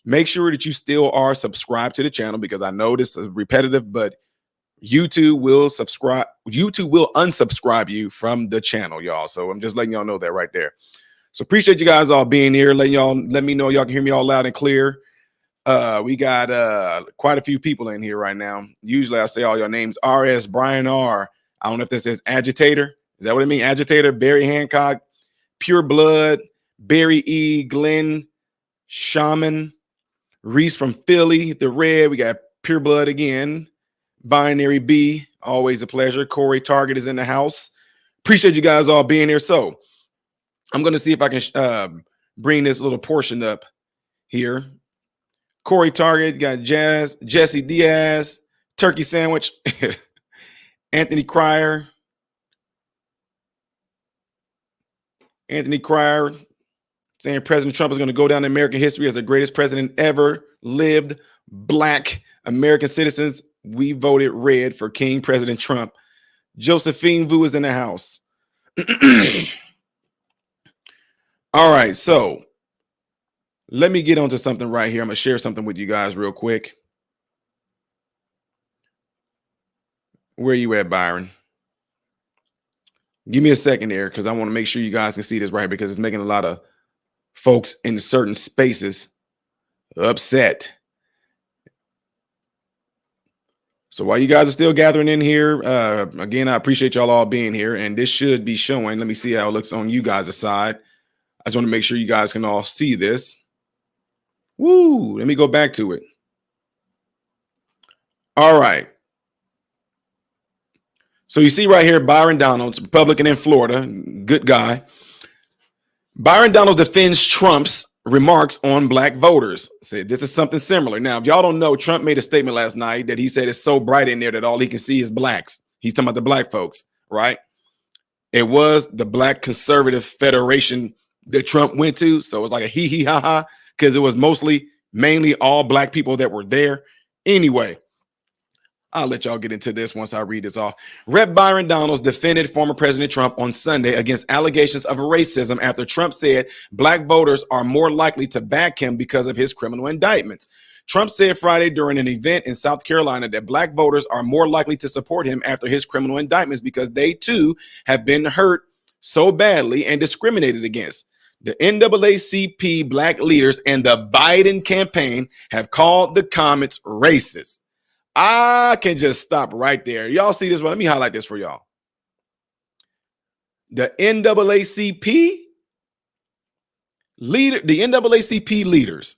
Make sure that you still are subscribed to the channel, because I know this is repetitive, but YouTube will unsubscribe you from the channel, y'all. So I'm just letting y'all know that right there. So appreciate you guys all being here. Let me know y'all can hear me all loud and clear. We got quite a few people in here right now. Usually I say all your names. RS, Brian R. I don't know if this says agitator. Is that what it means? Agitator, Barry Hancock, Pure Blood, Barry E, Glenn, Shaman, Reese from Philly, the Red. We got Pure Blood again. Binary B, always a pleasure. Corey Target is in the house. Appreciate you guys all being here. So I'm going to see if I can bring this little portion up here. Corey Target, got Jesse Diaz, Turkey Sandwich, Anthony Cryer. Anthony Cryer saying President Trump is going to go down in American history as the greatest president ever lived. Black American citizens, we voted red for King President Trump. Josephine Vu is in the house. All right, so let me get onto something right here. I'm going to share something with you guys real quick. Where are you at, Byron? Give me a second there, because I want to make sure you guys can see this right, because it's making a lot of folks in certain spaces upset. So while you guys are still gathering in here, again, I appreciate y'all all being here, and this should be showing. Let me see how it looks on you guys' side. I just want to make sure you guys can all see this. Woo! Let me go back to it. All right. So you see right here, Byron Donalds, Republican in Florida, good guy. Byron Donalds defends Trump's remarks on black voters. Said this is something similar. Now, if y'all don't know, Trump made a statement last night that he said it's so bright in there that all he can see is blacks. He's talking about the black folks, right? It was the Black Conservative Federation that Trump went to. So it was like a hee hee ha ha, because it was mainly all black people that were there. Anyway, I'll let y'all get into this once I read this off. Rep. Byron Donalds defended former President Trump on Sunday against allegations of racism after Trump said black voters are more likely to back him because of his criminal indictments. Trump said Friday during an event in South Carolina that black voters are more likely to support him after his criminal indictments because they too have been hurt so badly and discriminated against. The NAACP black leaders and the Biden campaign have called the comments racist. I can just stop right there. Y'all see this one? Let me highlight this for y'all. The NAACP leaders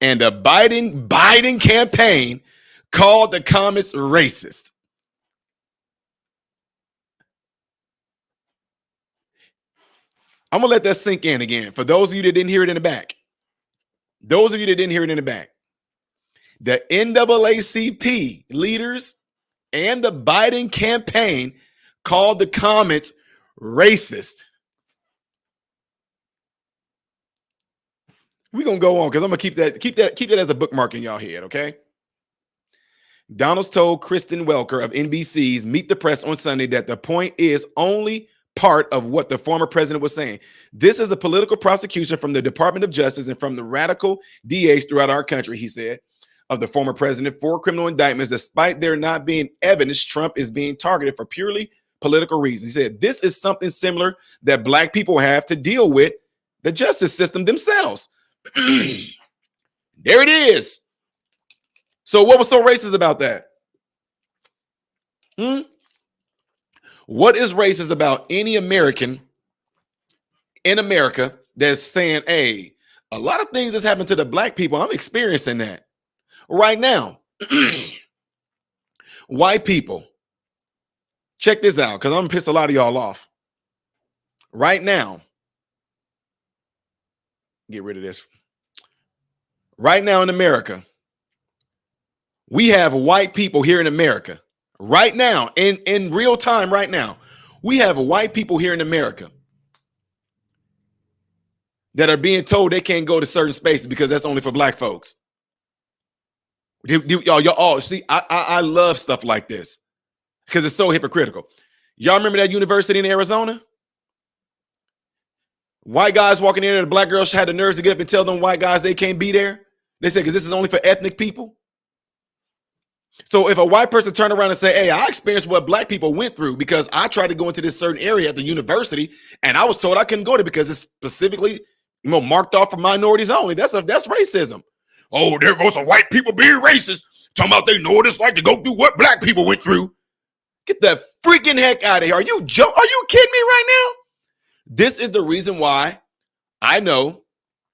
and the Biden campaign called the comments racist. I'm going to let that sink in again. For those of you that didn't hear it in the back. Those of you that didn't hear it in the back. The NAACP leaders and the Biden campaign called the comments racist. We're going to go on because I'm going to keep that as a bookmark in y'all head, okay? Donalds told Kristen Welker of NBC's Meet the Press on Sunday that the point is only part of what the former president was saying. This is a political prosecution from the Department of Justice and from the radical DAs throughout our country, he said, of the former president for criminal indictments. Despite there not being evidence, Trump is being targeted for purely political reasons. He said, this is something similar that black people have to deal with the justice system themselves. There it is. So what was so racist about that? What is racist about any American in America that's saying, hey, a lot of things that's happened to the black people, I'm experiencing that right now. White people, check this out, because I'm gonna piss a lot of y'all off. Right now, get rid of this. Right now in America, we have white people here in America. Right now, in real time, right now, we have white people here in America that are being told they can't go to certain spaces because that's only for black folks. Y'all all see, I love stuff like this because it's so hypocritical. Y'all remember that university in Arizona? White guys walking in there, the black girls had the nerves to get up and tell them white guys they can't be there. They said, because this is only for ethnic people. So if a white person turned around and say, hey, I experienced what black people went through because I tried to go into this certain area at the university and I was told I couldn't go there because it's specifically, marked off for minorities only. That's racism. Oh, there goes some white people being racist, talking about they know what it's like to go through what black people went through. Get the freaking heck out of here. Are you kidding me right now? This is the reason why I know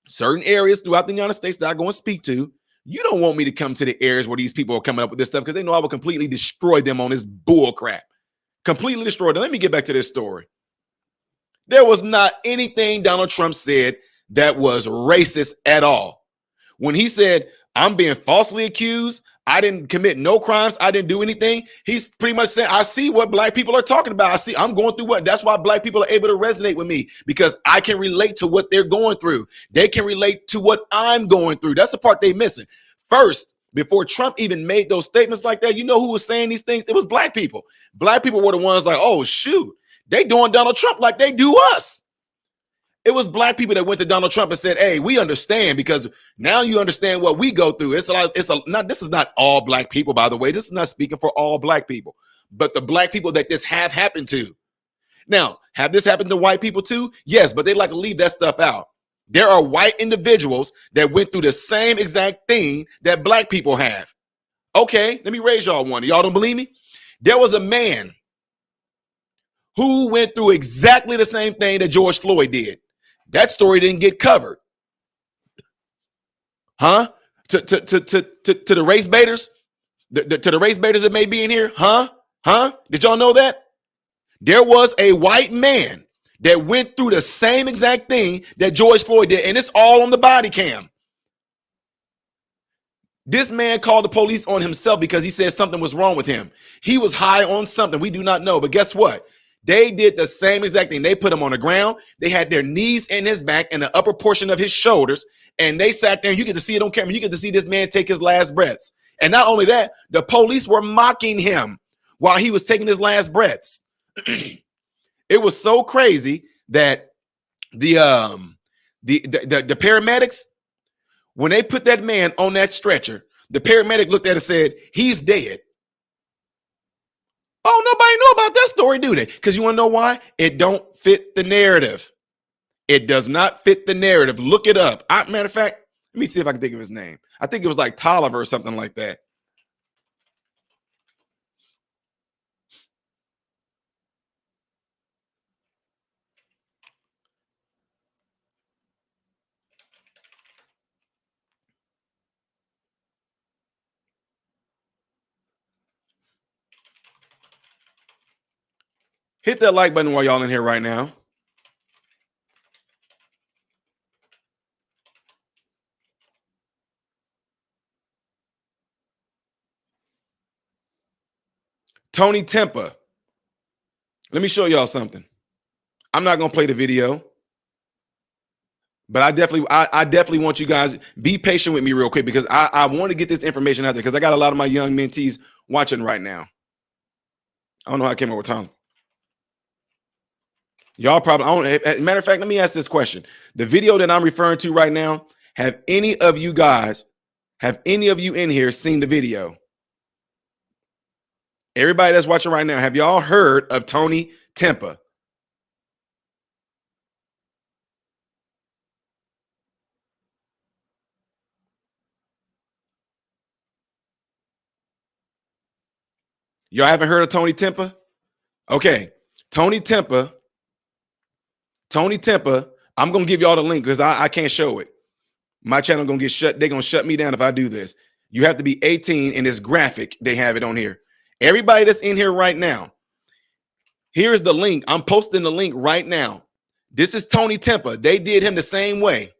certain areas throughout the United States that I go and speak to. You don't want me to come to the areas where these people are coming up with this stuff because they know I will completely destroy them on this bull crap. Completely destroy them. Let me get back to this story. There was not anything Donald Trump said that was racist at all. When he said, I'm being falsely accused, I didn't commit no crimes, I didn't do anything, he's pretty much saying, I see what black people are talking about. I'm going through what, that's why black people are able to resonate with me, because I can relate to what they're going through. They can relate to what I'm going through. That's the part they missing. First, before Trump even made those statements like that, you know who was saying these things? It was black people. Black people were the ones like, oh, shoot, they doing Donald Trump like they do us. It was black people that went to Donald Trump and said, hey, we understand because now you understand what we go through. This is not all black people, by the way. This is not speaking for all black people, but the black people that this have happened to. Now, have this happened to white people too? Yes, but they like to leave that stuff out. There are white individuals that went through the same exact thing that black people have. Okay, let me raise y'all one. Y'all don't believe me? There was a man who went through exactly the same thing that George Floyd did. That story didn't get covered. Huh? To the race baiters? To the race baiters that may be in here? Huh? Did y'all know that? There was a white man that went through the same exact thing that George Floyd did, and it's all on the body cam. This man called the police on himself because he said something was wrong with him. He was high on something. We do not know, but guess what? They did the same exact thing. They put him on the ground. They had their knees in his back and the upper portion of his shoulders. And they sat there. You get to see it on camera. You get to see this man take his last breaths. And not only that, the police were mocking him while he was taking his last breaths. It was so crazy that the paramedics, when they put that man on that stretcher, the paramedic looked at it and said, he's dead. Oh, nobody know about that story, do they? Because you want to know why? It don't fit the narrative. It does not fit the narrative. Look it up. Matter of fact, let me see if I can think of his name. I think it was like Tolliver or something like that. Hit that like button while y'all in here right now. Tony Tempa. Let me show y'all something. I'm not going to play the video, but I definitely want you guys be patient with me real quick because I want to get this information out there because I got a lot of my young mentees watching right now. I don't know how I came up with Tom. Y'all probably, matter of fact, let me ask this question. The video that I'm referring to right now, have any of you in here seen the video? Everybody that's watching right now, have y'all heard of Tony Tempa? Y'all haven't heard of Tony Tempa? Okay. Tony Tempa, I'm going to give y'all the link because I can't show it. My channel going to get shut. They're going to shut me down if I do this. You have to be 18 in this graphic. They have it on here. Everybody that's in here right now, here's the link. I'm posting the link right now. This is Tony Tempa. They did him the same way.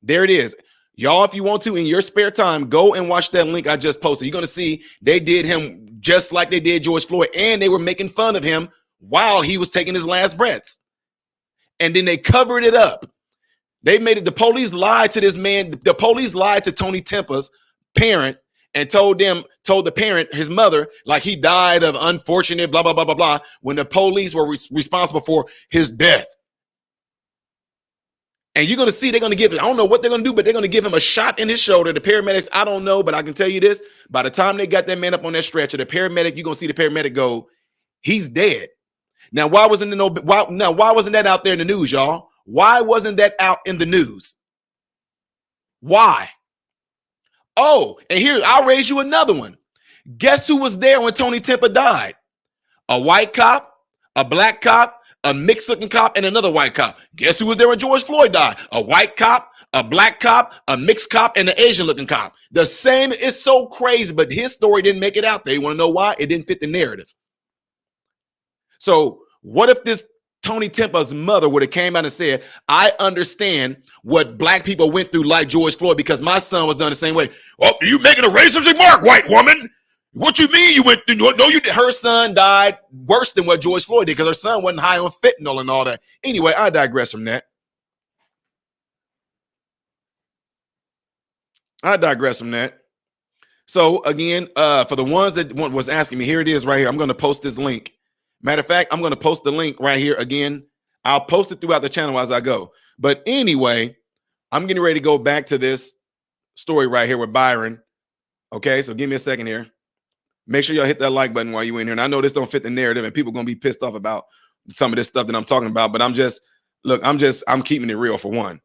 There it is. Y'all, if you want to, in your spare time, go and watch that link I just posted. You're going to see they did him just like they did George Floyd, and they were making fun of him while he was taking his last breaths. And then they covered it up. They made it. The police lied to this man. The police lied to Tony Tempa's parent and told the parent, his mother, like he died of unfortunate blah, blah, blah, blah, blah, when the police were responsible for his death. And you're going to see they're going to give him, I don't know what they're going to do, but they're going to give him a shot in his shoulder. The paramedics, I don't know, but I can tell you this. By the time they got that man up on that stretcher, the paramedic, you're going to see the paramedic go, he's dead. Now, why wasn't that out there in the news, y'all? Why wasn't that out in the news? Why? Oh, and here, I'll raise you another one. Guess who was there when Tony Tempa died? A white cop, a black cop, a mixed-looking cop, and another white cop. Guess who was there when George Floyd died? A white cop, a black cop, a mixed cop, and an Asian-looking cop. The same. It's so crazy, but his story didn't make it out there. You want to know why? It didn't fit the narrative. So what if this Tony Tempa's mother would have came out and said, I understand what black people went through like George Floyd because my son was done the same way. Oh, you making a racist remark, white woman? What you mean you went through? No, you did. Her son died worse than what George Floyd did because her son wasn't high on fentanyl and all that. Anyway, I digress from that. So again, for the ones that was asking me, here it is right here. I'm going to post this link. Matter of fact, I'm going to post the link right here again. I'll post it throughout the channel as I go. But anyway, I'm getting ready to go back to this story right here with Byron. Okay, so give me a second here. Make sure y'all hit that like button while you're in here. And I know this don't fit the narrative and people are going to be pissed off about some of this stuff that I'm talking about. But I'm keeping it real for one.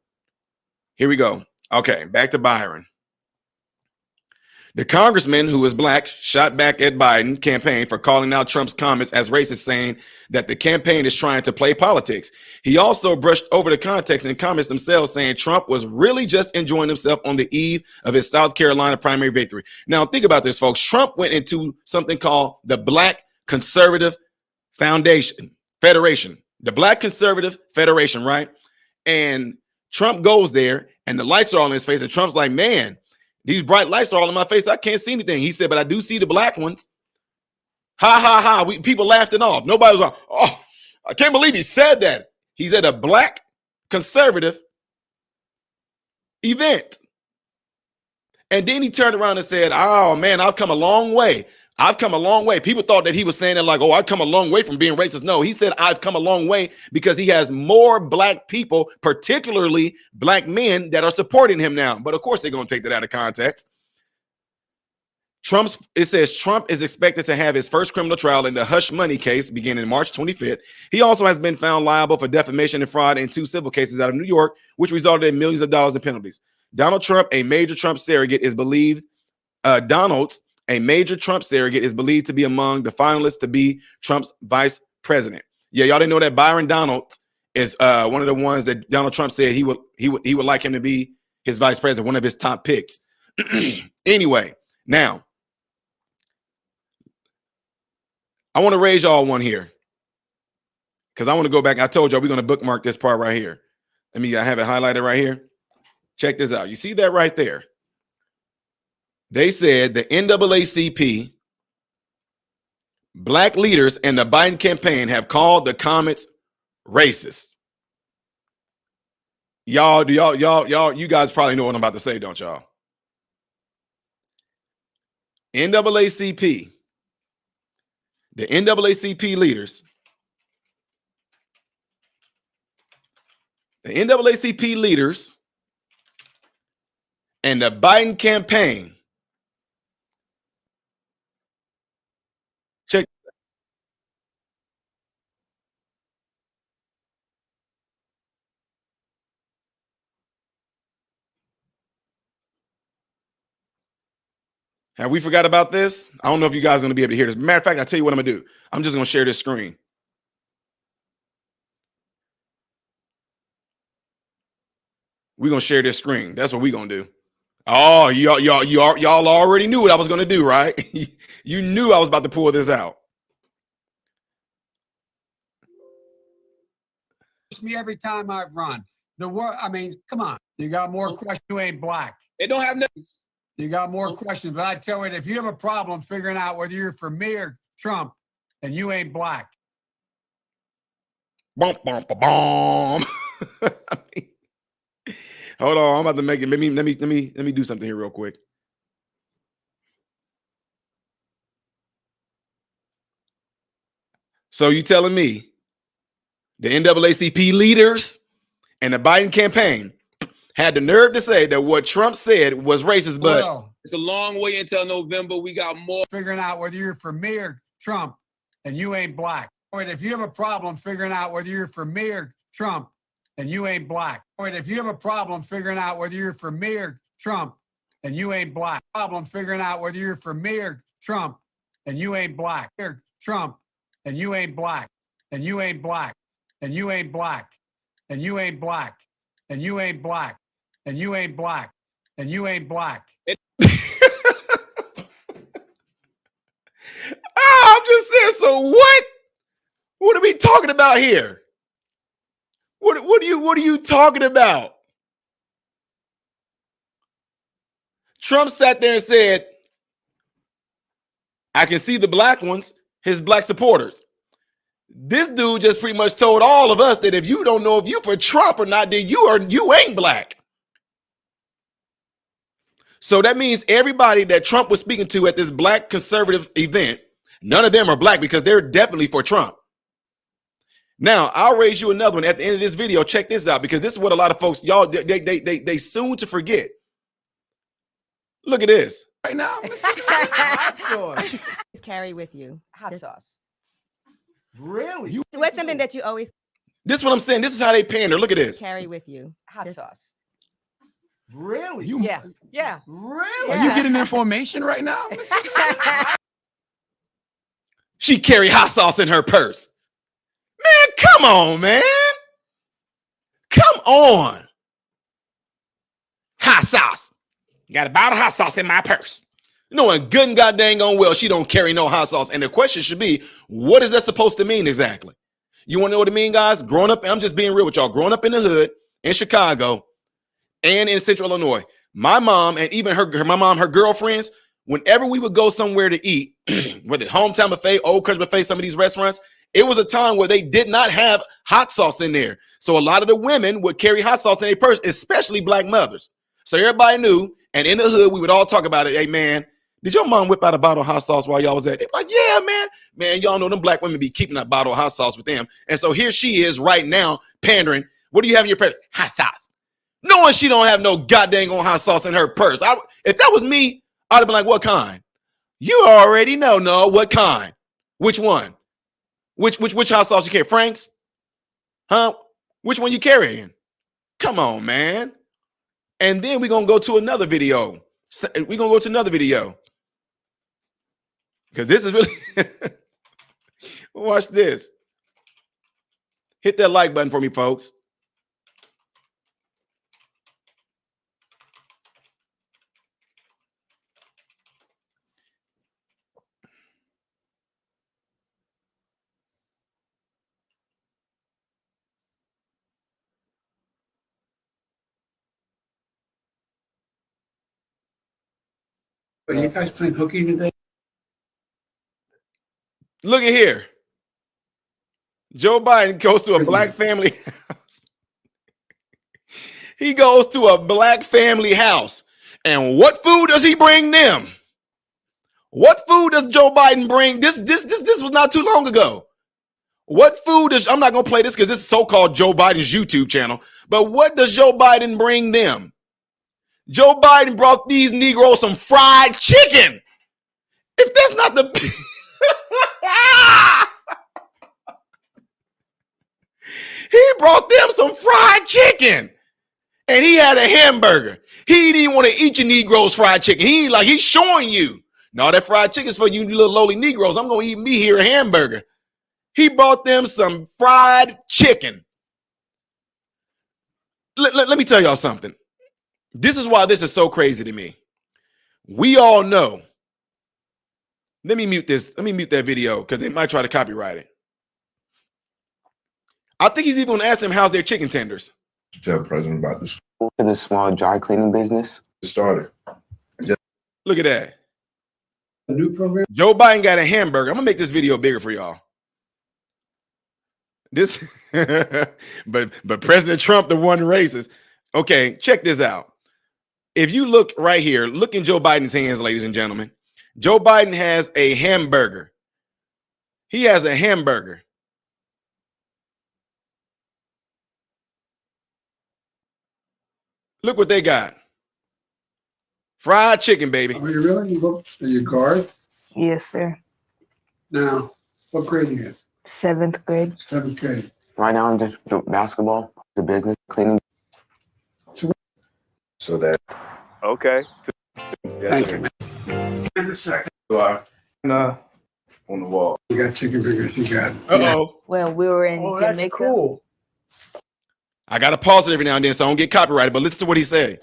Here we go. Okay, back to Byron. The congressman, who is black, shot back at Biden campaign for calling out Trump's comments as racist, saying that the campaign is trying to play politics. He also brushed over the context and comments themselves, saying Trump was really just enjoying himself on the eve of his South Carolina primary victory. Now, think about this, folks. Trump went into something called the Black Conservative Federation, the Black Conservative Federation, right? And Trump goes there and the lights are all in his face. And Trump's like, man, these bright lights are all in my face. I can't see anything. He said, but I do see the black ones. Ha, ha, ha. People laughed it off. Nobody was like, oh, I can't believe he said that. He's at a black conservative event. And then he turned around and said, oh, man, I've come a long way. I've come a long way. People thought that he was saying it like, oh, I've come a long way from being racist. No, he said, I've come a long way because he has more black people, particularly black men, that are supporting him now. But of course, they're going to take that out of context. It says Trump is expected to have his first criminal trial in the hush money case beginning March 25th. He also has been found liable for defamation and fraud in 2 civil cases out of New York, which resulted in millions of dollars in penalties. Donald Trump, a major Trump surrogate, is believed to be among the finalists to be Trump's vice president. Yeah, y'all didn't know that Byron Donald is one of the ones that Donald Trump said he would like him to be his vice president, one of his top picks. Anyway, now I want to raise y'all one here because I want to go back. I told y'all we're going to bookmark this part right here. I have it highlighted right here. Check this out. You see that right there? They said the NAACP, black leaders, and the Biden campaign have called the comments racist. You guys probably know what I'm about to say, don't y'all? NAACP, the NAACP leaders, and the Biden campaign. Check. Have we forgot about this? I don't know if you guys are going to be able to hear this. Matter of fact, I'll tell you what I'm going to do. I'm just going to share this screen. We're going to share this screen. That's what we're going to do. Oh, y'all already knew what I was going to do, right? You knew I was about to pull this out. Me every time I've run. Come on. You got more questions. You ain't black. They don't have news. You got more questions, but I tell you, if you have a problem figuring out whether you're for me or Trump, then you ain't black. Bum, bum, bum, bum. Hold on, I'm about to make it. Let me do something here real quick. So you telling me the NAACP leaders and the Biden campaign had the nerve to say that what Trump said was racist, but Well, it's a long way until November. We got more. figuring out whether you're for me or Trump and you ain't black. If you have a problem figuring out whether you're for me or Trump and you ain't black. If you have a problem figuring out whether you're for me or Trump and you ain't black. Problem figuring out whether you're for me or Trump and you ain't black. Or Trump and you ain't black. And you ain't black. And you ain't black. And you ain't black. And you ain't black. And you ain't black. And you ain't black. I'm just saying, so what? What are we talking about here? What are you talking about? Trump sat there and said, I can see the black ones, his black supporters. This dude just pretty much told all of us that if you don't know if you for Trump or not, then you ain't black. So that means everybody that Trump was speaking to at this black conservative event, none of them are black because they're definitely for Trump. Now, I'll raise you another one at the end of this video. Check this out, because this is what a lot of folks, y'all, they soon to forget. Look at this. Right now. Hot sauce. Carry with you. Hot Just- sauce. Really? So what's something that you always This is what I'm saying. This is how they pander. Look at this. carry with you? Hot Just- sauce. Really? Yeah. Yeah. Really? Are you getting information right now? She carry hot sauce in her purse. Man, come on, man. Come on. Hot sauce. Got a bottle of hot sauce in my purse. Knowing good and goddamn gone well, she don't carry no hot sauce. And the question should be, what is that supposed to mean exactly? You want to know what it means, guys? Growing up, I'm just being real with y'all. Growing up in the hood, in Chicago, and in Central Illinois, my mom and even her girlfriends, whenever we would go somewhere to eat, whether Hometown Buffet, Old Country Buffet, some of these restaurants, it was a time where they did not have hot sauce in there. So a lot of the women would carry hot sauce in their purse, especially black mothers. So everybody knew, and in the hood, we would all talk about it. Hey, man, did your mom whip out a bottle of hot sauce while y'all was at it? Like, yeah, man. Man, y'all know them black women be keeping that bottle of hot sauce with them. And so here she is right now pandering. What do you have in your purse? Hot sauce. Knowing she don't have no goddamn on hot sauce in her purse. If that was me, I'd have been like, what kind? You already know, no, what kind? Which one? Which hot sauce you carry? Frank's? Huh? Which one you carrying? Come on, man. And then we're going to go to another video. We're going to go to another video. Because this is really... Watch this. Hit that like button for me, folks. Are you guys playing hooky today? Look at here. Joe Biden goes to a black family house. He goes to a black family house. And what food does he bring them? What food does Joe Biden bring? This was not too long ago. What food is, I'm not going to play this because this is so-called Joe Biden's YouTube channel. But what does Joe Biden bring them? Joe Biden brought these Negroes some fried chicken. If that's not the... He brought them some fried chicken. And he had a hamburger. He didn't want to eat your Negroes fried chicken. He's showing you. No, that fried chicken's for you little lowly Negroes. I'm going to eat me here a hamburger. He brought them some fried chicken. Let me tell y'all something. This is why this is so crazy to me. We all know. Let me mute this. Let me mute that video because they might try to copyright it. I think he's even going to ask them how's their chicken tenders. Tell the president about this. To the small dry cleaning business. Started. Look at that. A new program? Joe Biden got a hamburger. I'm going to make this video bigger for y'all. This, but President Trump, the one racist. Okay, check this out. If you look right here, look in Joe Biden's hands, ladies and gentlemen. Joe Biden has a hamburger. He has a hamburger. Look what they got. Fried chicken, baby. Are you really? You look at your guard? Yes, sir. Now, what grade are you in? 7th grade. 7th grade. Right now, I'm just doing basketball, the business, cleaning. So that. Okay. Yes, Thank you, man. Give me a second. On the wall. You got chicken fingers. You got. Uh-oh. Well, we were in Oh, that's Jamaica. cool. I got to pause it every now and then so I don't get copyrighted, but listen to what he said.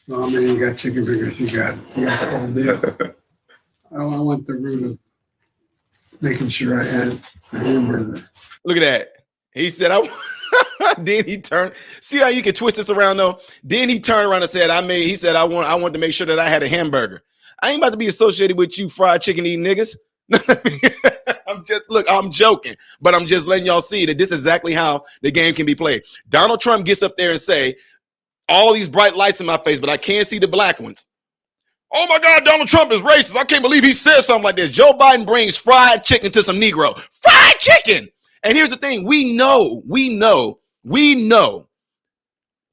Well, I mean, you got chicken fingers. You got the whole deal. I want the root of making sure I had the hamburger. Look at that. He said, then he turned. See how you can twist this around though? Then he turned around and said, he said, I want to make sure that I had a hamburger. I ain't about to be associated with you fried chicken eating niggas. I'm joking, but I'm just letting y'all see that this is exactly how the game can be played. Donald Trump gets up there and say, all these bright lights in my face, but I can't see the black ones. Oh my God, Donald Trump is racist. I can't believe he said something like this. Joe Biden brings fried chicken to some Negro. Fried chicken. And here's the thing. We know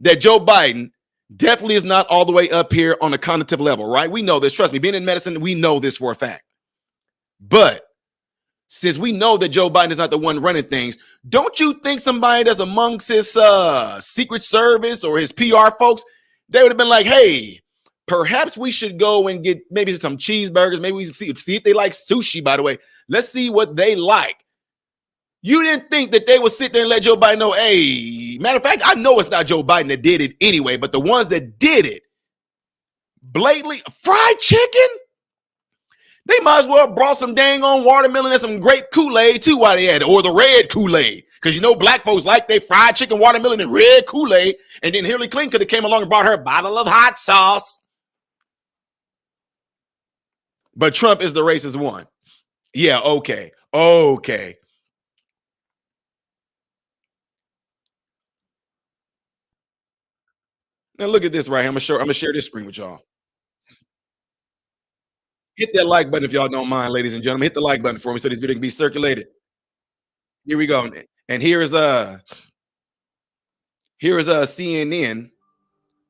that Joe Biden definitely is not all the way up here on the cognitive level, right? We know this. Trust me, being in medicine, we know this for a fact. But since we know that Joe Biden is not the one running things, don't you think somebody that's amongst his Secret Service or his PR folks, they would have been like, hey, perhaps we should go and get maybe some cheeseburgers. Maybe we can see if they like sushi, by the way. Let's see what they like. You didn't think that they would sit there and let Joe Biden know, hey, matter of fact, I know it's not Joe Biden that did it anyway, but the ones that did it, blatantly, fried chicken? They might as well have brought some dang on watermelon and some grape Kool-Aid too while they had it, or the red Kool-Aid. Because you know black folks like they fried chicken, watermelon, and red Kool-Aid. And then Hillary Clinton could have came along and brought her a bottle of hot sauce. But Trump is the racist one. Yeah, okay. Now look at this right here. I'm gonna share this screen with y'all. Hit that like button if y'all don't mind, ladies and gentlemen. Hit the like button for me so this video can be circulated. Here we go. And here is CNN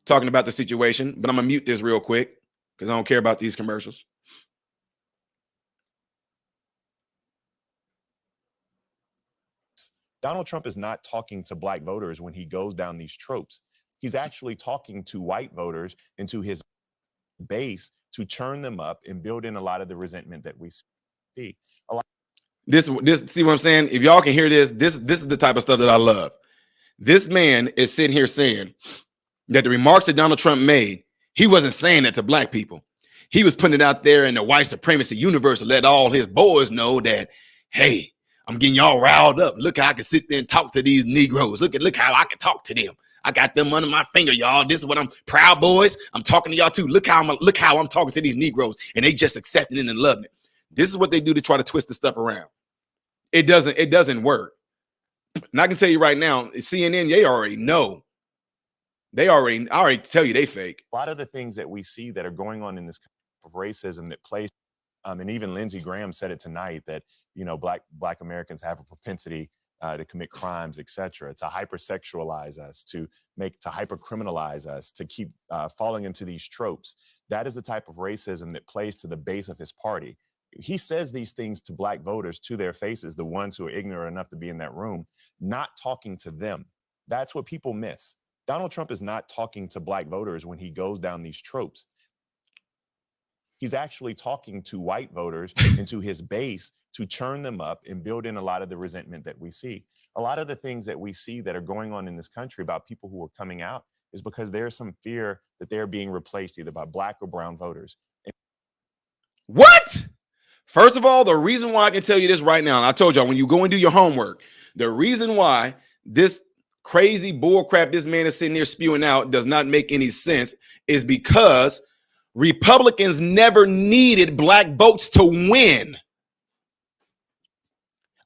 talking about the situation, but I'm gonna mute this real quick because I don't care about these commercials. Donald Trump is not talking to black voters when he goes down these tropes. He's actually talking to white voters and to his base to churn them up and build in a lot of the resentment that we see. This see what I'm saying? If y'all can hear this is the type of stuff that I love. This man is sitting here saying that the remarks that Donald Trump made, he wasn't saying that to black people. He was putting it out there in the white supremacy universe to let all his boys know that, hey, I'm getting y'all riled up. Look how I can sit there and talk to these Negroes. Look how I can talk to them. I got them under my finger, y'all. This is what I'm Proud Boys. I'm talking to y'all too. Look how I'm talking to these Negroes, and they just accepting it and loving it. This is what they do to try to twist the stuff around. It doesn't work. And I can tell you right now, CNN, they already know. I already tell you they fake. A lot of the things that we see that are going on in this kind of racism that plays, and even Lindsey Graham said it tonight that, you know, black Americans have a propensity to commit crimes, etc., to hypersexualize us, to hypercriminalize us, to keep falling into these tropes. That is the type of racism that plays to the base of his party. He says these things to black voters to their faces, the ones who are ignorant enough to be in that room, not talking to them. That's what people miss. Donald Trump is not talking to black voters when he goes down these tropes. He's actually talking to white voters and to his base to churn them up and build in a lot of the resentment that we see. A lot of the things that we see that are going on in this country about people who are coming out is because there's some fear that they're being replaced either by black or brown voters. What? First of all, the reason why I can tell you this right now, and I told y'all when you go and do your homework, the reason why this crazy bull crap this man is sitting here spewing out does not make any sense is because Republicans never needed black votes to win.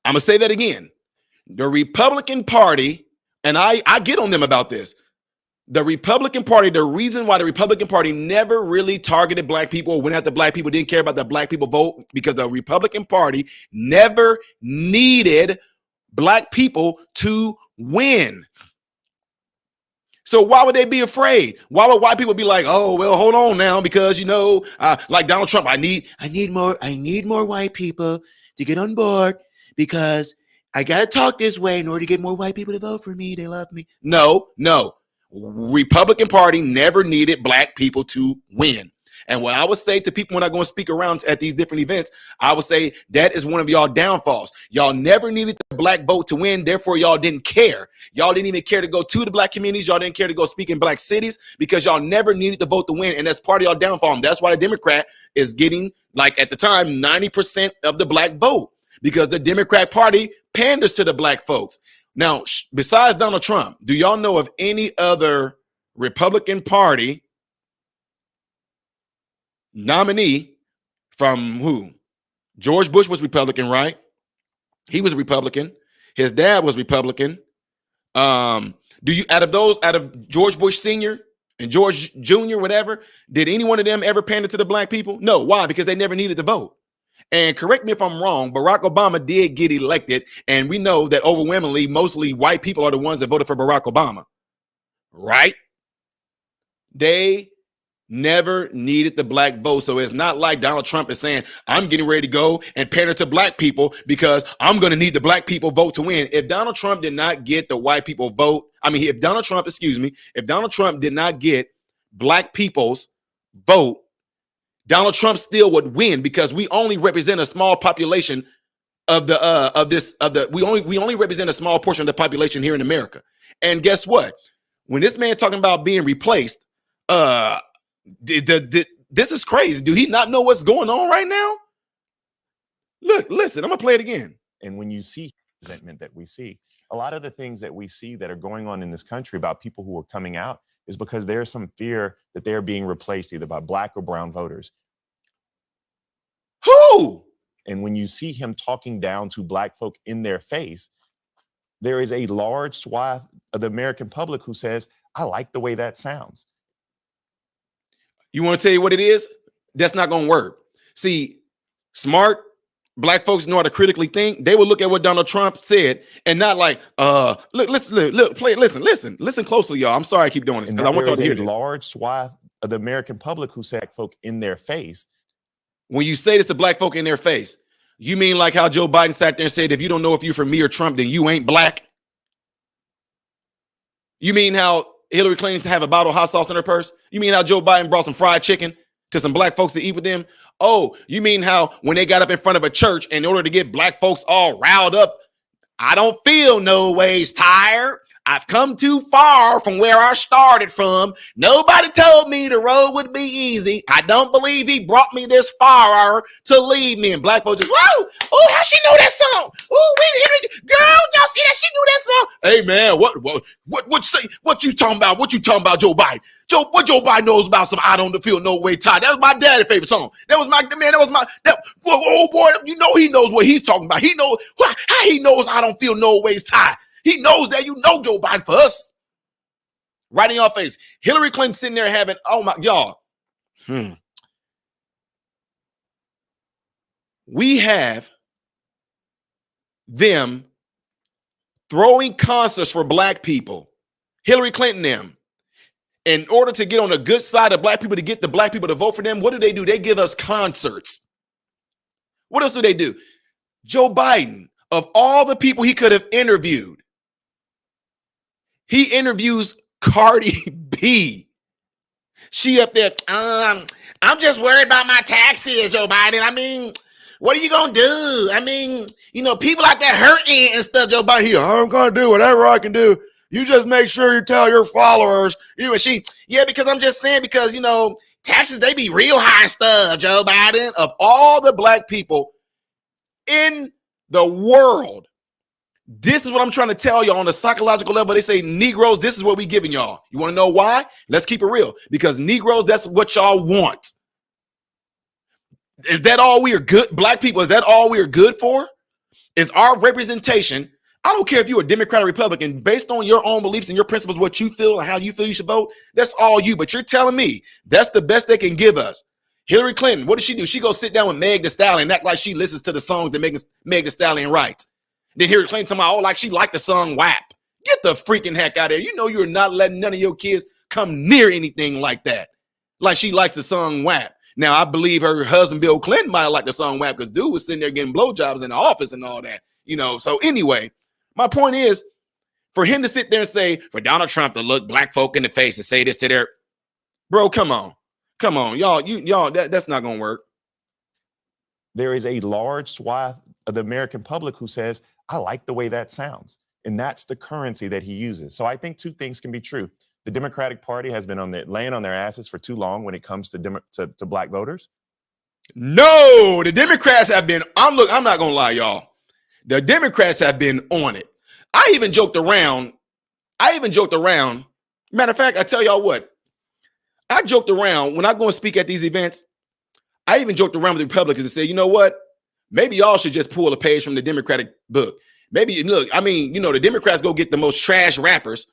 I'm going to say that again. The Republican Party, and I get on them about this. The Republican Party, the reason why the Republican Party never really targeted black people or went after black people, didn't care about the black people vote, because the Republican Party never needed black people to win. So why would they be afraid? Why would white people be like, oh, well, hold on now, because like Donald Trump, I need more white people to get on board because I gotta talk this way in order to get more white people to vote for me. They love me. No. Republican Party never needed black people to win. And what I would say to people when I go and speak around at these different events, I would say that is one of y'all downfalls. Y'all never needed the black vote to win. Therefore, y'all didn't care. Y'all didn't even care to go to the black communities. Y'all didn't care to go speak in black cities because y'all never needed the vote to win. And that's part of y'all downfall. And that's why the Democrat is getting, like at the time, 90% of the black vote because the Democrat Party panders to the black folks. Now, besides Donald Trump, do y'all know of any other Republican Party nominee from who? George Bush was Republican, right? He was a Republican. His dad was Republican. Do you out of George Bush Sr. and George Jr., whatever, did any one of them ever pander to the black people? No. Why? Because they never needed to vote. And correct me if I'm wrong, Barack Obama did get elected, and we know that overwhelmingly, mostly white people are the ones that voted for Barack Obama, right? They never needed the black vote. So it's not like Donald Trump is saying, I'm getting ready to go and pander to black people because I'm going to need the black people vote to win. If Donald Trump did not get the white people vote, if Donald Trump did not get black people's vote, Donald Trump still would win because we only represent a small population we only represent a small portion of the population here in America. And guess what? When this man talking about being replaced, this is crazy. Do he not know what's going on right now? Look, listen, I'm gonna play it again. And when you see resentment that we see, a lot of the things that we see that are going on in this country about people who are coming out is because there's some fear that they're being replaced either by black or brown voters. Who? And when you see him talking down to black folk in their face, there is a large swath of the American public who says, I like the way that sounds. You want to tell you what it is? That's not going to work. See, smart black folks know how to critically think. They will look at what Donald Trump said and not like, listen closely, y'all. I'm sorry I keep doing this because I want y'all to hear this. Large swath of the American public who say folk in their face. When you say this to black folk in their face, you mean like how Joe Biden sat there and said, if you don't know if you're for me or Trump, then you ain't black? You mean how Hillary claims to have a bottle of hot sauce in her purse? You mean how Joe Biden brought some fried chicken to some black folks to eat with them? Oh, you mean how when they got up in front of a church in order to get black folks all riled up, I don't feel no ways tired. I've come too far from where I started from. Nobody told me the road would be easy. I don't believe he brought me this far to leave me. And black folks just, whoa, oh, how she know that song? Oh, girl, y'all see that she knew that song? Hey man, what you talking about? What you talking about, Joe Biden? What Joe Biden knows about some I don't feel no way tired? That was my daddy's favorite song. Oh boy, you know he knows what he's talking about. He knows how he knows I don't feel no ways tired. He knows that. You know Joe Biden for us. Right in your face. Hillary Clinton sitting there having, oh my, y'all. We have them throwing concerts for black people. Hillary Clinton them. In order to get on the good side of black people, to get the black people to vote for them, what do? They give us concerts. What else do they do? Joe Biden, of all the people he could have interviewed, he interviews Cardi B. She up there, I'm just worried about my taxes, Joe Biden. What are you going to do? People out there hurting and stuff, Joe Biden. I'm going to do whatever I can do. You just make sure you tell your followers. Because I'm just saying, because, taxes, they be real high and stuff, Joe Biden. Of all the black people in the world, this is what I'm trying to tell y'all on the psychological level. They say Negroes, this is what we giving y'all. You want to know why? Let's keep it real. Because Negroes, that's what y'all want. Is that all we are good? Black people, is that all we are good for? Is our representation, I don't care if you're a Democrat or Republican, based on your own beliefs and your principles, what you feel and how you feel you should vote, that's all you. But you're telling me that's the best they can give us. Hillary Clinton, what does she do? She goes sit down with Meg Thee Stallion and act like she listens to the songs that Meg Thee Stallion writes. Then Hillary Clinton talking about, like she liked the song WAP. Get the freaking heck out of here. You know you're not letting none of your kids come near anything like that. Like she likes the song WAP. Now, I believe her husband, Bill Clinton, might have liked the song WAP because dude was sitting there getting blowjobs in the office and all that. You know, so anyway, my point is for him to sit there and say, for Donald Trump to look black folk in the face and say this to their, bro, come on. Come on, y'all, that's not going to work. There is a large swath of the American public who says, I like the way that sounds. And that's the currency that he uses. So I think two things can be true. The Democratic Party has been laying on their asses for too long when it comes to black voters. No, the Democrats have been, I'm not going to lie, y'all. The Democrats have been on it. I even joked around. Matter of fact, I tell y'all what, I joked around when I go and speak at these events. I even joked around with the Republicans and said, you know what? Maybe y'all should just pull a page from the Democratic book. Maybe look, I mean, you know, the Democrats go get the most trash rappers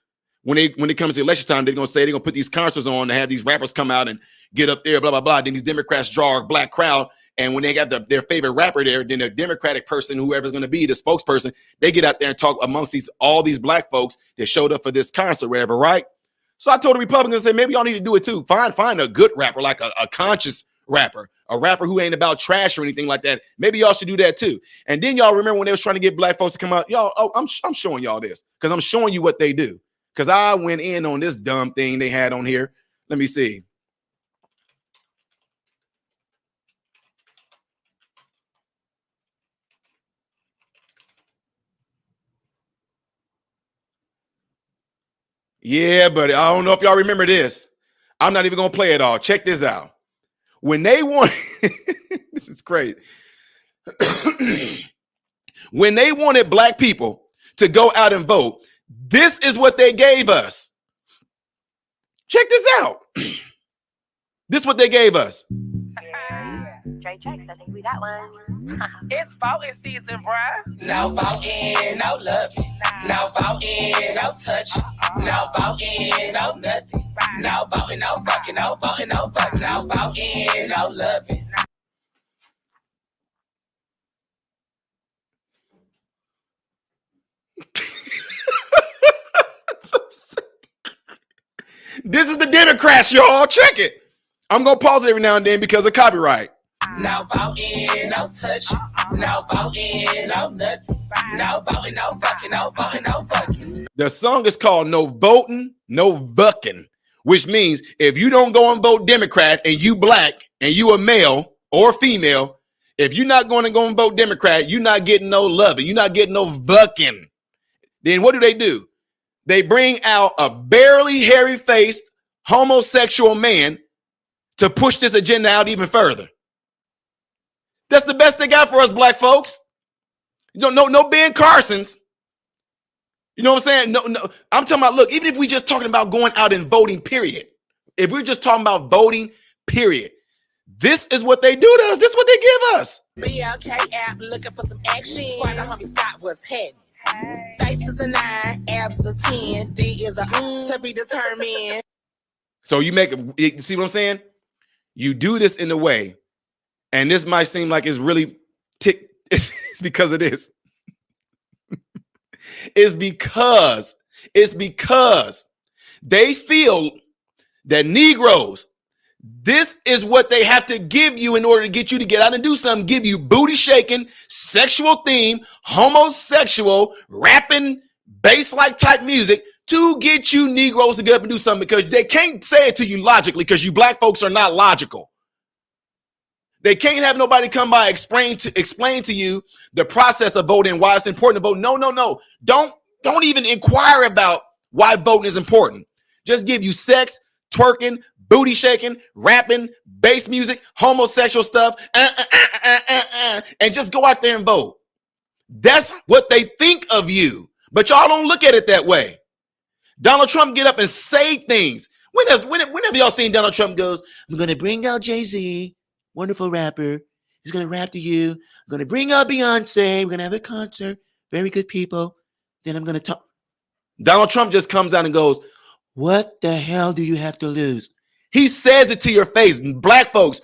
when it comes to election time. They're gonna say they're gonna put these concerts on to have these rappers come out and get up there, blah blah blah. Then these Democrats draw a black crowd, and when they got their favorite rapper there, then the Democratic person, whoever's gonna be the spokesperson, they get out there and talk amongst all these black folks that showed up for this concert, wherever, right? So I told the Republicans, I said, maybe y'all need to do it too. Find a good rapper, like a conscious rapper, a rapper who ain't about trash or anything like that. Maybe y'all should do that too. And then y'all remember when they was trying to get black folks to come out, y'all, I'm showing y'all this because I'm showing you what they do. Because I went in on this dumb thing they had on here. Let me see. Yeah, but I don't know if y'all remember this. I'm not even going to play it all. Check this out. When they want, this is crazy. When they wanted black people to go out and vote, this is what they gave us. Check this out. This is what they gave us. Straight checks, I think we got one. It's voting season, bruh. No voting, no loving. No voting, no touching. No voting, no nothing. No voting, no fucking. No voting, no fucking. No voting, no loving. This is the Democrats, y'all. Check it. I'm going to pause it every now and then because of copyright. No voting, no touching. No voting, no nothing. No voting, no fucking. No voting, no fucking. The song is called No Voting, No Bucking, which means if you don't go and vote Democrat and you black and you a male or female, if you're not going to go and vote Democrat, you're not getting no loving. You're not getting no bucking. Then what do? They bring out a barely hairy-faced homosexual man to push this agenda out even further. That's the best they got for us black folks. You don't know, no Ben Carsons. You know what I'm saying? No, I'm talking about, look, even if we just talking about going out and voting, period. If we're just talking about voting, period. This is what they do to us. This is what they give us. BLK app looking for some action. Why the homie stop what's heavy. Face is a 9, abs a 10, D is a to be determined. So you see what I'm saying? You do this in a way, and this might seem like it's really it's because of this. It's because they feel that Negroes, this is what they have to give you in order to get you to get out and do something, give you booty shaking, sexual theme, homosexual, rapping, bass-like type music to get you Negroes to get up and do something because they can't say it to you logically because you black folks are not logical. They can't have nobody come by explain to you the process of voting, why it's important to vote. No. Don't even inquire about why voting is important. Just give you sex, twerking, booty shaking, rapping, bass music, homosexual stuff, and just go out there and vote. That's what they think of you. But y'all don't look at it that way. Donald Trump get up and say things. Whenever y'all seen Donald Trump goes, I'm going to bring out Jay-Z, wonderful rapper. He's going to rap to you. I'm going to bring out Beyonce. We're going to have a concert. Very good people. Then I'm going to talk. Donald Trump just comes out and goes, what the hell do you have to lose? He says it to your face. Black folks,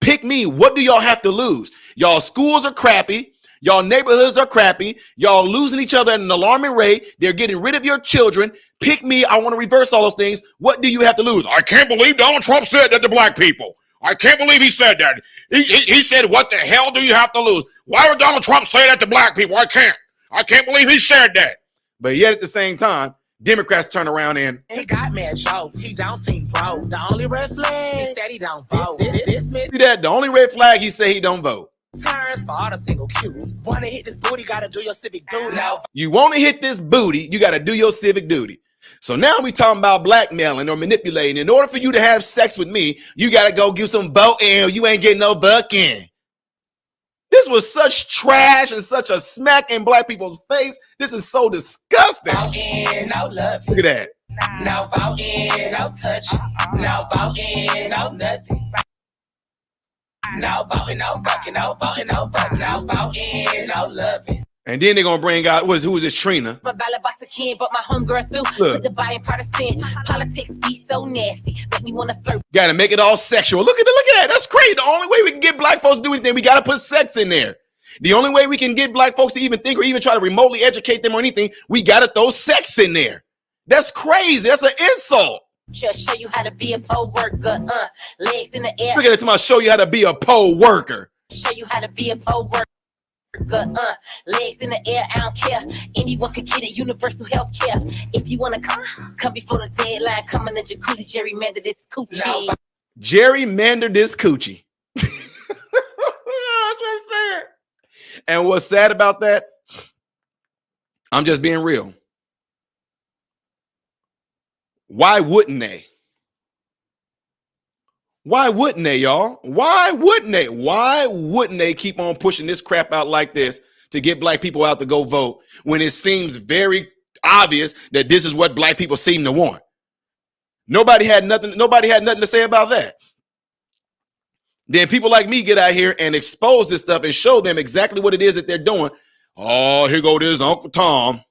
pick me. What do y'all have to lose? Y'all schools are crappy. Y'all neighborhoods are crappy. Y'all losing each other at an alarming rate. They're getting rid of your children. Pick me. I want to reverse all those things. What do you have to lose? I can't believe Donald Trump said that to black people. I can't believe he said that. He said, what the hell do you have to lose? Why would Donald Trump say that to black people? I can't believe he said that. But yet at the same time, Democrats turn around and He got mad jokes. He don't seem bro. The only red flag, he said he don't vote. This see that the only red flag, he say he don't vote. turns for all the single cute. Wanna hit this booty, gotta do your civic duty. Now, You want to hit this booty, you got to do your civic duty. So now we talking about blackmailing or manipulating. In order for you to have sex with me, you got to go give some voting. You ain't getting no bucking. This was such trash and such a smack in black people's face. This is so disgusting. voting, no love. Look at that. No voting, no touch. No voting, no nothing. No voting, no fucking, no voting, no fucking, no voting, no loving. And then they're going to bring out, who is this, Trina? But king, but my homegirl through Look. with the buying partisan. Politics be so nasty. Make me want to flirt. Got to make it all sexual. Look at that. That's crazy. The only way we can get black folks to do anything, we got to put sex in there. The only way we can get black folks to even think or even try to remotely educate them or anything, we got to throw sex in there. That's crazy. That's an insult. Just show you how to be a poll worker. Legs in the air. Look at it, to show you how to be a poll worker. Show you how to be a poll worker. Legs in the air, I don't care. Anyone could get it, universal health care. If you want to come before the deadline, come in the jacuzzi, gerrymander this coochie. No. Gerrymander this coochie. That's what I'm saying. And what's sad about that, I'm just being real. Why wouldn't they? Why wouldn't they, y'all? Why wouldn't they? Why wouldn't they keep on pushing this crap out like this to get black people out to go vote when it seems very obvious that this is what black people seem to want? Nobody had nothing to say about that. Then people like me get out here and expose this stuff and show them exactly what it is that they're doing. Oh, here go this Uncle Tom.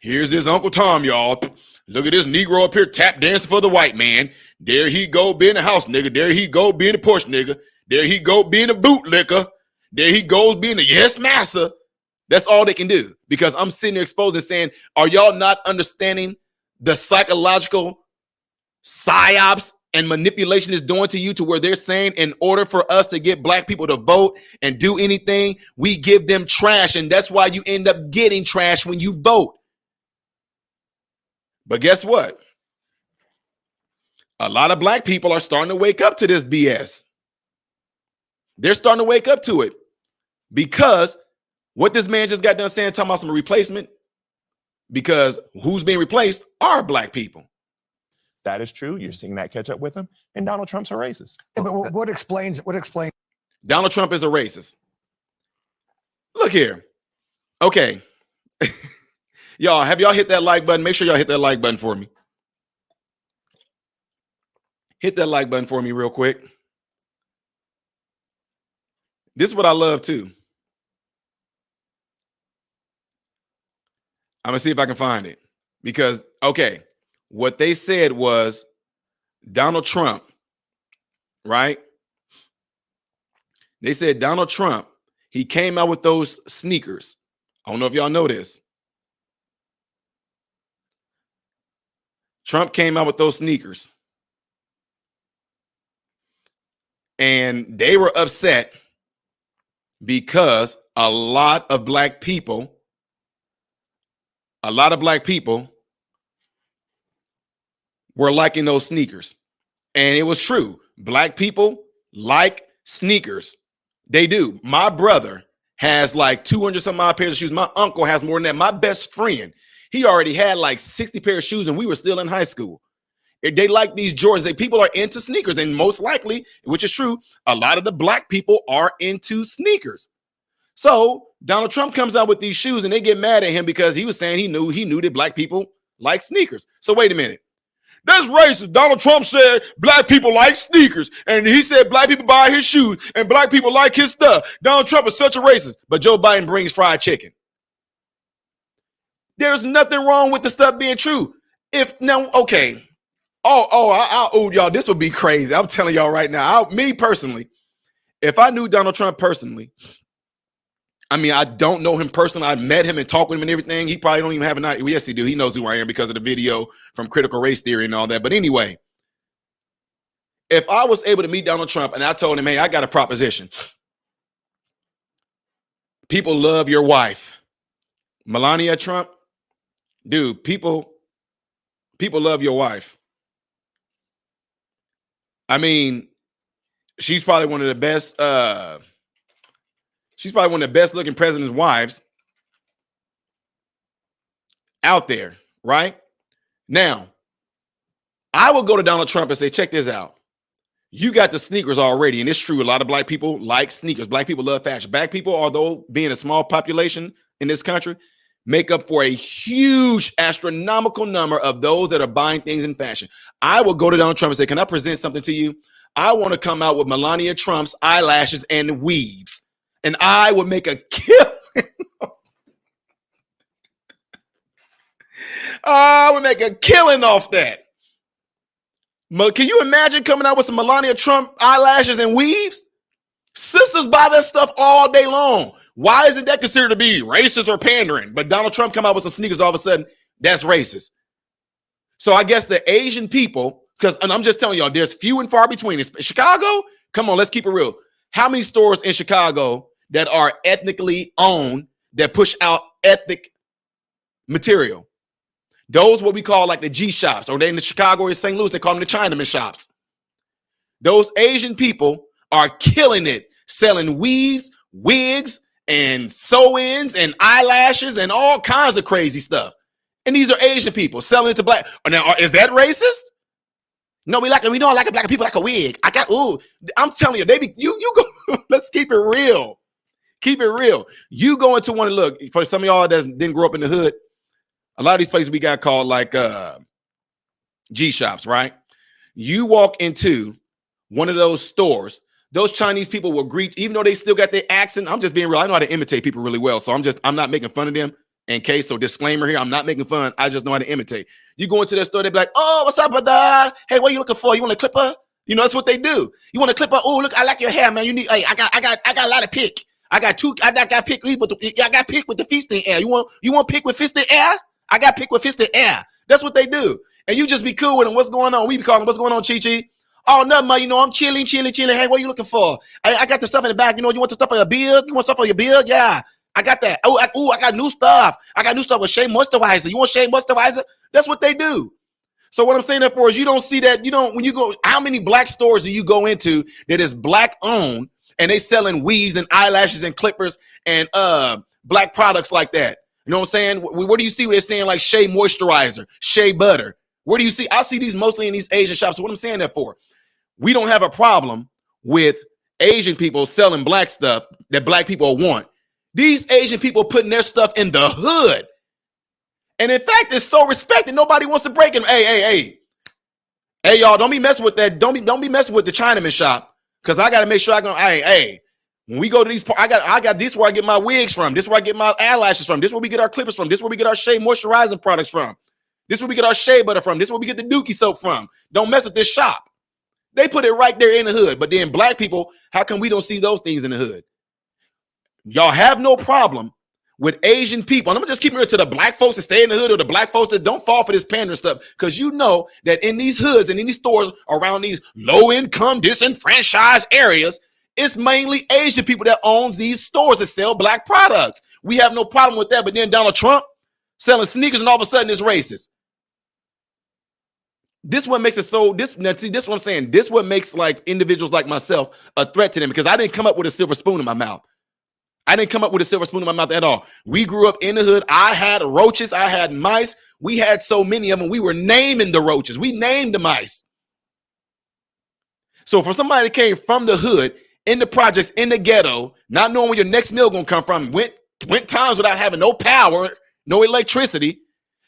Here's this Uncle Tom, y'all. Look at this Negro up here tap dancing for the white man. There he go being a house nigga. There he go being a Porsche nigga. There he go being a bootlicker. There he goes being a yes massa. That's all they can do. Because I'm sitting there exposing saying, are y'all not understanding the psychological psyops and manipulation is doing to you, to where they're saying in order for us to get black people to vote and do anything, we give them trash. And that's why you end up getting trash when you vote. But guess what? A lot of black people are starting to wake up to this BS. They're starting to wake up to it because what this man just got done saying, talking about some replacement, because who's being replaced are black people. That is true. You're seeing that catch up with him. And Donald Trump's a racist. Yeah, but what explains? Donald Trump is a racist. Look here. Okay. Y'all, have y'all hit that like button? Make sure y'all hit that like button for me. Hit that like button for me real quick. This is what I love too. I'm going to see if I can find it. Because, okay, what they said was Donald Trump, right? They said Donald Trump, he came out with those sneakers. I don't know if y'all know this. Trump came out with those sneakers. And they were upset because a lot of black people were liking those sneakers. And it was true. Black people like sneakers. They do. My brother has like 200 some odd pairs of shoes. My uncle has more than that. My best friend, he already had like 60 pairs of shoes and we were still in high school. They like these Jordans. People are into sneakers, and most likely, which is true, a lot of the black people are into sneakers. So Donald Trump comes out with these shoes and they get mad at him because he was saying he knew that black people like sneakers. So wait a minute. That's racist. Donald Trump said black people like sneakers, and he said black people buy his shoes and black people like his stuff. Donald Trump is such a racist, but Joe Biden brings fried chicken. There's nothing wrong with the stuff being true. If now, okay. Oh, y'all, this would be crazy. I'm telling y'all right now, me personally, If I knew Donald Trump personally, I mean, I don't know him personally. I met him and talked with him and everything. He probably don't even have an idea. Well, yes, he do. He knows who I am because of the video from Critical Race Theory and all that. But anyway, if I was able to meet Donald Trump and I told him, hey, I got a proposition. People love your wife. Melania Trump, dude, people love your wife. I mean, she's probably one of the best, she's probably one of the best looking president's wives out there, right? Now, I will go to Donald Trump and say, check this out. You got the sneakers already, and it's true. A lot of black people like sneakers. Black people love fashion. Black people, although being a small population in this country, make up for a huge astronomical number of those that are buying things in fashion. I will go to Donald Trump and say, can I present something to you? I want to come out with Melania Trump's eyelashes and weaves, and I would make a killing. I would make a killing off that. Can you imagine coming out with some Melania Trump eyelashes and weaves? Sisters buy that stuff all day long. Why isn't that considered to be racist or pandering? But Donald Trump come out with some sneakers, all of a sudden, that's racist. So I guess the Asian people, and I'm just telling y'all, there's few and far between. Chicago, come on, let's keep it real. How many stores in Chicago that are ethnically owned that push out ethnic material? Those what we call like the G shops, or they in the Chicago or St. Louis, they call them the Chinaman shops. Those Asian people are killing it, selling weaves, wigs, and sew-ins and eyelashes and all kinds of crazy stuff. And these are Asian people selling it to black. Now, is that racist? No, we don't like black people like a wig. I'm telling you, you go. Let's keep it real. Keep it real. You go into one and look for some of y'all that didn't grow up in the hood. A lot of these places we got called like G shops, right? You walk into one of those stores, those Chinese people will greet, even though they still got their accent. I'm just being real. I know how to imitate people really well. So I'm not making fun of them in case. So disclaimer here, I'm not making fun. I just know how to imitate. You go into their store, they be like, oh, what's up, brother? Hey, what are you looking for? You want a clipper? You know, that's what they do. You want a clipper? Oh, look, I like your hair, man. You need, hey, I got a lot of pick. I got pick with the feasting air. You want pick with fisting air? I got picked with fisted air. That's what they do. And you just be cool with them. What's going on? We be calling, what's going on, Chi-Chi? Oh, nothing, man. You know, I'm chilling. Hey, what are you looking for? I got the stuff in the back. You know, you want the stuff for your beard? You want stuff for your beard? Yeah, I got that. I got new stuff. I got new stuff with Shea Moisturizer. You want Shea Moisturizer? That's what they do. So what I'm saying that for is you don't see that. You don't, when you go, how many black stores do you go into that is black owned and they selling weaves and eyelashes and clippers and black products like that? You know what I'm saying? Where do you see where they're saying like Shea Moisturizer, Shea Butter? Where do you see? I see these mostly in these Asian shops. So what I'm saying that for, we don't have a problem with Asian people selling black stuff that black people want. These Asian people putting their stuff in the hood. And in fact, it's so respected. Nobody wants to break it. Hey, y'all, don't be messing with that. Don't be messing with the Chinaman shop. Cause I got to make sure when we go to these, I got this where I get my wigs from. This where I get my eyelashes from. This where we get our clippers from. This where we get our Shea moisturizing products from. This where we get our Shea Butter from. This where we get the Dookie soap from. Don't mess with this shop. They put it right there in the hood. But then black people, how come we don't see those things in the hood? Y'all have no problem with Asian people. And I'm just keeping it to the black folks that stay in the hood or the black folks that don't fall for this pandering stuff. Because you know that in these hoods and in these stores around these low-income, disenfranchised areas, it's mainly Asian people that owns these stores that sell black products. We have no problem with that. But then Donald Trump selling sneakers and all of a sudden it's racist. This what makes it so, this what I'm saying. This what makes like individuals like myself a threat to them because I didn't come up with a silver spoon in my mouth. I didn't come up with a silver spoon in my mouth at all. We grew up in the hood. I had roaches. I had mice. We had so many of them. We were naming the roaches. We named the mice. So for somebody that came from the hood, in the projects, in the ghetto, not knowing where your next meal gonna come from, went times without having no power, no electricity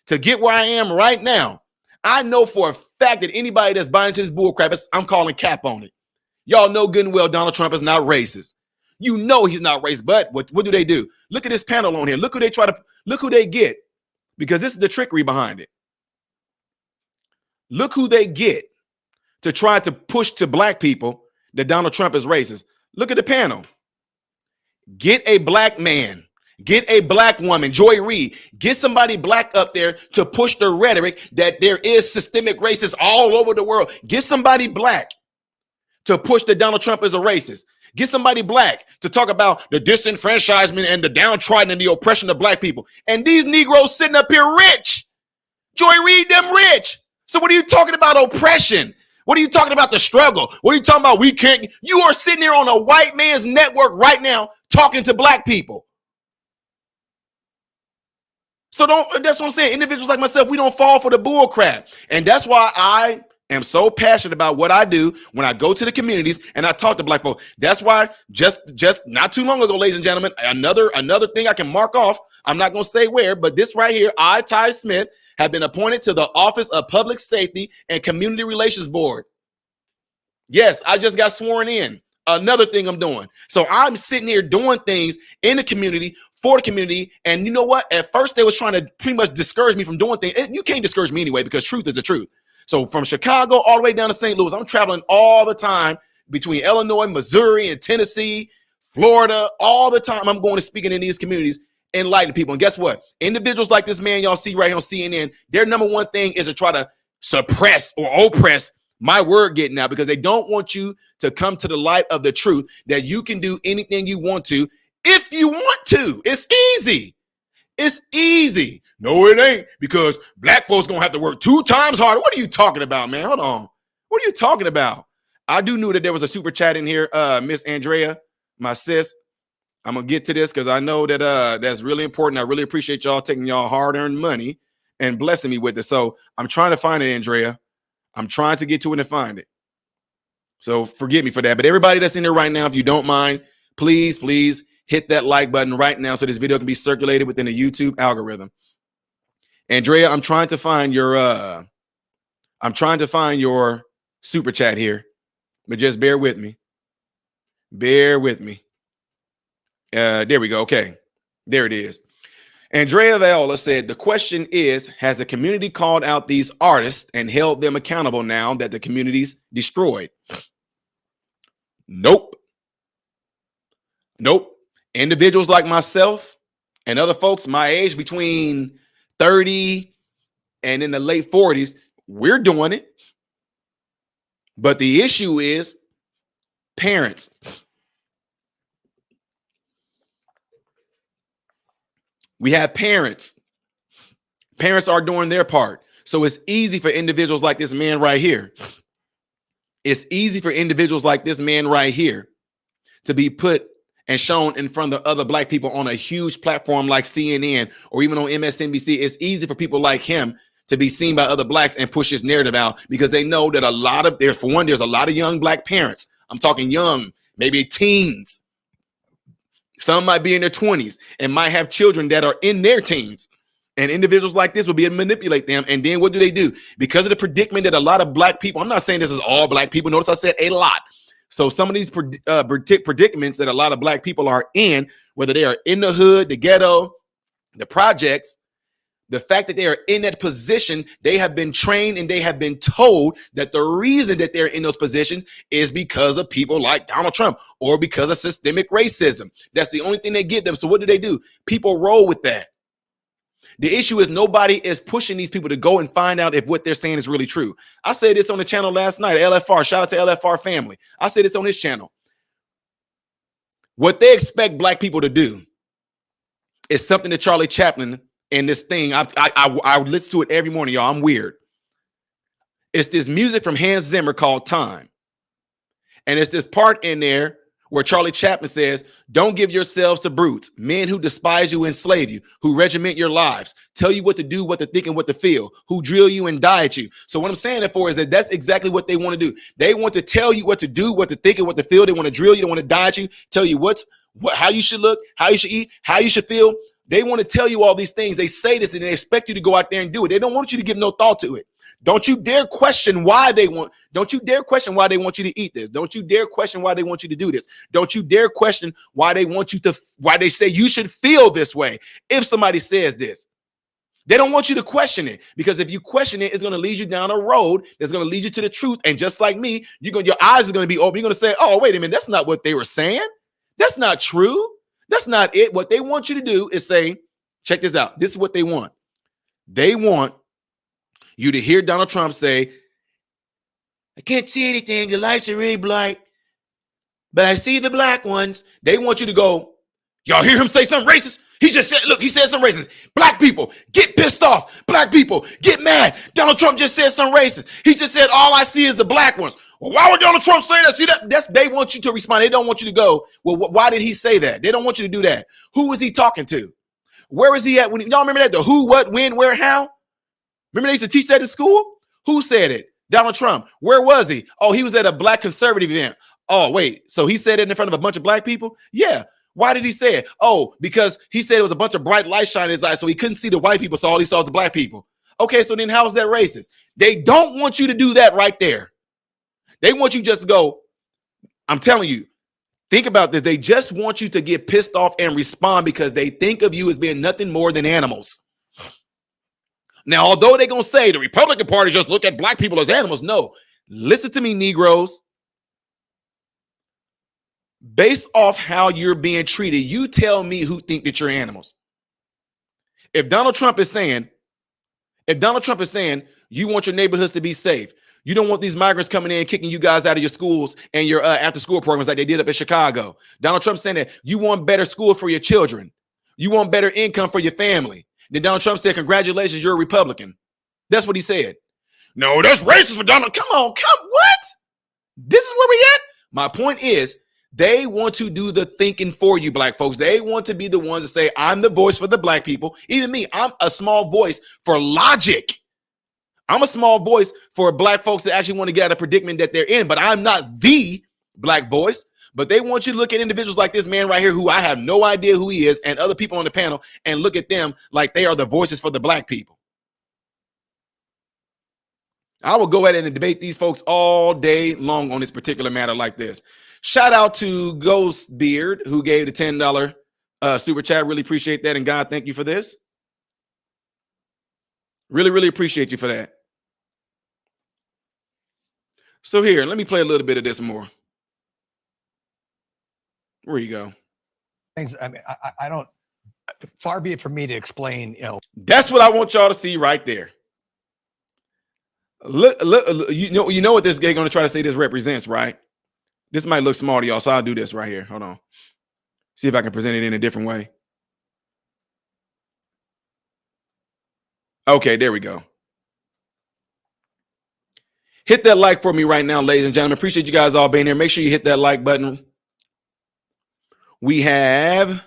to get where I am right now. I know for a fact that anybody that's buying into this bullcrap, I'm calling cap on it. Y'all know good and well Donald Trump is not racist. You know he's not racist, but what do they do? Look at this panel on here. Look who they get, because this is the trickery behind it. Look who they get to try to push to black people that Donald Trump is racist. Look at the panel. Get a black man. Get a black woman, Joy Reid. Get somebody black up there to push the rhetoric that there is systemic racism all over the world. Get somebody black to push that Donald Trump is a racist. Get somebody black to talk about the disenfranchisement and the downtrodden and the oppression of black people. And these Negroes sitting up here rich. Joy Reid, them rich. So what are you talking about oppression? What are you talking about the struggle? What are you talking about? We can't. You are sitting here on a white man's network right now talking to black people. So that's what I'm saying. Individuals like myself, we don't fall for the bull crap. And that's why I am so passionate about what I do when I go to the communities and I talk to black folks. That's why just not too long ago, ladies and gentlemen, another thing I can mark off. I'm not going to say where, but this right here, I, Ty Smith, have been appointed to the Office of Public Safety and Community Relations Board. Yes, I just got sworn in. Another thing I'm doing. So I'm sitting here doing things in the community for the community. And you know what? At first, they was trying to pretty much discourage me from doing things. And you can't discourage me anyway, because truth is the truth. So from Chicago all the way down to St. Louis, I'm traveling all the time between Illinois, Missouri, and Tennessee, Florida. All the time I'm going to speaking in these communities, enlightening people. And guess what? Individuals like this man y'all see right here on CNN, their number one thing is to try to suppress or oppress my word getting out, because they don't want you to come to the light of the truth that you can do anything you want to if you want to. It's easy. It's easy. No, it ain't, because black folks gonna have to work 2 times harder. What are you talking about, man? Hold on. What are you talking about? I do know that there was a super chat in here, Miss Andrea, my sis. I'm gonna get to this because I know that that's really important. I really appreciate y'all taking y'all hard-earned money and blessing me with it. So I'm trying to find it, Andrea. I'm trying to get to it and find it. So forgive me for that. But everybody that's in there right now, if you don't mind, please hit that like button right now so this video can be circulated within the YouTube algorithm. Andrea, I'm trying to find your super chat here, but just bear with me. Bear with me. There we go. Okay. There it is. Andrea Viola said, the question is, has the community called out these artists and held them accountable now that the community's destroyed? Nope. Individuals like myself and other folks my age, between 30 and in the late 40s, we're doing it. But the issue is parents. We have parents. Parents are doing their part. So it's easy for individuals like this man right here. It's easy for individuals like this man right here to be put and shown in front of other black people on a huge platform like CNN or even on MSNBC. It's easy for people like him to be seen by other blacks and push his narrative out, because they know that there's a lot of young black parents. I'm talking young, maybe teens. Some might be in their 20s and might have children that are in their teens. And individuals like this will be able to manipulate them. And then what do? Because of the predicament that a lot of black people, I'm not saying this is all black people. Notice I said a lot. So some of these predicaments that a lot of black people are in, whether they are in the hood, the ghetto, the projects, the fact that they are in that position, they have been trained and they have been told that the reason that they're in those positions is because of people like Donald Trump or because of systemic racism. That's the only thing they get them. So what do? People roll with that. The issue is nobody is pushing these people to go and find out if what they're saying is really true. I said this on the channel last night, LFR. Shout out to LFR family. I said this on his channel. What they expect black people to do is something that Charlie Chaplin and this thing, I listen to it every morning, y'all. I'm weird. It's this music from Hans Zimmer called Time. And it's this part in there where Charlie Chaplin says, don't give yourselves to brutes, men who despise you, enslave you, who regiment your lives, tell you what to do, what to think, and what to feel, who drill you and diet you. So what I'm saying that for is that that's exactly what they want to do. They want to tell you what to do, what to think, and what to feel. They want to drill you. They want to diet you, tell you how you should look, how you should eat, how you should feel. They want to tell you all these things. They say this and they expect you to go out there and do it. They don't want you to give no thought to it. Don't you dare question why they want you to eat this. Don't you dare question why they want you to do this. Don't you dare question why they say you should feel this way. If somebody says this, They don't want you to question it, because if you question it, it's going to lead you down a road that's going to lead you to the truth. And just like me, your eyes are going to be open. You're going to say, oh, wait a minute, that's not what they were saying. That's not true. That's not it. What they want you to do is say, check this out. This is what they want. They want you to hear Donald Trump say, I can't see anything. The lights are really bright, but I see the black ones. They want you to go, y'all hear him say something racist? He just said, look, he said something racist. Black people get pissed off. Black people get mad. Donald Trump just said something racist. He just said, all I see is the black ones. Well, why would Donald Trump say that? See that? They want you to respond. They don't want you to go, well, why did he say that? They don't want you to do that. Who is he talking to? Where is he at? Y'all remember that? The who, what, when, where, how? Remember they used to teach that in school? Who said it? Donald Trump. Where was he? Oh, he was at a black conservative event. Oh, wait. So he said it in front of a bunch of black people? Yeah. Why did he say it? Oh, because he said it was a bunch of bright lights shining in his eyes, so he couldn't see the white people, so all he saw was the black people. Okay, so then how is that racist? They don't want you to do that right there. They want you just to go, I'm telling you, think about this. They just want you to get pissed off and respond because they think of you as being nothing more than animals. Now, although they're going to say the Republican Party just look at black people as animals, no. Listen to me, Negroes. Based off how you're being treated, you tell me who think that you're animals. If Donald Trump is saying you want your neighborhoods to be safe, you don't want these migrants coming in kicking you guys out of your schools and your after school programs like they did up in Chicago. Donald Trump saying that you want better school for your children. You want better income for your family. Then Donald Trump said, congratulations, you're a Republican. That's what he said. No, that's racist for Donald. Come on, what? This is where we at? My point is, they want to do the thinking for you, black folks. They want to be the ones to say, I'm the voice for the black people. Even me, I'm a small voice for logic. I'm a small voice for black folks that actually want to get out of predicament that they're in, but I'm not the black voice. But they want you to look at individuals like this man right here, who I have no idea who he is, and other people on the panel, and look at them like they are the voices for the black people. I will go ahead and debate these folks all day long on this particular matter like this. Shout out to Ghost Beard, who gave the $10 super chat. Really appreciate that. And God, thank you for this. Really, really appreciate you for that. So here, let me play a little bit of this more. Where you go? Things. I mean, I don't. Far be it from me to explain. That's what I want y'all to see right there. Look, you know what this guy going to try to say this represents, right? This might look small to y'all, so I'll do this right here. Hold on. See if I can present it in a different way. Okay, there we go. Hit that like for me right now, ladies and gentlemen. Appreciate you guys all being here. Make sure you hit that like button. We have,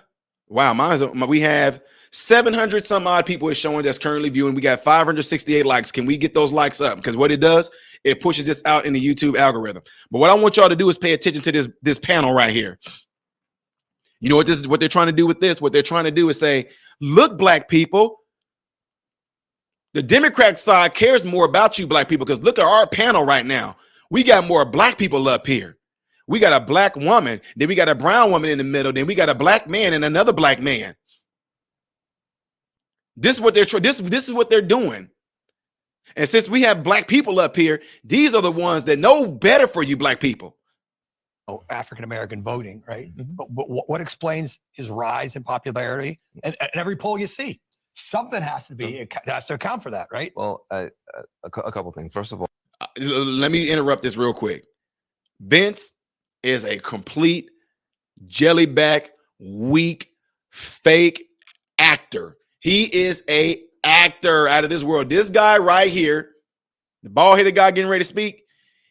we have 700 some odd people is showing that's currently viewing. We got 568 likes. Can we get those likes up? Because what it does, it pushes this out in the YouTube algorithm. But what I want y'all to do is pay attention to this panel right here. You know what they're trying to do with this? What they're trying to do is say, look, black people, the Democrat side cares more about you, black people, because look at our panel right now. We got more black people up here. We got a black woman, then we got a brown woman in the middle, then we got a black man and another black man. This is what they're this is what they're doing. And since we have black people up here, these are the ones that know better for you, black people. African American voting, right? Mm-hmm. But what explains his rise in popularity? And every poll you see, something has to account for that, right? Well, a couple things. First of all, let me interrupt this real quick. Vince is a complete jellyback, weak, fake actor. He is a actor out of this world. This guy right here, the bald-headed guy getting ready to speak,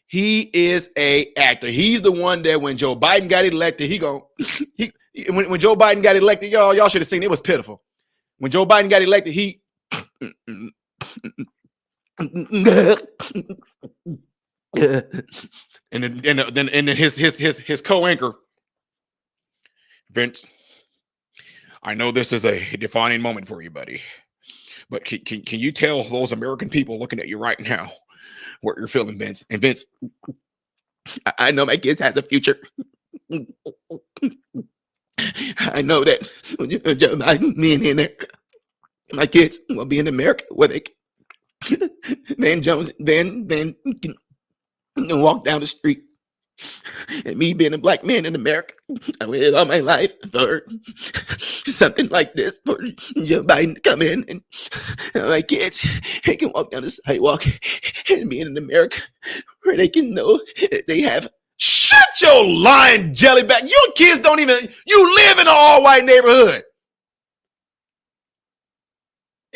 he is a actor. He's the one that when Joe Biden got elected, when Joe Biden got elected, y'all should have seen it. It was pitiful. When Joe Biden got elected, he and then his co-anchor, Vince, I know this is a defining moment for you, buddy, but can you tell those American people looking at you right now what you're feeling, Vince? And Vince, I know my kids has a future. I know that when you're Joe Biden being in there, My kids will be in America where they Van Jones, Van can walk down the street. And me being a black man in America, I waited all my life for something like this, for Joe Biden to come in and my kids, they can walk down the sidewalk and be in America where they can know that they have. Shut your lying jellyback. Your kids don't even, you live in an all-white neighborhood.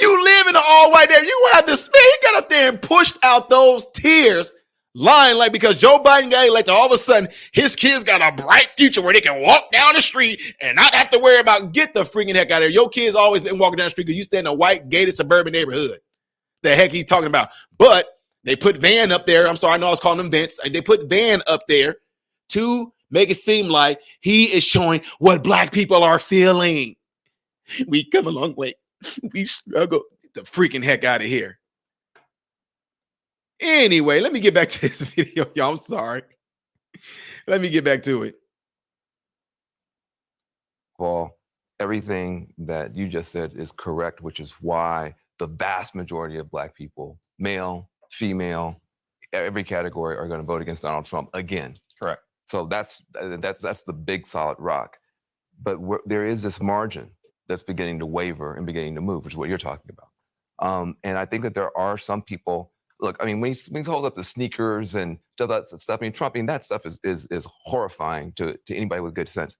You live in an all-white neighborhood. You have this, man, he got up there and pushed out those tears, lying like because Joe Biden got elected, all of a sudden his kids got a bright future where they can walk down the street and not have to worry about, get the freaking heck out of here. Your kids always been walking down the street because you stay in a white gated suburban neighborhood. The heck he's talking about. But they put Van up there. I'm sorry, I know I was calling him Vince. They put Van up there to make it seem like he is showing what black people are feeling. We come a long way. We struggle. Get the freaking heck out of here. Anyway, let me get back to this video, y'all. I'm sorry. Let me get back to it. Well, everything that you just said is correct, which is why the vast majority of black people, male, female, every category, are going to vote against Donald Trump again. Correct. So that's the big solid rock. But there is this margin that's beginning to waver and beginning to move, which is what you're talking about. And I think that there are some people. Look, I mean, when he holds up the sneakers and does that stuff, I mean, Trump, I mean, that stuff is horrifying to anybody with good sense.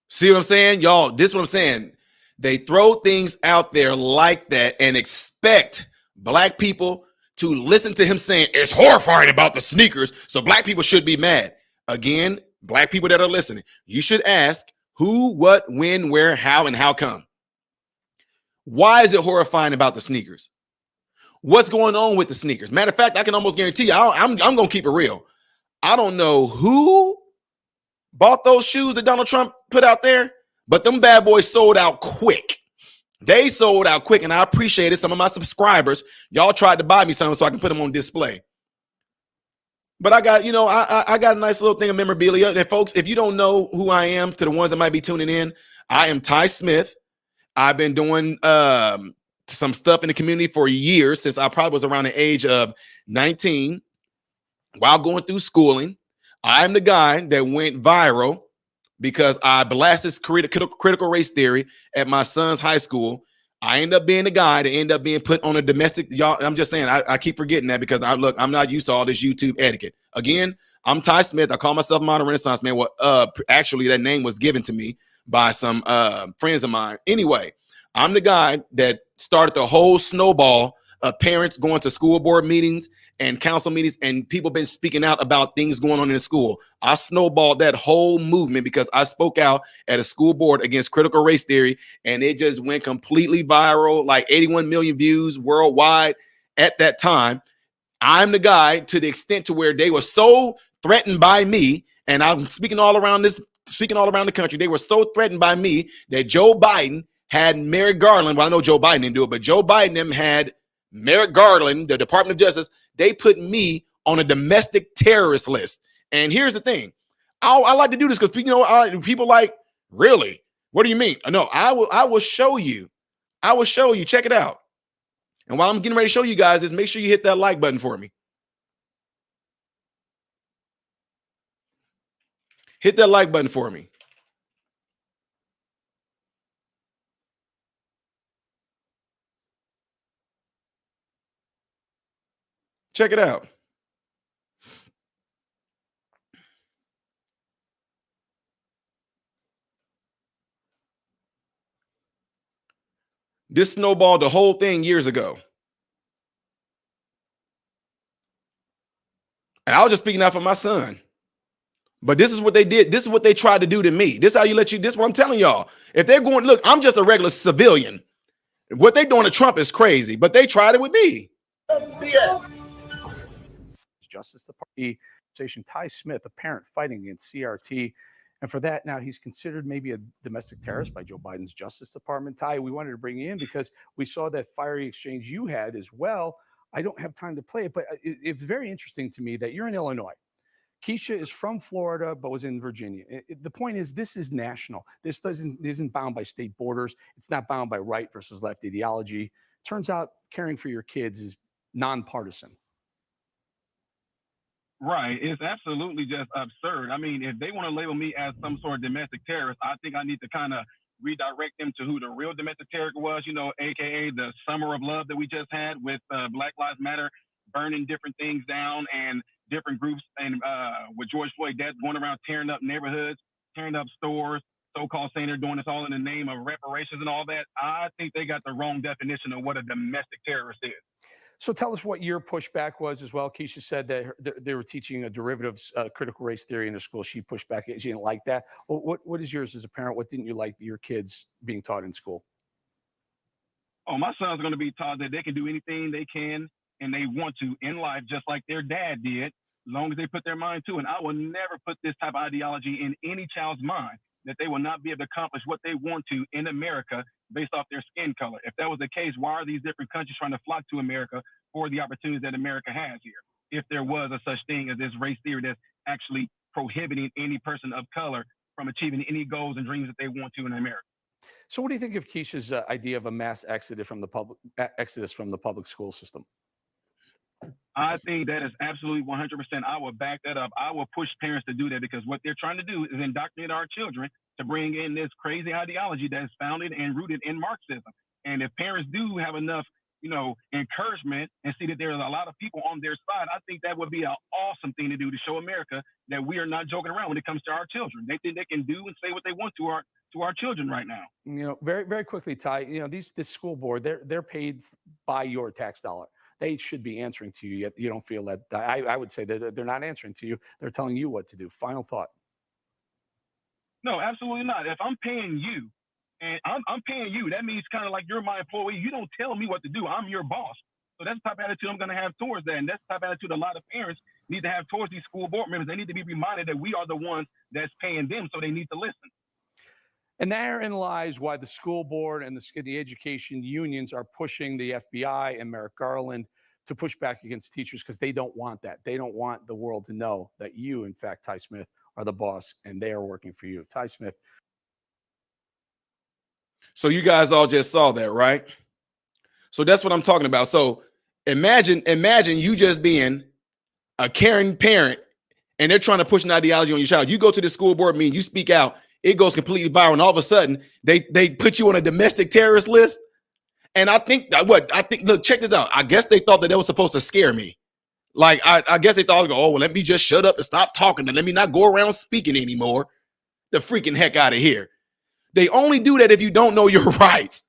See what I'm saying? Y'all, this is what I'm saying. They throw things out there like that and expect black people to listen to him saying it's horrifying about the sneakers, so black people should be mad. Again, black people that are listening, you should ask who, what, when, where, how, and how come. Why is it horrifying about the sneakers? What's going on with the sneakers? Matter of fact, I can almost guarantee you, I'm going to keep it real. I don't know who bought those shoes that Donald Trump put out there, but them bad boys sold out quick. They sold out quick, and I appreciate it. Some of my subscribers, y'all tried to buy me some so I can put them on display. But I got, I got a nice little thing of memorabilia. And folks, if you don't know who I am, to the ones that might be tuning in, I am Ty Smith. I've been doing some stuff in the community for years, since I probably was around the age of 19 while going through schooling. I'm the guy that went viral because I blasted critical race theory at my son's high school. I end up being the guy that end up being put on a domestic. Y'all, I'm just saying, I keep forgetting that because I'm not used to all this YouTube etiquette. Again, I'm Ty Smith. I call myself Modern Renaissance Man. Well, actually, that name was given to me by some friends of mine. Anyway, I'm the guy that started the whole snowball of parents going to school board meetings and council meetings, and people been speaking out about things going on in the school. I snowballed that whole movement because I spoke out at a school board against critical race theory, and it just went completely viral, like 81 million views worldwide at that time. I'm the guy to the extent to where they were so threatened by me, and I'm speaking all around the country. They were so threatened by me that Joe Biden had Merrick Garland. Well, I know Joe Biden didn't do it, but Joe Biden them had Merrick Garland, the Department of Justice. They put me on a domestic terrorist list. And here's the thing. I like to do this because people like, really? What do you mean? No, I will show you. I will show you. Check it out. And while I'm getting ready to show you guys this, make sure you hit that like button for me. Hit that like button for me. Check it out. This snowballed the whole thing years ago. And I was just speaking out for my son. But this is what they did. This is what they tried to do to me. This is how this is what I'm telling y'all. If they're going, look, I'm just a regular civilian. What they doing to Trump is crazy, but they tried it with me. Justice Department station Ty Smith, a parent fighting against CRT. And for that, now he's considered maybe a domestic terrorist by Joe Biden's Justice Department. Ty, we wanted to bring you in because we saw that fiery exchange you had as well. I don't have time to play it, but it's very interesting to me that you're in Illinois. Keisha is from Florida, but was in Virginia. The point is, this is national. This isn't bound by state borders. It's not bound by right versus left ideology. Turns out caring for your kids is nonpartisan. Right. It's absolutely just absurd. I mean, if they want to label me as some sort of domestic terrorist, I think I need to kind of redirect them to who the real domestic terrorist was, you know, AKA the summer of love that we just had with Black Lives Matter burning different things down and different groups. And with George Floyd death going around tearing up neighborhoods, tearing up stores, so-called saying they're doing this all in the name of reparations and all that. I think they got the wrong definition of what a domestic terrorist is. So tell us what your pushback was as well. Keisha said that they were teaching a derivatives critical race theory in the school. She pushed back. She didn't like that. Well, what is yours as a parent? What didn't you like your kids being taught in school? Oh, my son's going to be taught that they can do anything they can and they want to in life, just like their dad did, as long as they put their mind to it. And I will never put this type of ideology in any child's mind, that they will not be able to accomplish what they want to in America based off their skin color. If that was the case, why are these different countries trying to flock to America for the opportunities that America has here? If there was a such thing as this race theory that's actually prohibiting any person of color from achieving any goals and dreams that they want to in America. So what do you think of Keisha's idea of a mass exodus from the public school system? I think that is absolutely 100%. I will back that up. I will push parents to do that, because what they're trying to do is indoctrinate our children to bring in this crazy ideology that is founded and rooted in Marxism. And if parents do have enough, you know, encouragement and see that there's a lot of people on their side, I think that would be an awesome thing to do to show America that we are not joking around when it comes to our children. They think they can do and say what they want to our children right now. You know, very, very quickly, Ty, you know, this school board, they're paid by your tax dollar. They should be answering to you, yet you don't feel that. I would say that they're not answering to you. They're telling you what to do. Final thought. No, absolutely not. If I'm paying you, and I'm paying you, that means kind of like you're my employee. You don't tell me what to do. I'm your boss. So that's the type of attitude I'm going to have towards that. And that's the type of attitude a lot of parents need to have towards these school board members. They need to be reminded that we are the ones that's paying them, so they need to listen. And therein lies why the school board and the education unions are pushing the FBI and Merrick Garland to push back against teachers, because they don't want that. They don't want the world to know that you, in fact, Ty Smith, are the boss and they are working for you. Ty Smith. So you guys all just saw that, right? So that's what I'm talking about. So imagine you just being a caring parent and they're trying to push an ideology on your child. You go to the school board meeting, you speak out, it goes completely viral, and all of a sudden they put you on a domestic terrorist list. And I think look, check this out. I guess they thought that was supposed to scare me. Like I guess they thought, oh, well, let me just shut up and stop talking and let me not go around speaking anymore. The freaking heck out of here. They only do that if you don't know your rights.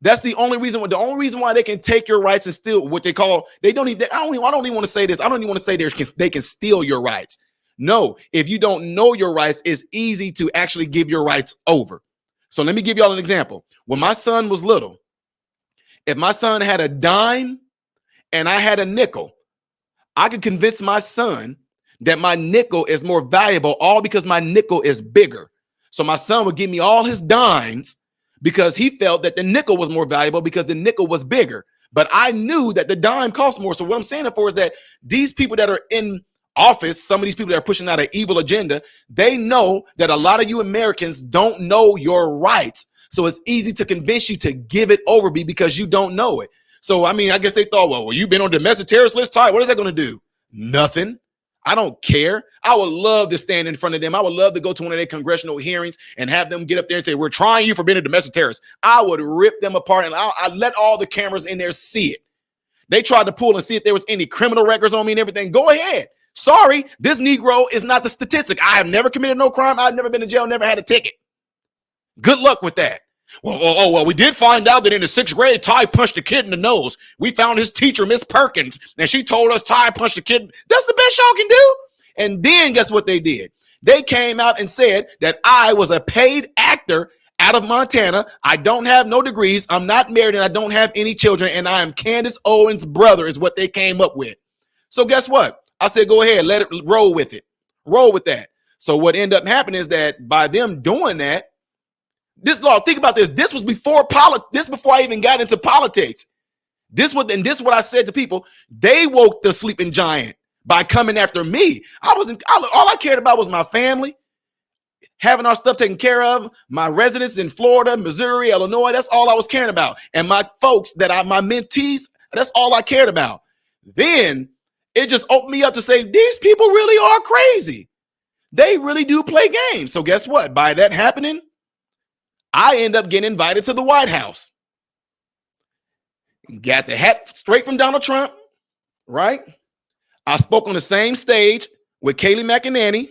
That's the only reason. The only reason why they can take your rights is steal what they call. They don't even. I don't even want to say this. I don't even want to say they can steal your rights. No, if you don't know your rights, it's easy to actually give your rights over. So let me give y'all an example. When my son was little, if my son had a dime and I had a nickel, I could convince my son that my nickel is more valuable, all because my nickel is bigger. So my son would give me all his dimes because he felt that the nickel was more valuable because the nickel was bigger. But I knew that the dime cost more. So what I'm saying it for is that these people that are in office, some of these people that are pushing out an evil agenda, they know that a lot of you Americans don't know your rights. So it's easy to convince you to give it over because you don't know it. So, I mean, I guess they thought, well, you've been on domestic terrorist list, Ty. What is that going to do? Nothing. I don't care. I would love to stand in front of them. I would love to go to one of their congressional hearings and have them get up there and say, we're trying you for being a domestic terrorist. I would rip them apart and I let all the cameras in there see it. They tried to pull and see if there was any criminal records on me and everything. Go ahead. Sorry, this Negro is not the statistic. I have never committed no crime. I've never been to jail, never had a ticket. Good luck with that. Well, we did find out that in the 6th grade, Ty punched a kid in the nose. We found his teacher, Miss Perkins, and she told us Ty punched a kid. That's the best y'all can do. And then guess what they did? They came out and said that I was a paid actor out of Montana. I don't have no degrees. I'm not married and I don't have any children. And I am Candace Owens' brother is what they came up with. So guess what? I said, go ahead, let it roll with it. Roll with that. So what ended up happening is that by them doing that, this law, think about this. This was before before I even got into politics. This is what I said to people. They woke the sleeping giant by coming after me. All I cared about was my family, having our stuff taken care of, my residents in Florida, Missouri, Illinois. That's all I was caring about. And my folks my mentees, that's all I cared about. Then it just opened me up to say, these people really are crazy. They really do play games. So guess what? By that happening, I end up getting invited to the White House. Got the hat straight from Donald Trump, right? I spoke on the same stage with Kayleigh McEnany.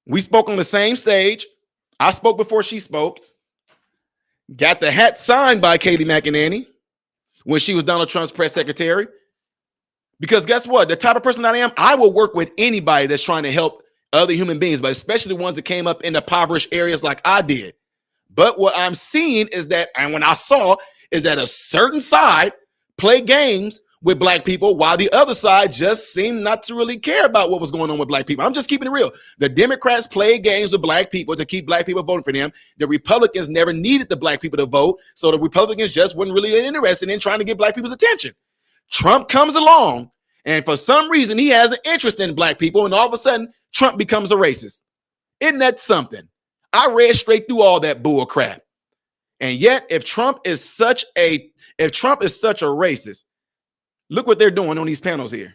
We spoke on the same stage. I spoke before she spoke. Got the hat signed by Kayleigh McEnany when she was Donald Trump's press secretary. Because guess what? The type of person that I am, I will work with anybody that's trying to help other human beings, but especially the ones that came up in impoverished areas like I did. But what I'm seeing is that, and when I saw, is that a certain side play games with black people while the other side just seemed not to really care about what was going on with black people. I'm just keeping it real. The Democrats played games with black people to keep black people voting for them. The Republicans never needed the black people to vote, so the Republicans just weren't really interested in trying to get black people's attention. Trump comes along, and for some reason, he has an interest in black people, and all of a sudden, Trump becomes a racist. Isn't that something? I read straight through all that bull crap. And yet, if Trump is such a racist, look what they're doing on these panels here.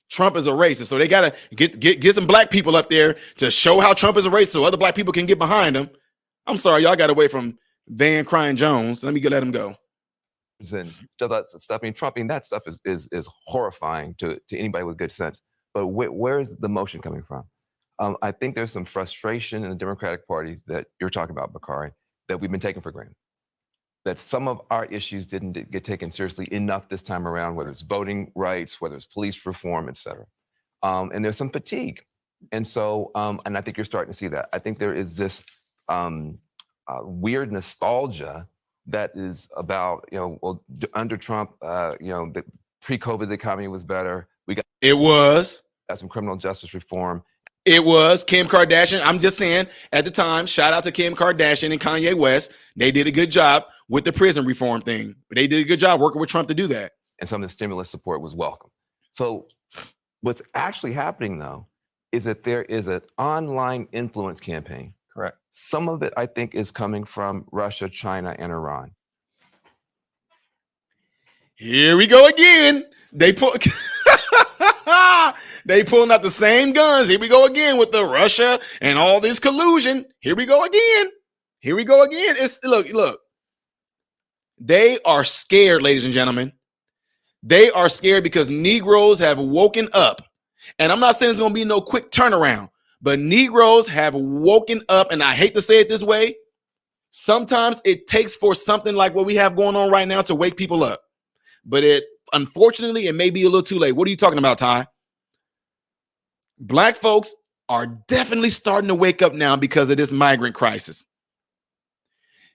Trump is a racist, so they gotta get some black people up there to show how Trump is a racist, so other black people can get behind him. I'm sorry, y'all got away from Van Crying Jones. Let me let him go. And does that stuff. I mean, Trump, that stuff is horrifying to anybody with good sense. But where's the motion coming from? I think there's some frustration in the Democratic Party that you're talking about, Bakari, that we've been taking for granted. That some of our issues didn't get taken seriously enough this time around, whether it's voting rights, whether it's police reform, et cetera. And there's some fatigue. And so, and I think you're starting to see that. I think there is this weird nostalgia that is about, under Trump, the pre-COVID, the economy was better. It was. Got some criminal justice reform. It was Kim Kardashian. I'm just saying, at the time, shout out to Kim Kardashian and Kanye West. They did a good job with the prison reform thing. They did a good job working with Trump to do that. And some of the stimulus support was welcome. So what's actually happening, though, is that there is an online influence campaign. Correct. Some of it, I think, is coming from Russia, China, and Iran. Here we go again. They pulling out the same guns. Here we go again with the Russia and all this collusion. Here we go again. It's look. They are scared, ladies and gentlemen. They are scared because Negroes have woken up. And I'm not saying it's going to be no quick turnaround, but Negroes have woken up, and I hate to say it this way. Sometimes it takes for something like what we have going on right now to wake people up. But unfortunately, it may be a little too late. What are you talking about, Ty? Black folks are definitely starting to wake up now because of this migrant crisis.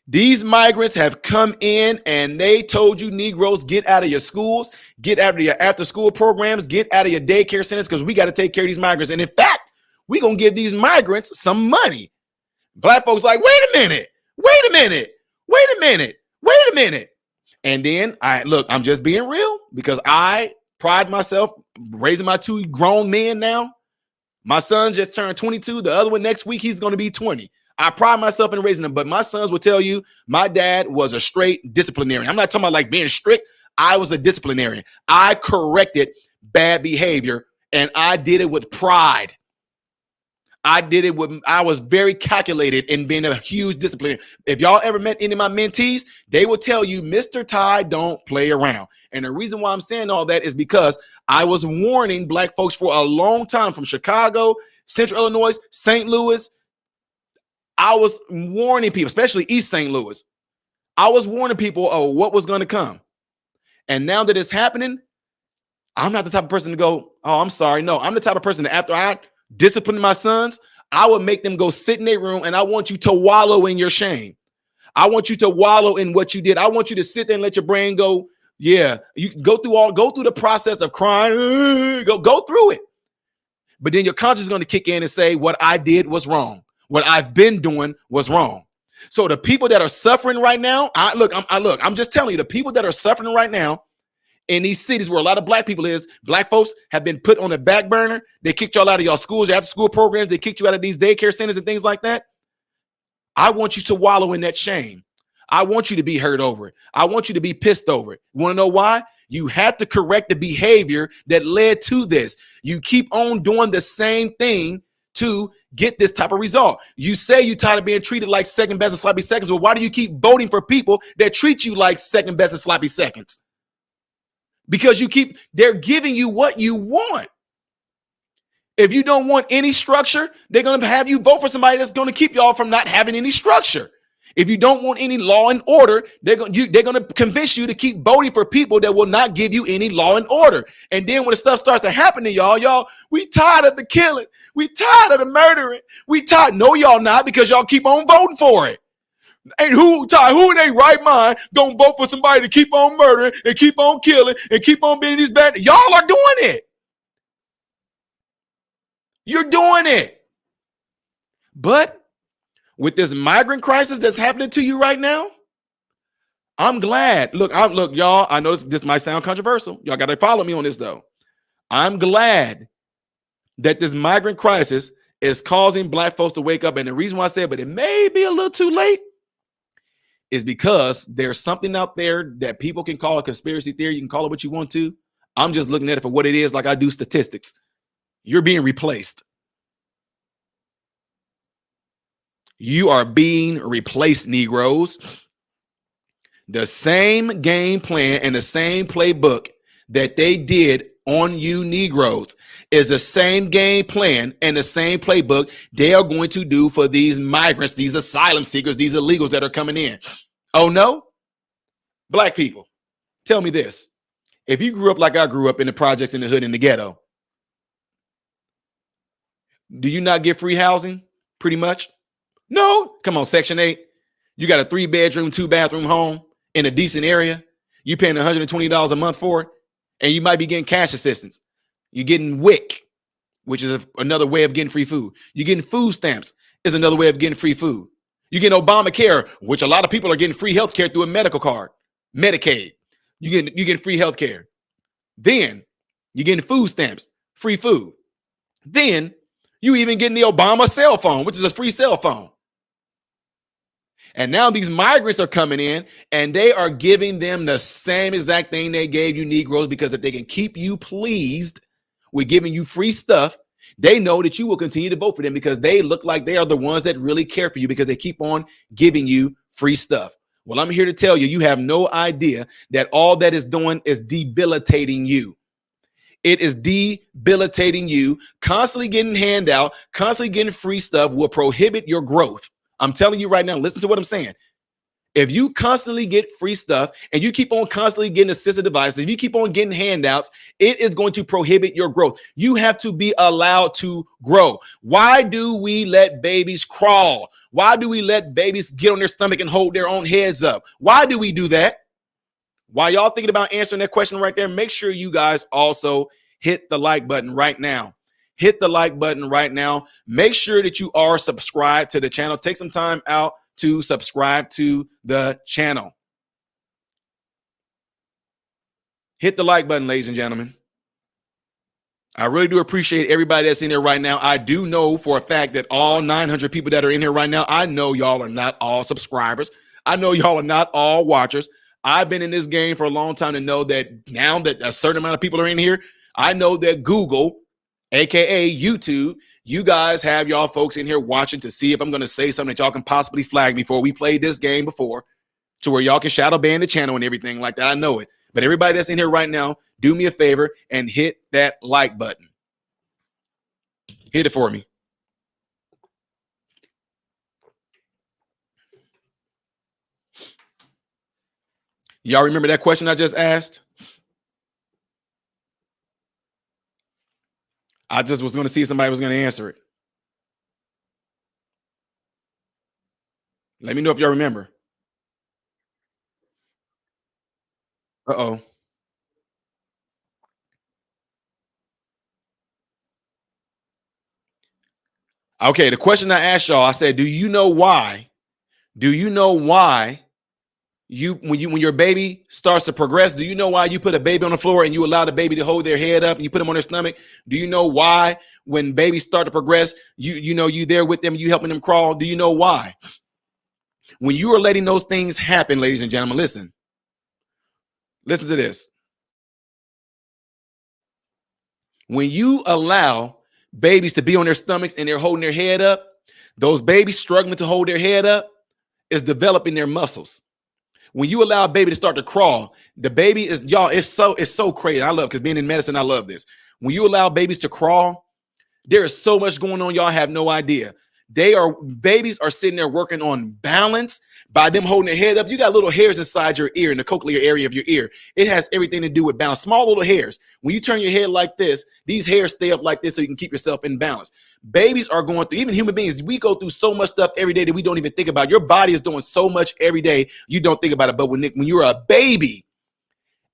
These migrants have come in and they told you Negroes, get out of your schools, get out of your after school programs, get out of your daycare centers because we got to take care of these migrants. And in fact, we're going to give these migrants some money. Black folks like, wait a minute. And then I'm just being real because I pride myself raising my two grown men now. My son just turned 22. The other one next week, he's going to be 20. I pride myself in raising them, but my sons will tell you my dad was a straight disciplinarian. I'm not talking about like being strict. I was a disciplinarian. I corrected bad behavior and I did it with pride. I was very calculated in being a huge disciplinarian. If y'all ever met any of my mentees, they will tell you, Mr. Ty don't play around. And the reason why I'm saying all that is because I was warning black folks for a long time from Chicago, Central Illinois, St. Louis. I was warning people, especially East St. Louis. I was warning people of what was going to come. And now that it's happening, I'm not the type of person to go, oh, I'm sorry. No, I'm the type of person that after I discipline my sons, I would make them go sit in their room and I want you to wallow in your shame. I want you to wallow in what you did. I want you to sit there and let your brain go, yeah, you go through the process of crying, go through it. But then your conscience is going to kick in and say, what I did was wrong. What I've been doing was wrong. So the people that are suffering right now, I'm just telling you, the people that are suffering right now, in these cities where a lot of black people is, black folks have been put on the back burner. They kicked y'all out of y'all schools, your after school programs. They kicked you out of these daycare centers and things like that. I want you to wallow in that shame. I want you to be hurt over it. I want you to be pissed over it. You want to know why? You have to correct the behavior that led to this. You keep on doing the same thing to get this type of result. You say you're tired of being treated like second best and sloppy seconds. Well, why do you keep voting for people that treat you like second best and sloppy seconds? Because they're giving you what you want. If you don't want any structure, they're going to have you vote for somebody that's going to keep y'all from not having any structure. If you don't want any law and order, they're going to convince you to keep voting for people that will not give you any law and order. And then when the stuff starts to happen to y'all, we tired of the killing. We tired of the murdering. We tired. No, y'all not, because y'all keep on voting for it. Ain't who in their right mind gonna vote for somebody to keep on murdering and keep on killing and keep on being these bad? Y'all are doing it. You're doing it. But with this migrant crisis that's happening to you right now, I'm glad. Look, y'all, I know this might sound controversial. Y'all got to follow me on this, though. I'm glad that this migrant crisis is causing black folks to wake up. And the reason why I said, but it may be a little too late, is because there's something out there that people can call a conspiracy theory. You can call it what you want to. I'm just looking at it for what it is, like I do statistics. You're being replaced. You are being replaced, Negroes. The same game plan and the same playbook that they did on you Negroes is the same game plan and the same playbook they are going to do for these migrants, these asylum seekers, these illegals that are coming in. Oh no? Black people, tell me this. If you grew up like I grew up in the projects, in the hood, in the ghetto, do you not get free housing pretty much? No. Come on, Section 8. You got a 3-bedroom, 2-bathroom home in a decent area. You paying $120 a month for it, and you might be getting cash assistance. You're getting WIC, which is another way of getting free food. You're getting food stamps, is another way of getting free food. You get Obamacare, which a lot of people are getting free health care through a medical card, Medicaid. You get free health care. Then you're getting food stamps, free food. Then you even getting the Obama cell phone, which is a free cell phone. And now these migrants are coming in and they are giving them the same exact thing they gave you Negroes, because if they can keep you pleased with giving you free stuff, they know that you will continue to vote for them, because they look like they are the ones that really care for you, because they keep on giving you free stuff. Well, I'm here to tell you, you have no idea that all that is doing is debilitating you. It is debilitating you. Constantly getting handout, constantly getting free stuff will prohibit your growth. I'm telling you right now, listen to what I'm saying. If you constantly get free stuff and you keep on constantly getting assistive devices, if you keep on getting handouts, it is going to prohibit your growth. You have to be allowed to grow. Why do we let babies crawl? Why do we let babies get on their stomach and hold their own heads up? Why do we do that? While y'all thinking about answering that question right there, make sure you guys also hit the like button right now. Hit the like button right now. Make sure that you are subscribed to the channel. Take some time out to subscribe to the channel. Hit the like button, ladies and gentlemen. I really do appreciate everybody that's in here right now. I do know for a fact that all 900 people that are in here right now, I know y'all are not all subscribers. I know y'all are not all watchers. I've been in this game for a long time to know that now that a certain amount of people are in here, I know that Google, aka YouTube, you guys have y'all folks in here watching to see if I'm going to say something that y'all can possibly flag me for. We played this game before to where y'all can shadow ban the channel and everything like that. I know it. But everybody that's in here right now, do me a favor and hit that like button. Hit it for me. Y'all remember that question I just asked? I just was going to see if somebody was going to answer it. Let me know if y'all remember. Uh-oh. Okay, the question I asked y'all, I said, do you know why when your baby starts to progress, do you know why you put a baby on the floor and you allow the baby to hold their head up and you put them on their stomach? Do you know why when babies start to progress, you there with them, you helping them crawl? Do you know why? When you are letting those things happen, ladies and gentlemen, listen to this. When you allow babies to be on their stomachs and they're holding their head up, those babies struggling to hold their head up is developing their muscles. When you allow a baby to start to crawl, the baby is, y'all, it's so crazy. I love, because being in medicine, I love this. When you allow babies to crawl, there is so much going on, y'all have no idea. Babies are sitting there working on balance by them holding their head up. You got little hairs inside your ear, in the cochlear area of your ear. It has everything to do with balance. Small little hairs. When you turn your head like this, these hairs stay up like this so you can keep yourself in balance. Babies are going through, even human beings, we go through so much stuff every day that we don't even think about. Your body is doing so much every day, you don't think about it. But when you're a baby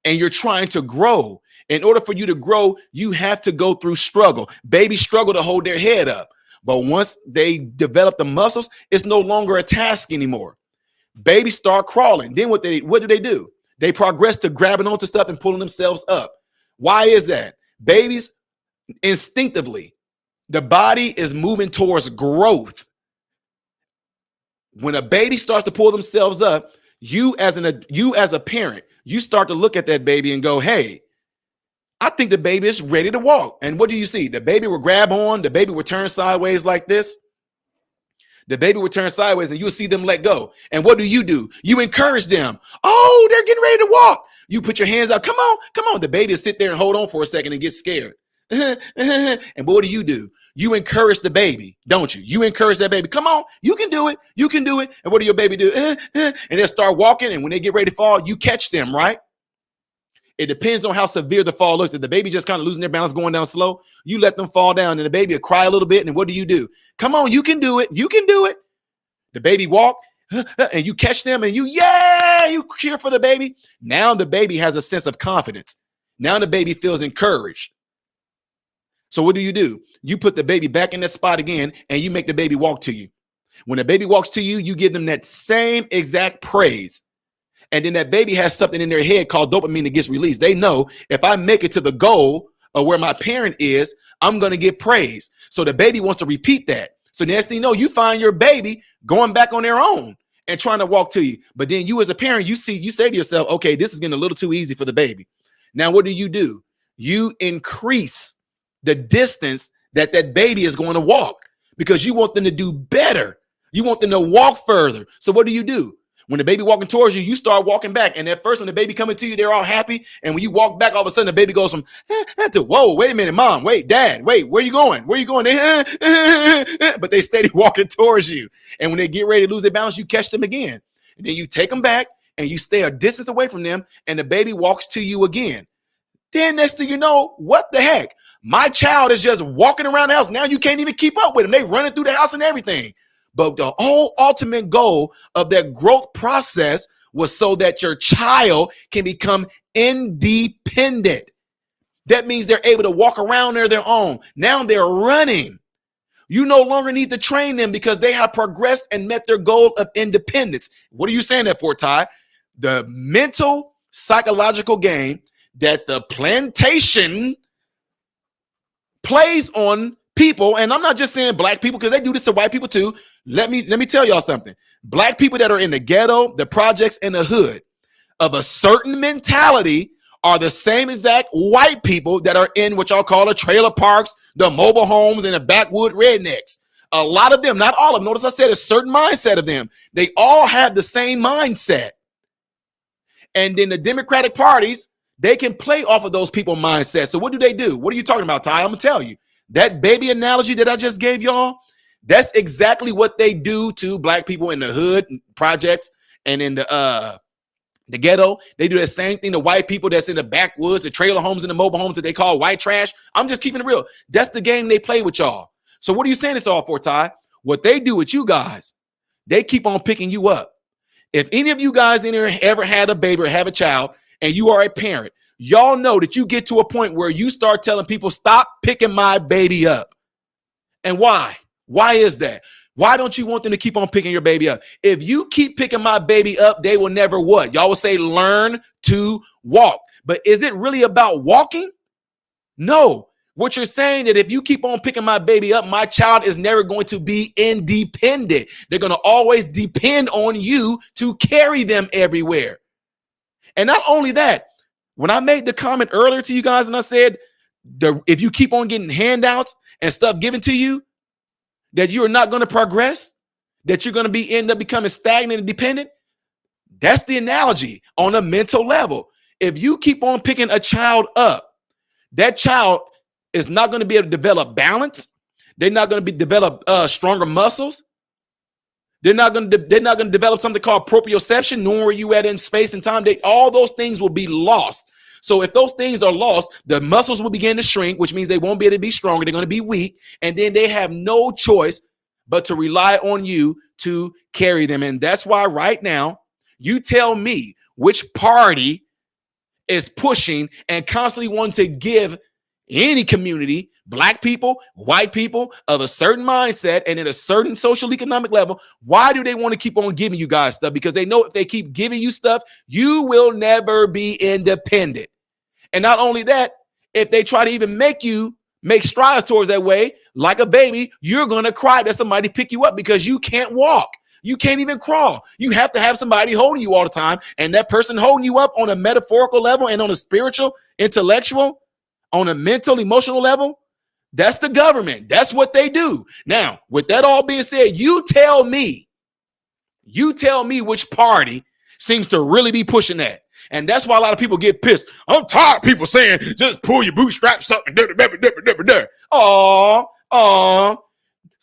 and you're trying to grow, in order for you to grow, you have to go through struggle. Babies struggle to hold their head up. But once they develop the muscles, it's no longer a task anymore. Babies start crawling. Then what do they do? They progress to grabbing onto stuff and pulling themselves up. Why is that? Babies, instinctively, the body is moving towards growth. When a baby starts to pull themselves up, you as a parent, you start to look at that baby and go, hey, I think the baby is ready to walk. And what do you see? The baby will grab on. The baby will turn sideways like this. The baby will turn sideways and you'll see them let go. And what do? You encourage them. Oh, they're getting ready to walk. You put your hands out. Come on. The baby will sit there and hold on for a second and get scared. And what do? You encourage the baby, don't you? You encourage that baby. Come on, you can do it. You can do it. And what do your baby do? And they'll start walking. And when they get ready to fall, you catch them, right? It depends on how severe the fall looks. If the baby just kind of losing their balance, going down slow, you let them fall down and the baby will cry a little bit. And what do? Come on, you can do it. You can do it. The baby walk and you catch them and you cheer for the baby. Now the baby has a sense of confidence. Now the baby feels encouraged. So what do? You put the baby back in that spot again and you make the baby walk to you. When the baby walks to you, you give them that same exact praise. And then that baby has something in their head called dopamine that gets released. They know if I make it to the goal of where my parent is, I'm going to get praise. So the baby wants to repeat that. So next thing you know, you find your baby going back on their own and trying to walk to you. But then you as a parent, you say to yourself, okay, this is getting a little too easy for the baby. Now, what do? You increase the distance that baby is going to walk because you want them to do better. You want them to walk further. So what do? When the baby walking towards you, you start walking back. And at first, when the baby coming to you, they're all happy. And when you walk back, all of a sudden, the baby goes from, to, whoa, wait a minute, mom, wait, dad, wait, where you going? Where you going? But they steady walking towards you. And when they get ready to lose their balance, you catch them again. And then you take them back and you stay a distance away from them. And the baby walks to you again. Then next thing you know, what the heck? My child is just walking around the house. Now you can't even keep up with them. They running through the house and everything. But the whole ultimate goal of that growth process was so that your child can become independent. That means they're able to walk around on their own. Now they're running. You no longer need to train them because they have progressed and met their goal of independence. What are you saying that for, Ty? The mental, psychological game that the plantation plays on people, and I'm not just saying black people because they do this to white people too. Let me tell y'all something. Black people that are in the ghetto, the projects, and the hood of a certain mentality are the same exact white people that are in what y'all call the trailer parks, the mobile homes, and the backwood rednecks. A lot of them, not all of them. Notice I said a certain mindset of them. They all have the same mindset. And then the Democratic parties, they can play off of those people's mindsets. So what do? What are you talking about, Ty? I'm gonna tell you. That baby analogy that I just gave y'all, that's exactly what they do to black people in the hood projects and in the ghetto. They do the same thing to white people that's in the backwoods, the trailer homes and the mobile homes that they call white trash. I'm just keeping it real. That's the game they play with y'all. So what are you saying it's all for, Ty? What they do with you guys, they keep on picking you up. If any of you guys in here ever had a baby or have a child and you are a parent, y'all know that you get to a point where you start telling people, stop picking my baby up. And why? Why is that? Why don't you want them to keep on picking your baby up? If you keep picking my baby up, they will never what? Y'all will say learn to walk. But is it really about walking? No. What you're saying that if you keep on picking my baby up, my child is never going to be independent. They're going to always depend on you to carry them everywhere. And not only that, when I made the comment earlier to you guys and I said, if you keep on getting handouts and stuff given to you, that you are not going to progress, that you're going to end up becoming stagnant and dependent. That's the analogy on a mental level. If you keep on picking a child up, that child is not going to be able to develop balance. They're not going to develop stronger muscles. They're not going to develop something called proprioception, knowing where you at in space and time. All those things will be lost. So if those things are lost, the muscles will begin to shrink, which means they won't be able to be stronger. They're going to be weak. And then they have no choice but to rely on you to carry them. And that's why right now, you tell me which party is pushing and constantly wanting to give any community, black people, white people of a certain mindset and at a certain social economic level, why do they want to keep on giving you guys stuff? Because they know if they keep giving you stuff, you will never be independent. And not only that, if they try to even make you make strides towards that way, like a baby, you're going to cry that somebody pick you up because you can't walk. You can't even crawl. You have to have somebody holding you all the time. And that person holding you up on a metaphorical level and on a spiritual, intellectual, on a mental, emotional level, that's the government. That's what they do. Now, with that all being said, you tell me which party seems to really be pushing that. And that's why a lot of people get pissed. I'm tired of people saying, just pull your bootstraps up and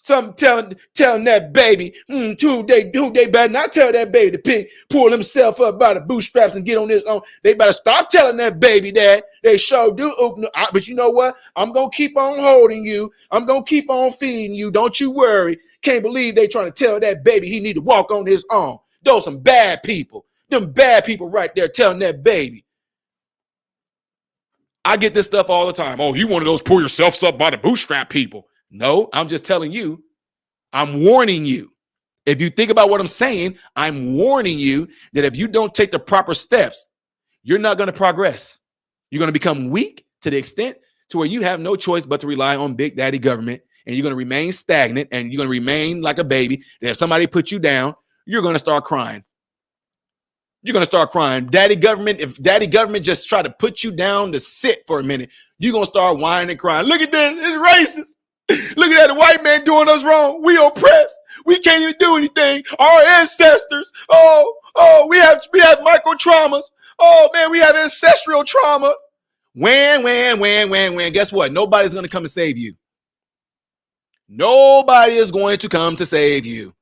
something telling that baby, who they better not tell that baby to pull himself up by the bootstraps and get on his own. They better stop telling that baby that. They sure do. But you know what? I'm going to keep on holding you. I'm going to keep on feeding you. Don't you worry. Can't believe they trying to tell that baby he need to walk on his own. Those some bad people. Them bad people right there telling that baby. I get this stuff all the time. Oh, you one of those pull yourself up by the bootstrap people. No, I'm just telling you. I'm warning you. If you think about what I'm saying, I'm warning you that if you don't take the proper steps, you're not going to progress. You're going to become weak to the extent to where you have no choice but to rely on big daddy government, and you're going to remain stagnant, and you're going to remain like a baby. And if somebody puts you down, you're going to start crying. You're going to start crying. If daddy government just try to put you down to sit for a minute, you're going to start whining and crying. Look at this. It's racist. Look at that, the white man doing us wrong. We oppressed. We can't even do anything. Our ancestors. We have micro traumas. Oh man, we have ancestral trauma. When. Guess what? Nobody's going to come and save you. Nobody is going to come to save you.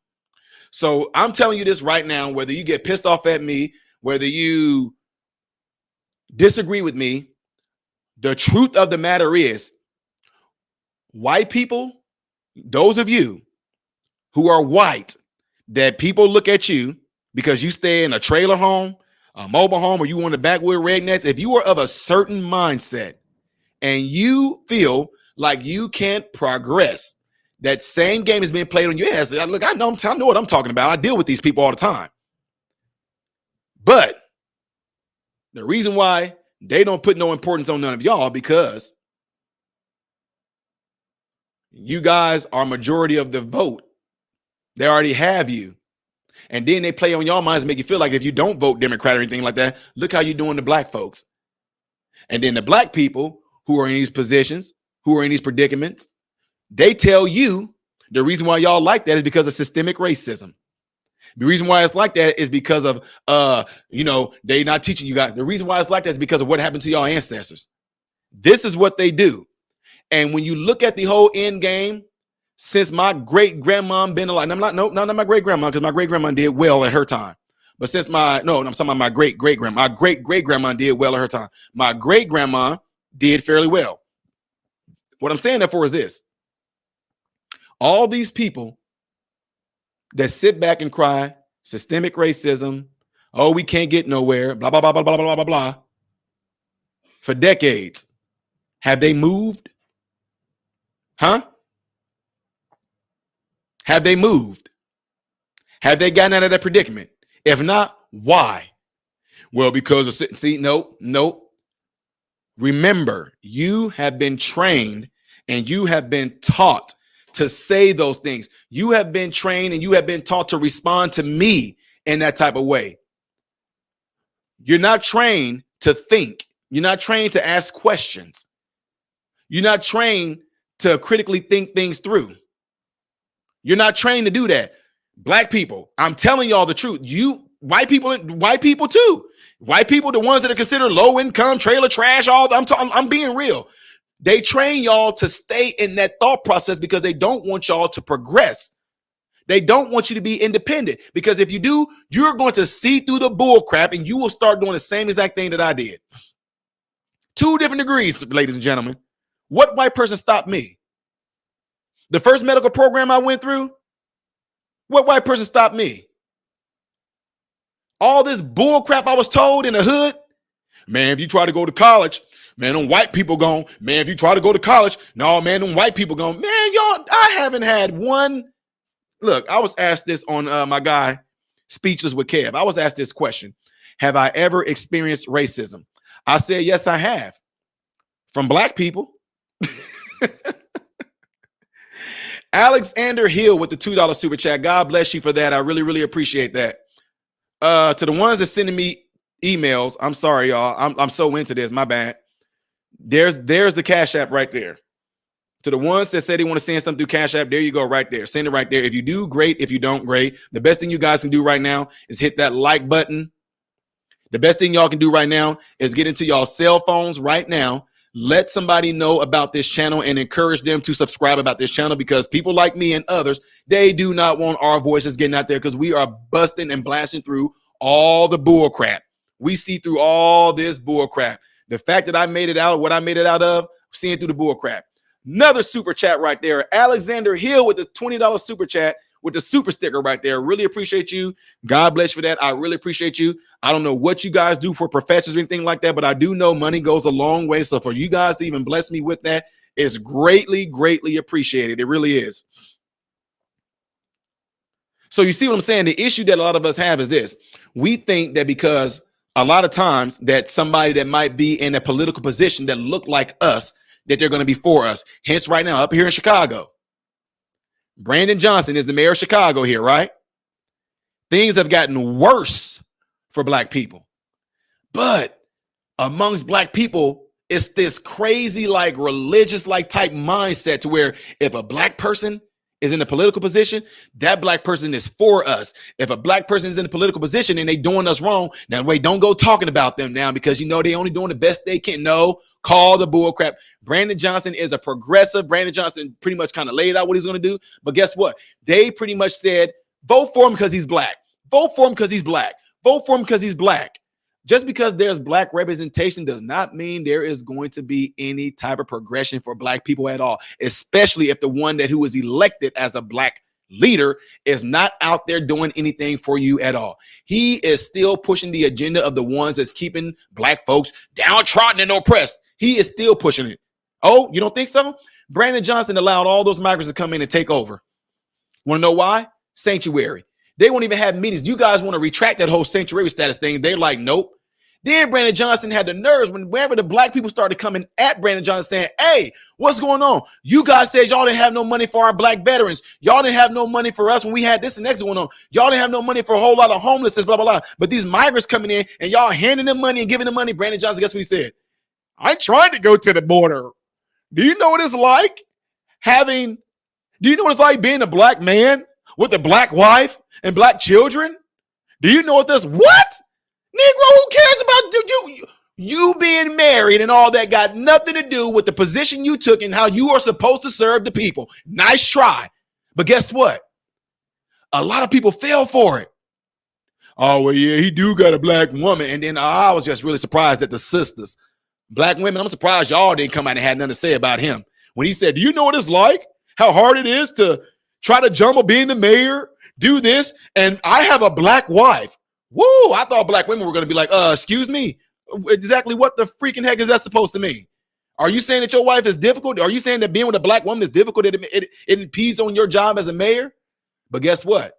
So I'm telling you this right now, whether you get pissed off at me, whether you disagree with me, the truth of the matter is, white people, those of you who are white, that people look at you because you stay in a trailer home, a mobile home, or you want to backwood rednecks, if you are of a certain mindset and you feel like you can't progress, that same game is being played on your head. Look, I know what I'm talking about. I deal with these people all the time. But the reason why they don't put no importance on none of y'all, because you guys are majority of the vote. They already have you. And then they play on your minds and make you feel like if you don't vote Democrat or anything like that, look how you're doing to black folks. And then the black people who are in these positions, who are in these predicaments, they tell you the reason why y'all like that is because of systemic racism. The reason why it's like that is because of, they not teaching you guys. The reason why it's like that is because of what happened to y'all ancestors. This is what they do. And when you look at the whole end game, since my great grandma been alive, not my great grandma, because my great grandma did well at her time. But since I'm talking about my great great grandma. My great great grandma did well at her time. My great grandma did fairly well. What I'm saying that for is this: all these people that sit back and cry, systemic racism, oh, we can't get nowhere, blah blah blah blah blah blah blah blah. For decades, have they moved? Huh? Have they moved? Have they gotten out of that predicament? If not, why? Well, because of, see, nope. Remember, you have been trained and you have been taught to say those things. You have been trained and you have been taught to respond to me in that type of way. You're not trained to think. You're not trained to ask questions. You're not trained to critically think things through. You're not trained to do that. Black people, I'm telling y'all the truth. You white people too. White people, the ones that are considered low income, trailer trash, I'm being real. They train y'all to stay in that thought process because they don't want y'all to progress. They don't want you to be independent, because if you do, you're going to see through the bull crap and you will start doing the same exact thing that I did. 2 different degrees, ladies and gentlemen. What white person stopped me? The first medical program I went through, what white person stopped me? All this bull crap I was told in the hood. Man, if you try to go to college, man, them white people gone. Man, if you try to go to college, no, man, them white people gone. Man, y'all, I haven't had one. Look, I was asked this on my guy, Speechless with Kev. I was asked this question. Have I ever experienced racism? I said, yes, I have. From black people. Alexander Hill with the $2 super chat. God bless you for that. I really, really appreciate that. To the ones that sending me emails, I'm sorry, y'all. I'm so into this. My bad. There's the Cash App right there. To the ones that said they want to send something through Cash App, there you go right there. Send it right there. If you do, great. If you don't, great. The best thing you guys can do right now is hit that like button. The best thing y'all can do right now is get into y'all cell phones right now. Let somebody know about this channel and encourage them to subscribe about this channel, because people like me and others, they do not want our voices getting out there, because we are busting and blasting through all the bull crap. We see through all this bull crap. The fact that I made it out, what I made it out of, seeing through the bull crap. Another super chat right there. Alexander Hill with the $20 super chat with the super sticker right there. Really appreciate you. God bless you for that. I really appreciate you. I don't know what you guys do for professors or anything like that, but I do know money goes a long way. So for you guys to even bless me with that is greatly, greatly appreciated. It really is. So you see what I'm saying? The issue that a lot of us have is this. We think that because a lot of times that somebody that might be in a political position that look like us, that they're going to be for us. Hence right now up here in Chicago, Brandon Johnson is the mayor of Chicago here, right? Things have gotten worse for black people. But amongst black people, it's this crazy, like religious, like type mindset to where if a black person is in a political position, that black person is for us. If a black person is in a political position and they doing us wrong, now wait, don't go talking about them now, because you know they only doing the best they can. No, call the bull crap. Brandon Johnson is a progressive. Brandon Johnson pretty much kind of laid out what he's going to do. But guess what? They pretty much said, vote for him because he's black. Vote for him because he's black. Vote for him because he's black. Just because there's black representation does not mean there is going to be any type of progression for black people at all, especially if the one that who was elected as a black leader is not out there doing anything for you at all. He is still pushing the agenda of the ones that's keeping black folks downtrodden and oppressed. He is still pushing it. Oh, you don't think so? Brandon Johnson allowed all those migrants to come in and take over. Want to know why? Sanctuary. They won't even have meetings. You guys want to retract that whole sanctuary status thing. They're like, nope. Then Brandon Johnson had the nerves whenever the black people started coming at Brandon Johnson saying, hey, what's going on? You guys said y'all didn't have no money for our black veterans. Y'all didn't have no money for us when we had this and next going on. Y'all didn't have no money for a whole lot of homelessness, blah, blah, blah. But these migrants coming in and y'all handing them money and giving them money. Brandon Johnson, guess what he said? I tried to go to the border. Do you know what it's like do you know what it's like being a black man with a black wife and black children? Do you know what this, what? Negro, who cares about you being married and all that? Got nothing to do with the position you took and how you are supposed to serve the people. Nice try. But guess what? A lot of people fell for it. Oh, well, yeah, he do got a black woman. And then I was just really surprised at the sisters. Black women, I'm surprised y'all didn't come out and had nothing to say about him. When he said, do you know what it's like? How hard it is to try to jumble being the mayor, do this, and I have a black wife. Woo, I thought black women were going to be like, excuse me, exactly what the freaking heck is that supposed to mean? Are you saying that your wife is difficult? Are you saying that being with a black woman is difficult, that it impedes on your job as a mayor? But guess what?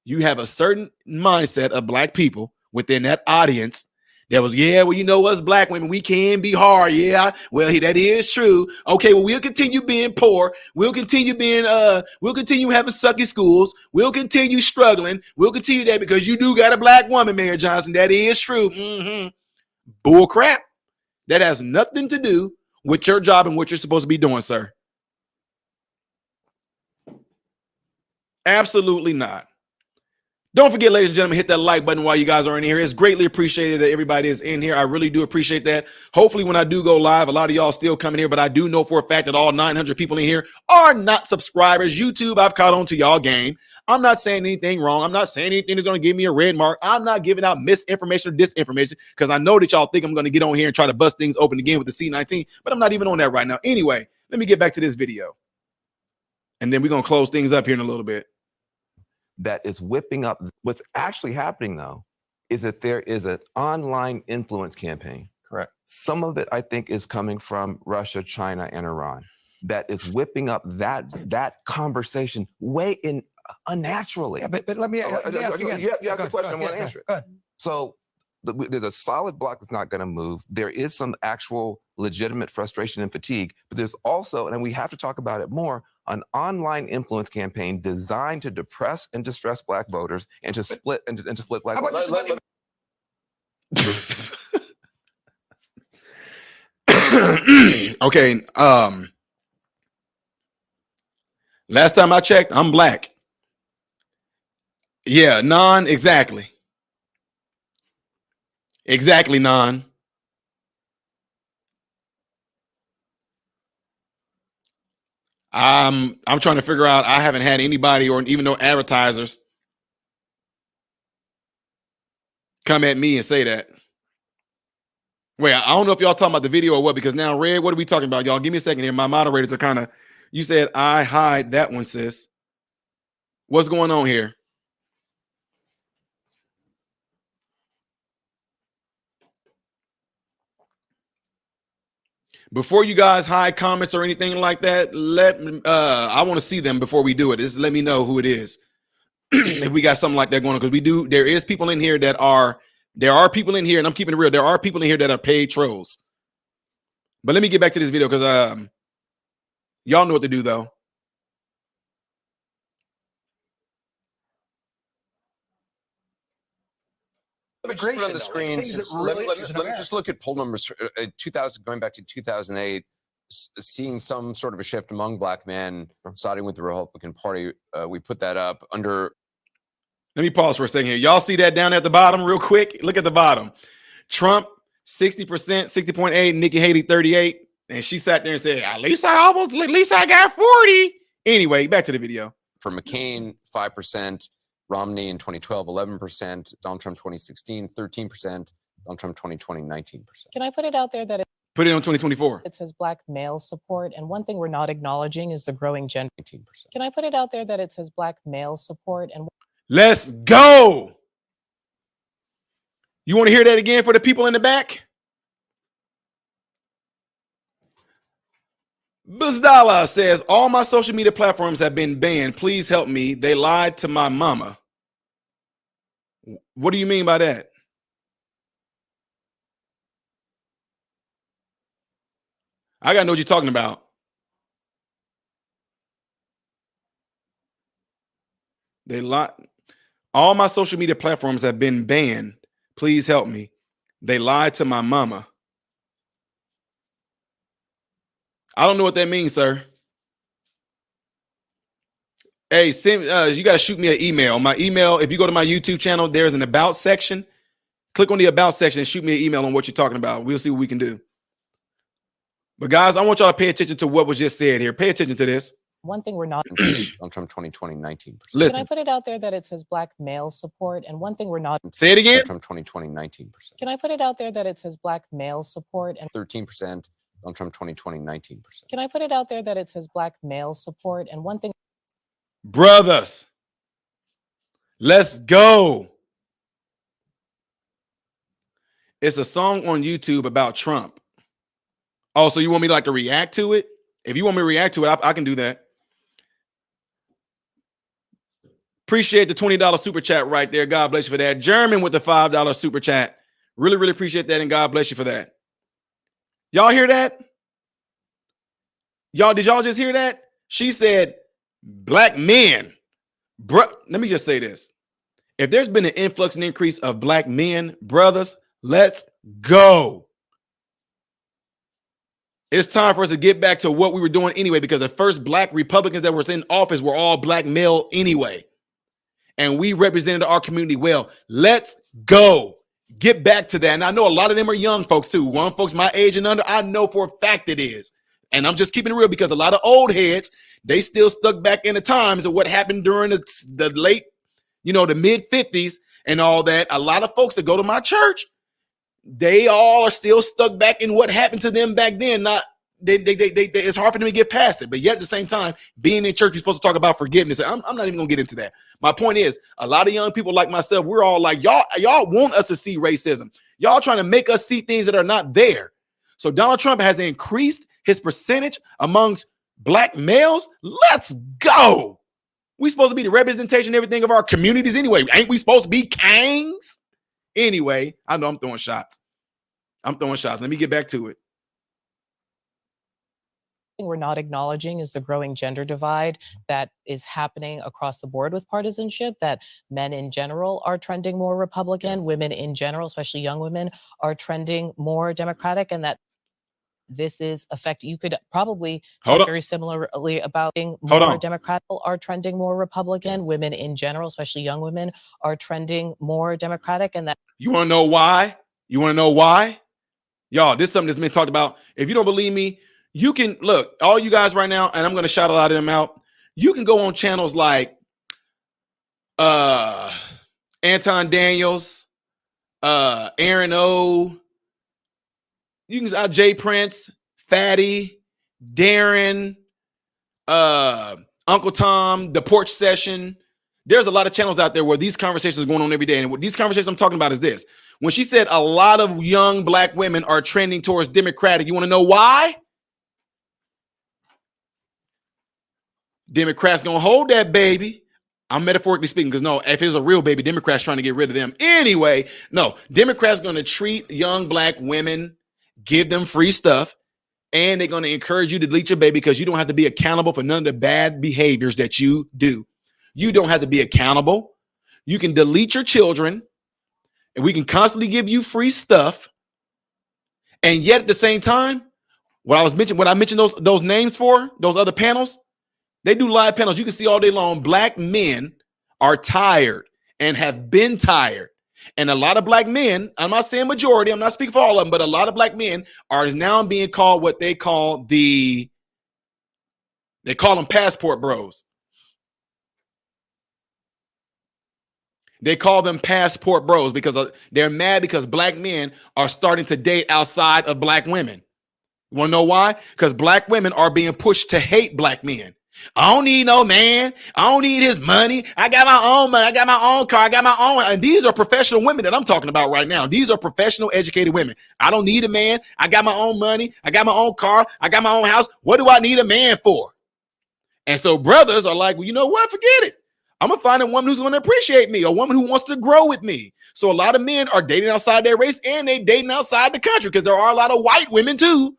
You have a certain mindset of black people within that audience that was, yeah, well, you know us black women, we can be hard. Yeah, well, that is true. Okay, well, we'll continue being poor. We'll continue having sucky schools. We'll continue struggling. We'll continue that because you do got a black woman, Mayor Johnson. That is true. Bull crap. That has nothing to do with your job and what you're supposed to be doing, sir. Absolutely not. Don't forget, ladies and gentlemen, hit that like button while you guys are in here. It's greatly appreciated that everybody is in here. I really do appreciate that. Hopefully, when I do go live, a lot of y'all still coming here, but I do know for a fact that all 900 people in here are not subscribers. YouTube, I've caught on to y'all game. I'm not saying anything wrong. I'm not saying anything that's going to give me a red mark. I'm not giving out misinformation or disinformation because I know that y'all think I'm going to get on here and try to bust things open again with the C-19, but I'm not even on that right now. Anyway, let me get back to this video, and then we're going to close things up here in a little bit. That is whipping up. What's actually happening, though, is that there is an online influence campaign. Correct. Some of it, I think, is coming from Russia, China, and Iran. That is whipping up that conversation way in unnaturally. Yeah, but let me ask you again. You asked the question. I want to answer it. So there's a solid block that's not going to move. There is some actual legitimate frustration and fatigue, but there's also, and we have to talk about it more, an online influence campaign designed to depress and distress black voters and to split and to split black voters. Okay. Last time I checked, I'm black. Yeah, exactly. Exactly, I'm trying to figure out. I haven't had anybody or even no advertisers come at me and say that. Wait, I don't know if y'all talking about the video or what, because now, Red, what are we talking about? Y'all give me a second here. My moderators are kind of, you said I hide that one, sis. What's going on here? Before you guys hide comments or anything like that, I want to see them before we do it. Just let me know who it is. If we got something like that going on, because there is people in here there are people in here, and I'm keeping it real. There are people in here that are paid trolls. But let me get back to this video because y'all know what to do though. Let me just put on the screen. Let me just look at poll numbers. 2000, going back to 2008, seeing some sort of a shift among black men siding with the Republican Party. We put that up under. Let me pause for a second here. Y'all see that down at the bottom real quick? Look at the bottom. Trump, 60%, 60.8, Nikki Haley, 38. And she sat there and said, at least I got 40. Anyway, back to the video. For McCain, 5%. Romney in 2012, 11%. Donald Trump 2016, 13%. Donald Trump 2020, 19%. Can I put it out there that put it on 2024? It says black male support, and one thing we're not acknowledging is the growing gender. 19%. Can I put it out there that it says black male support and let's go. You want to hear that again for the people in the back? Buzdala says, all my social media platforms have been banned. Please help me. They lied to my mama. What do you mean by that? I got to know what you're talking about. They lied. All my social media platforms have been banned. Please help me. They lied to my mama. I don't know what that means, sir. Hey, send, you got to shoot me an email. My email, if you go to my YouTube channel, there's an about section. Click on the about section and shoot me an email on what you're talking about. We'll see what we can do. But guys, I want y'all to pay attention to what was just said here. Pay attention to this. one thing we're not. Donald Trump 2020, 19%. Can I put it out there that it says black male support, and one thing we're not. Say it again. Donald Trump 2020, 19%. Can I put it out there that it says black male support and 13%. Donald Trump 2020, 19%. Can I put it out there that it says black male support, and one thing. Brothers, let's go. It's a song on YouTube about Trump. Oh, so you want me to like to react to it? If you want me to react to it, I can do that. Appreciate the $20 super chat right there. God bless you for that. German with the $5 super chat. Really, really appreciate that, and God bless you for that. Y'all hear that? Did y'all just hear that? She said, black men. Let me just say this. If there's been an influx and increase of black men, brothers, let's go. It's time for us to get back to what we were doing anyway, because the first black Republicans that were in office were all black male anyway. And we represented our community well. Let's go. Get back to that. And I know a lot of them are young folks too. One folks my age and under, I know for a fact it is. And I'm just keeping it real because a lot of old heads, they still stuck back in the times of what happened during the late, the mid 50s and all that. A lot of folks that go to my church, they all are still stuck back in what happened to them back then. It's hard for them to get past it. But yet at the same time, being in church, you're supposed to talk about forgiveness. I'm not even gonna get into that. My point is, a lot of young people like myself, we're all like, y'all want us to see racism. Y'all trying to make us see things that are not there. So Donald Trump has increased his percentage amongst black males. Let's go. We supposed to be the representation and everything of our communities anyway. Ain't we supposed to be kings? Anyway, I know I'm throwing shots. Let me get back to it. We're not acknowledging is the growing gender divide that is happening across the board with partisanship, that men in general are trending more Republican, women in general, especially young women, are trending more Democratic, and that this is affecting. You could probably talk very similarly about being more Democratic, are trending more Republican, women in general, especially young women, are trending more Democratic, and that. You want to know why? Y'all, this is something that's been talked about. If you don't believe me, you can look, all you guys right now, and I'm going to shout a lot of them out. You can go on channels like Anton Daniels, Aaron O. You can Jay Prince, Fatty, Darren, Uncle Tom, The Porch Session. There's a lot of channels out there where these conversations are going on every day. And what these conversations I'm talking about is this. When she said a lot of young black women are trending towards Democratic, you want to know why? Democrats gonna hold that baby. I'm metaphorically speaking, because no, if it's a real baby, Democrats trying to get rid of them. Anyway, no, Democrats gonna treat young black women, give them free stuff, and they're gonna encourage you to delete your baby because you don't have to be accountable for none of the bad behaviors that you do. You don't have to be accountable. You can delete your children, and we can constantly give you free stuff. And yet at the same time, what I mentioned those names for, those other panels, they do live panels. You can see all day long, black men are tired and have been tired. And a lot of black men, I'm not saying majority, I'm not speaking for all of them, but a lot of black men are now being called what they call they call them passport bros. They call them passport bros because they're mad because black men are starting to date outside of black women. You want to know why? Because black women are being pushed to hate black men. I don't need no man. I don't need his money. I got my own money. I got my own car. I got my own. And these are professional women that I'm talking about right now. These are professional, educated women. I don't need a man. I got my own money. I got my own car. I got my own house. What do I need a man for? And so brothers are like, well, you know what? Forget it. I'm going to find a woman who's going to appreciate me, a woman who wants to grow with me. So a lot of men are dating outside their race and they dating outside the country because there are a lot of white women too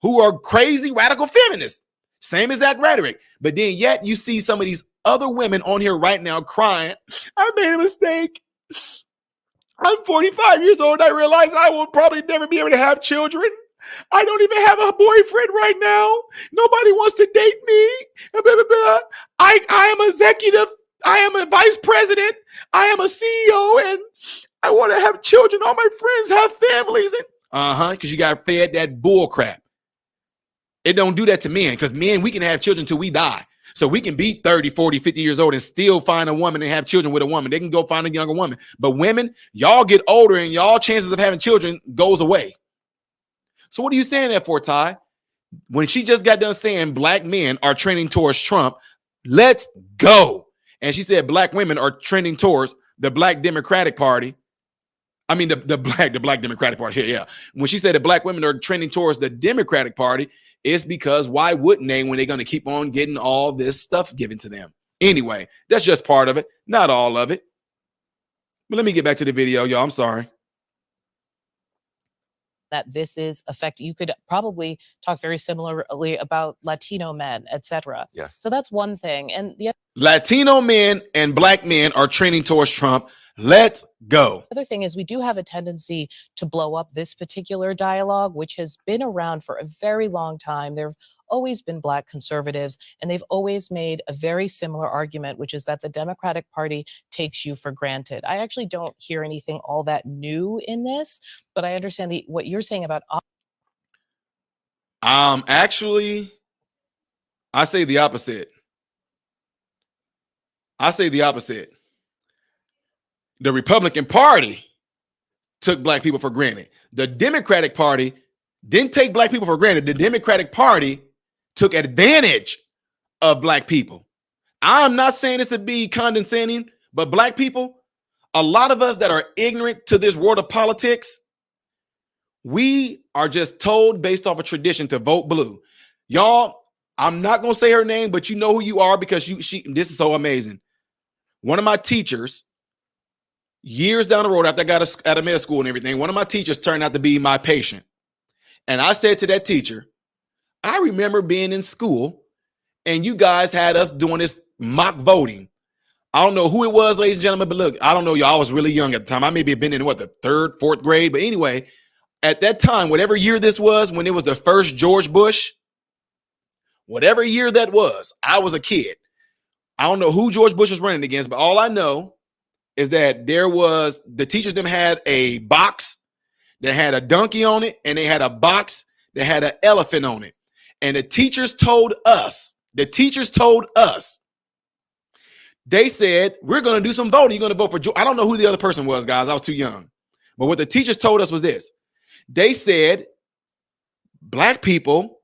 who are crazy radical feminists. Same exact rhetoric. But then yet you see some of these other women on here right now crying, I made a mistake. I'm 45 years old. I realize I will probably never be able to have children. I don't even have a boyfriend right now. Nobody wants to date me. I am executive. I am a vice president. I am a CEO, and I want to have children. All my friends have families. And because you got fed that bull crap. It don't do that to men, because men, we can have children till we die. So we can be 30, 40, 50 years old and still find a woman and have children with a woman. They can go find a younger woman. But women, y'all get older and y'all chances of having children goes away. So what are you saying that for, Ty? When she just got done saying black men are trending towards Trump, let's go. And she said black women are trending towards the Black Democratic Party. I mean, the Black Democratic Party. Yeah. When she said that black women are trending towards the Democratic Party, it's because why wouldn't they when they're going to keep on getting all this stuff given to them? Anyway, that's just part of it, not all of it. But let me get back to the video, y'all. I'm sorry. That this is affecting. You could probably talk very similarly about Latino men, etc. Yes. So that's one thing. And the Latino men and black men are trending towards Trump. Let's go. other thing is we do have a tendency to blow up this particular dialogue, which has been around for a very long time. There have always been Black conservatives, and they've always made a very similar argument, which is that the Democratic Party takes you for granted. I actually don't hear anything all that new in this, but I understand what you're saying about. Actually, I say the opposite. The Republican Party took black people for granted. The Democratic Party didn't take black people for granted. The Democratic Party took advantage of black people. I'm not saying this to be condescending, but black people, a lot of us that are ignorant to this world of politics, we are just told based off a tradition to vote blue. Y'all, I'm not going to say her name, but you know who you are because this is so amazing. One of my teachers, years down the road after I got out of middle school and everything, one of my teachers turned out to be my patient. And I said to that teacher, I remember being in school and you guys had us doing this mock voting. I don't know who it was, ladies and gentlemen, but look, I don't know, y'all. I was really young at the time. I maybe have been in the third, fourth grade. But anyway, at that time, whatever year this was, when it was the first George Bush, whatever year that was, I was a kid. I don't know who George Bush was running against, but all I know is that the teachers them had a box that had a donkey on it, and they had a box that had an elephant on it. And the teachers told us, they said, we're going to do some voting. You're going to vote for George. I don't know who the other person was, guys. I was too young. But what the teachers told us was this. They said, black people,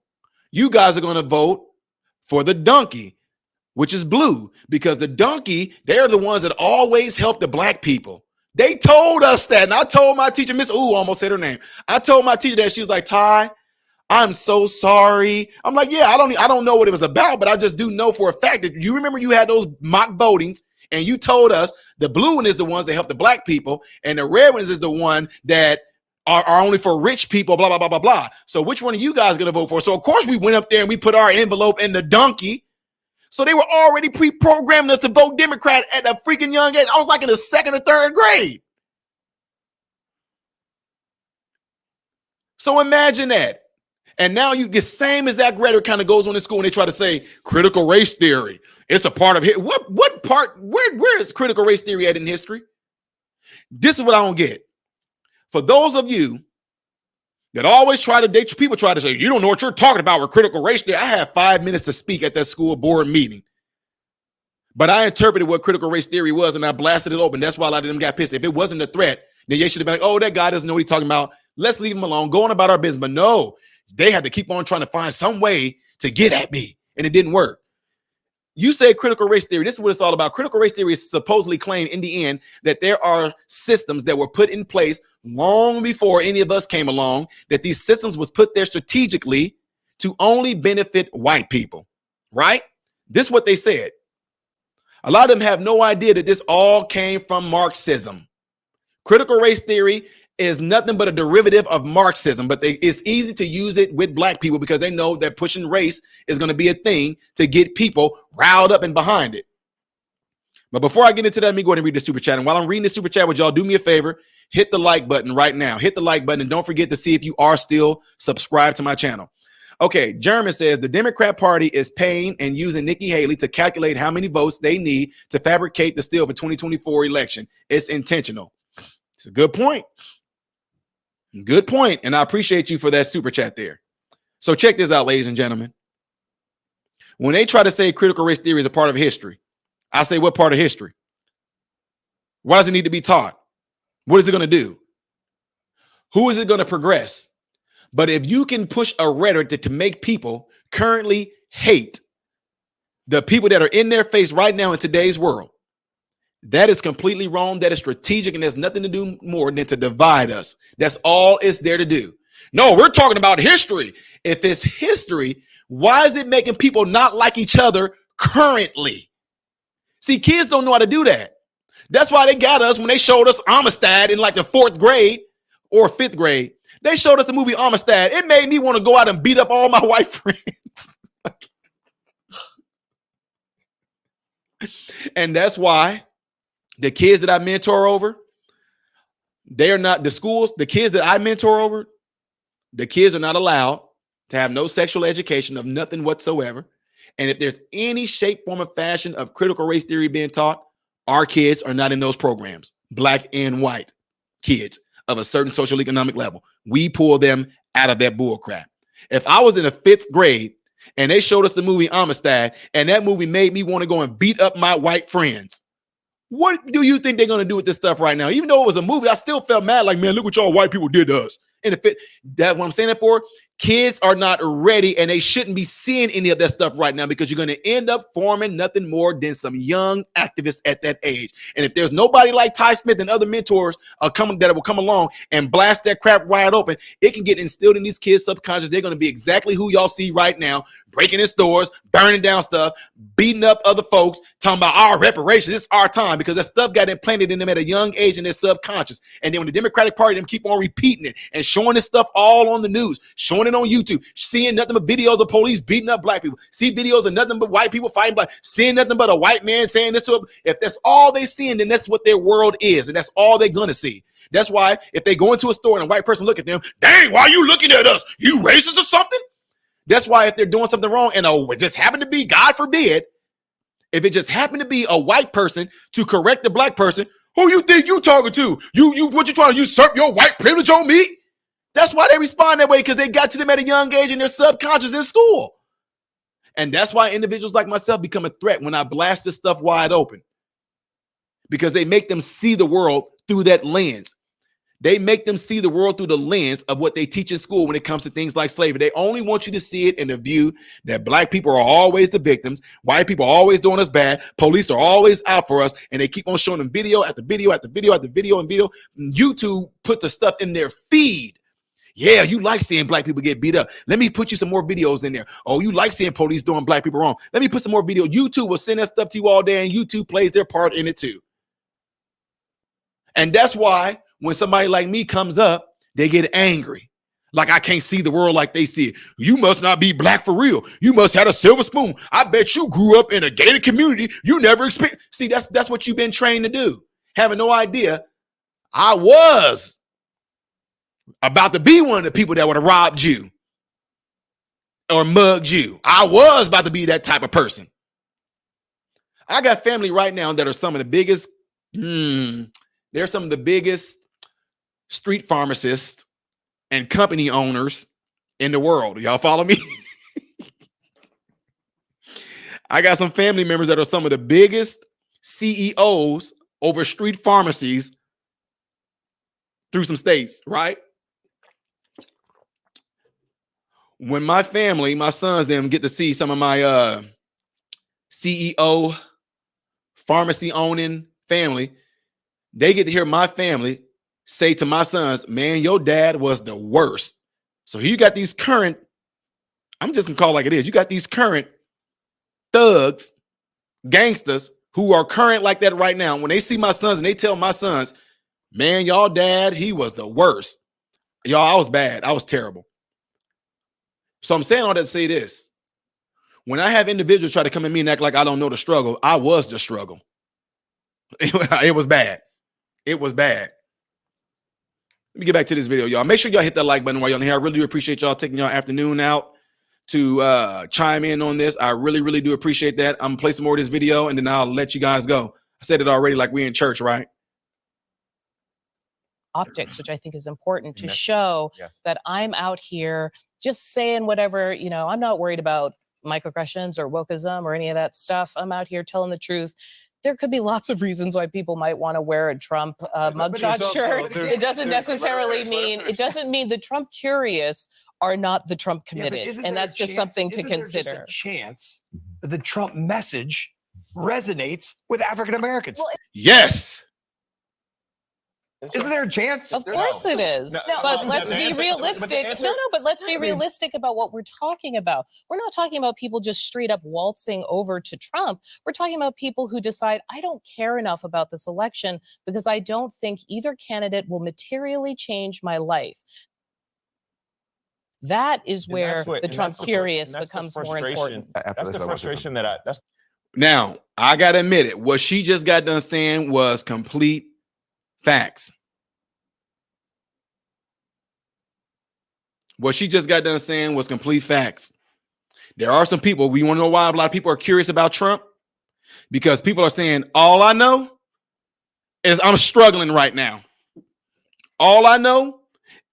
you guys are going to vote for the donkey, which is blue, because the donkey, they're the ones that always help the black people. They told us that. And I told my teacher, Miss Ooh, almost said her name. I told my teacher that. She was like, Ty, I'm so sorry. I'm like, yeah, I don't know what it was about, but I just do know for a fact that you remember you had those mock votings and you told us the blue one is the ones that help the black people and the red ones is the one that are only for rich people, blah, blah, blah, blah, blah. So which one are you guys going to vote for? So of course we went up there and we put our envelope in the donkey. So they were already pre-programming us to vote Democrat at a freaking young age. I was like in the second or third grade. So imagine that. And now you get same exact rhetoric kind of goes on in school and they try to say critical race theory. It's a part of it. What part? Where is critical race theory at in history? This is what I don't get. For those of you that always people try to say, you don't know what you're talking about with critical race theory. I had 5 minutes to speak at that school board meeting. But I interpreted what critical race theory was and I blasted it open. That's why a lot of them got pissed. If it wasn't a threat, then they should have been like, oh, that guy doesn't know what he's talking about. Let's leave him alone, going about our business. But no, they had to keep on trying to find some way to get at me, and it didn't work. You say critical race theory. This is what it's all about. Critical race theory is supposedly claimed in the end that there are systems that were put in place long before any of us came along, that these systems was put there strategically to only benefit white people, right? This is what they said. A lot of them have no idea that this all came from Marxism. Critical race theory is nothing but a derivative of Marxism, but it's easy to use it with black people because they know that pushing race is going to be a thing to get people riled up and behind it. But before I get into that, let me go ahead and read the super chat. And while I'm reading the super chat, would y'all do me a favor? Hit the like button right now. Hit the like button and don't forget to see if you are still subscribed to my channel. Okay, German says the Democrat Party is paying and using Nikki Haley to calculate how many votes they need to fabricate the steal for 2024 election. It's intentional. It's a good point. Good point. And I appreciate you for that super chat there. So check this out, ladies and gentlemen. When they try to say critical race theory is a part of history, I say, what part of history? Why does it need to be taught? What is it going to do? Who is it going to progress? But if you can push a rhetoric to make people currently hate the people that are in their face right now in today's world, that is completely wrong. That is strategic, and there's nothing to do more than to divide us. That's all it's there to do. No, we're talking about history. If it's history, why is it making people not like each other currently? See, kids don't know how to do that. That's why they got us when they showed us Amistad in like the 4th grade or 5th grade. They showed us the movie Amistad. It made me want to go out and beat up all my white friends. And that's why the kids that I mentor over, they are not the schools, the kids that I mentor over, the kids are not allowed to have no sexual education of nothing whatsoever. And if there's any shape, form, or fashion of critical race theory being taught, our kids are not in those programs. Black and white kids of a certain social economic level. We pull them out of that bull crap. If I was in the 5th grade and they showed us the movie Amistad and that movie made me want to go and beat up my white friends, what do you think they're going to do with this stuff right now? Even though it was a movie, I still felt mad like, man, look what y'all white people did to us. And that's what I'm saying that for. Kids are not ready and they shouldn't be seeing any of that stuff right now because you're going to end up forming nothing more than some young activists at that age. And if there's nobody like Ty Smith and other mentors that will come along and blast that crap wide open, it can get instilled in these kids' subconscious. They're going to be exactly who y'all see right now, breaking in stores, burning down stuff, beating up other folks, talking about our reparations. It's our time because that stuff got implanted in them at a young age in their subconscious. And then when the Democratic Party, them keep on repeating it and showing this stuff all on the news, showing it on YouTube, seeing nothing but videos of police beating up black people, see videos of nothing but white people fighting black, seeing nothing but a white man saying this to them. If that's all they seeing, then that's what their world is, and that's all they're gonna see. That's why if they go into a store and a white person look at them, dang, why are you looking at us? You racist or something? That's why if they're doing something wrong and it just happened to be, God forbid, if it just happened to be a white person to correct the black person, who you think you talking to? You what you trying to usurp your white privilege on me? That's why they respond that way, because they got to them at a young age in their subconscious in school. And that's why individuals like myself become a threat when I blast this stuff wide open, because they make them see the world through that lens. They make them see the world through the lens of what they teach in school when it comes to things like slavery. They only want you to see it in the view that black people are always the victims, white people are always doing us bad, police are always out for us, and they keep on showing them video after video after video after video and video. YouTube put the stuff in their feed. Yeah, you like seeing black people get beat up. Let me put you some more videos in there. Oh, you like seeing police doing black people wrong. Let me put some more video. YouTube will send that stuff to you all day, and YouTube plays their part in it too. And that's why when somebody like me comes up, they get angry. Like I can't see the world like they see it. You must not be black for real. You must have a silver spoon. I bet you grew up in a gated community. You never experienced. See, that's what you've been trained to do. Having no idea. I was about to be one of the people that would have robbed you or mugged you. I was about to be that type of person. I got family right now that are some of the biggest, they're some of the biggest street pharmacists and company owners in the world. Y'all follow me? I got some family members that are some of the biggest CEOs over street pharmacies through some states, right? When my family, my sons, them get to see some of my CEO pharmacy owning family, they get to hear my family say to my sons, man, your dad was the worst. So you got these current, I'm just gonna call it like it is. You got these current thugs, gangsters who are current like that right now. When they see my sons and they tell my sons, man, y'all dad, he was the worst. Y'all, I was bad. I was terrible. So I'm saying all that to say this. When I have individuals try to come at me and act like I don't know the struggle, I was the struggle. It was bad. It was bad. Let me get back to this video, y'all. Make sure y'all hit that like button while you're on here. I really do appreciate y'all taking y'all afternoon out to chime in on this. I really, really do appreciate that. I'm gonna play some more of this video and then I'll let you guys go. I said it already, like we in church, right? Optics, which I think is important to show that I'm out here just saying whatever, you know, I'm not worried about microaggressions or wokeism or any of that stuff. I'm out here telling the truth. There could be lots of reasons why people might want to wear a Trump mugshot shirt. It doesn't necessarily mean, it doesn't mean the Trump curious are not the Trump committed. And that's just something to consider. There's a chance that the Trump message resonates with African Americans. Yes. Isn't there a chance? Of course it is. But let's be realistic. But let's be realistic about what we're talking about. We're not talking about people just straight up waltzing over to Trump. We're talking about people who decide, I don't care enough about this election because I don't think either candidate will materially change my life. That is where the Trump curious becomes more important. That's the frustration that's Now, I got to admit it. What she just got done saying was complete facts. What she just got done saying was complete facts. There are some people, we want to know why a lot of people are curious about Trump? Because people are saying, all I know is I'm struggling right now. All I know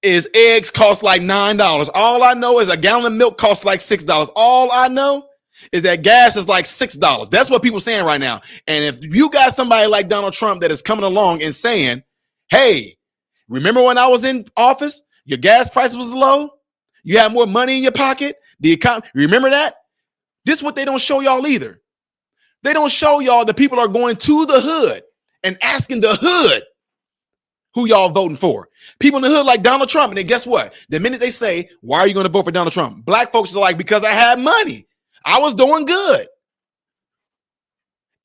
is eggs cost like $9. All I know is a gallon of milk costs like $6. All I know is that gas is like $6. That's what people are saying right now. And if you got somebody like Donald Trump that is coming along and saying, hey, remember when I was in office, your gas price was low, you had more money in your pocket, the economy, remember that? This is what they don't show y'all either. They don't show y'all that people are going to the hood and asking the hood who y'all voting for. People in the hood like Donald Trump. And then guess what? The minute they say, why are you going to vote for Donald Trump? Black folks are like, because I had money. I was doing good.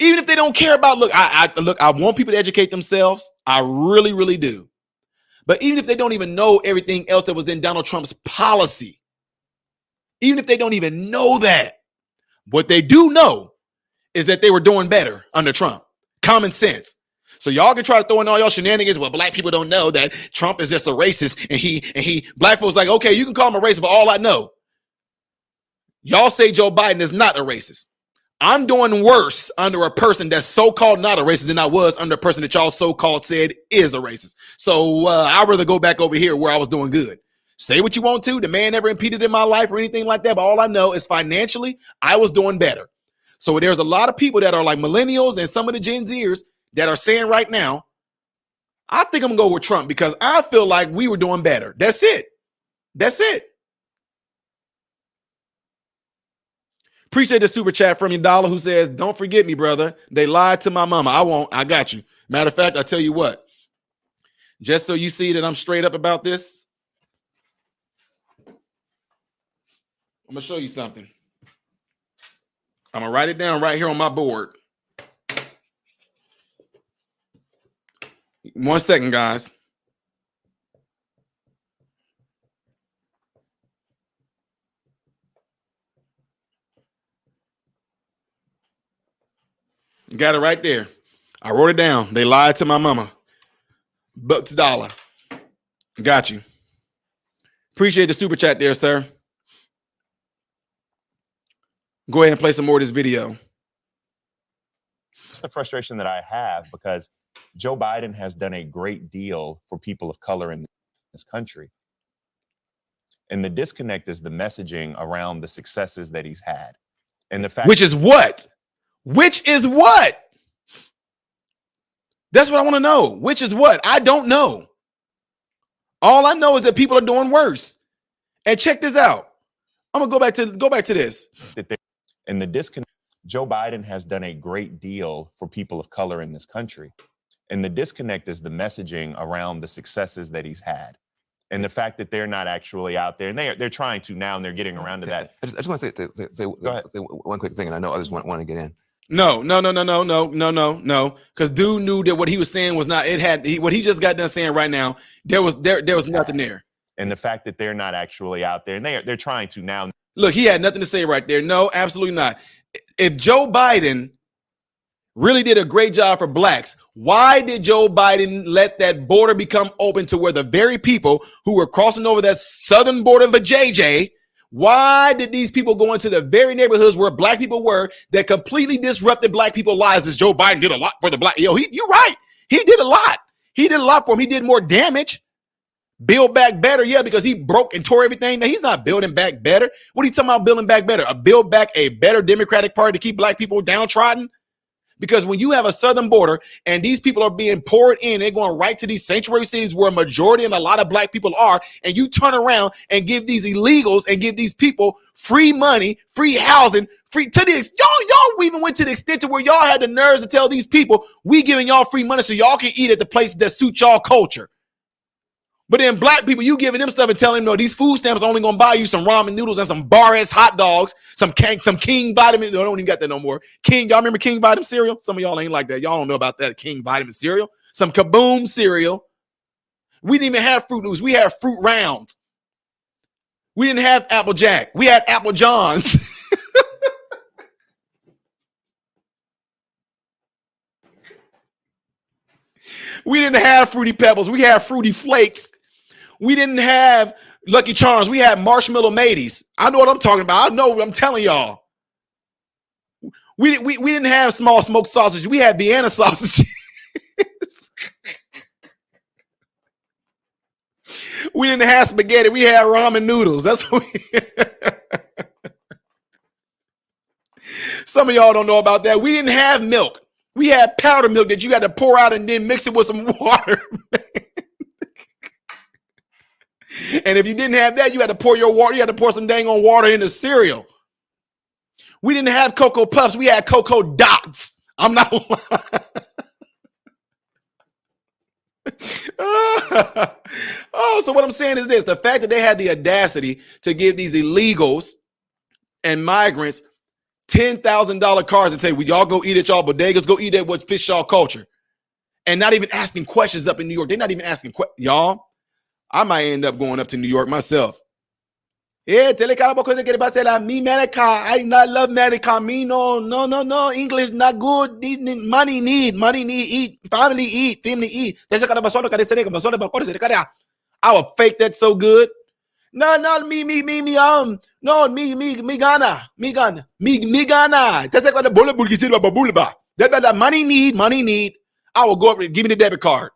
Even if they don't care about, look, I want people to educate themselves. I really, really do. But even if they don't even know everything else that was in Donald Trump's policy, even if they don't even know that, what they do know is that they were doing better under Trump. Common sense. So y'all can try to throw in all y'all shenanigans. Well, black people don't know that Trump is just a racist, and black folks like, okay, you can call him a racist, but all I know, y'all say Joe Biden is not a racist. I'm doing worse under a person that's so-called not a racist than I was under a person that y'all so-called said is a racist. So I'd rather go back over here where I was doing good. Say what you want to. The man never impeded in my life or anything like that. But all I know is financially, I was doing better. So there's a lot of people that are like millennials and some of the Gen Zers that are saying right now, I think I'm going to go with Trump because I feel like we were doing better. That's it. That's it. Appreciate the super chat from your dollar who says, don't forget me, brother. They lied to my mama. I won't. I got you. Matter of fact, I'll tell you what. Just so you see that I'm straight up about this, I'm going to show you something. I'm going to write it down right here on my board. 1 second, guys. You got it right there. I wrote it down. They lied to my mama. Bucks dollar. Got you. Appreciate the super chat there, sir. Go ahead and play some more of this video. It's the frustration that I have because Joe Biden has done a great deal for people of color in this country. And the disconnect is the messaging around the successes that he's had. And the fact Which is what? Which is what? That's what I want to know. Which is what? I don't know. All I know is that people are doing worse. And check this out. I'm gonna go back to this. And the disconnect, Joe Biden has done a great deal for people of color in this country. And the disconnect is the messaging around the successes that he's had. And the fact that they're not actually out there, and they're trying to now, and they're getting around to that. I just want to say one quick thing, and I know others want to get in. No. Because dude knew that what he was saying was not. What he just got done saying right now. There was nothing there. And the fact that they're not actually out there, and they're trying to now. Look, he had nothing to say right there. No, absolutely not. If Joe Biden really did a great job for blacks, why did Joe Biden let that border become open to where the very people who were crossing over that southern border of a JJ, why did these people go into the very neighborhoods where black people were that completely disrupted black people's lives? As Joe Biden did a lot for the black. You're right. He did a lot. He did a lot for him. He did more damage. Build back better, yeah, because he broke and tore everything. Now, he's not building back better. What are you talking about building back better? Build back a better Democratic Party to keep black people downtrodden? Because when you have a southern border and these people are being poured in, they're going right to these sanctuary cities where a majority and a lot of black people are, and you turn around and give these illegals and give these people free money, free housing, free to this. Y'all Trump even went to the extent to where y'all had the nerves to tell these people, we giving y'all free money so y'all can eat at the places that suit y'all culture. But then black people, you giving them stuff and telling them, no, these food stamps are only going to buy you some ramen noodles and some bar-ass hot dogs, some King Vitamin. No, I don't even got that no more. King, y'all remember King Vitamin cereal? Some of y'all ain't like that. Y'all don't know about that King Vitamin cereal. Some Kaboom cereal. We didn't even have Fruit Loops. We had Fruit Rounds. We didn't have Apple Jack. We had Apple Johns. We didn't have Fruity Pebbles. We had Fruity Flakes. We didn't have Lucky Charms. We had Marshmallow Mateys. I know what I'm talking about. I know what I'm telling y'all. We didn't have small smoked sausage. We had Vienna sausage. We didn't have spaghetti. We had ramen noodles. That's what we... Some of y'all don't know about that. We didn't have milk. We had powder milk that you had to pour out and then mix it with some water. And if you didn't have that, you had to pour your water. You had to pour some dang on water in the cereal. We didn't have Cocoa Puffs. We had Cocoa Dots. I'm not lying. Oh, so what I'm saying is this. The fact that they had the audacity to give these illegals and migrants $10,000 cars and say, well, y'all go eat at y'all bodegas, go eat at what fits y'all culture. And not even asking questions up in New York. They're not even asking questions. Y'all, I might end up going up to New York myself. Yeah, tell me America. I not love America. Me no. English not good. Money need eat. Family eat. I will fake that so good. No, me Ghana. That's like the that money need. I will go up and give me the debit card.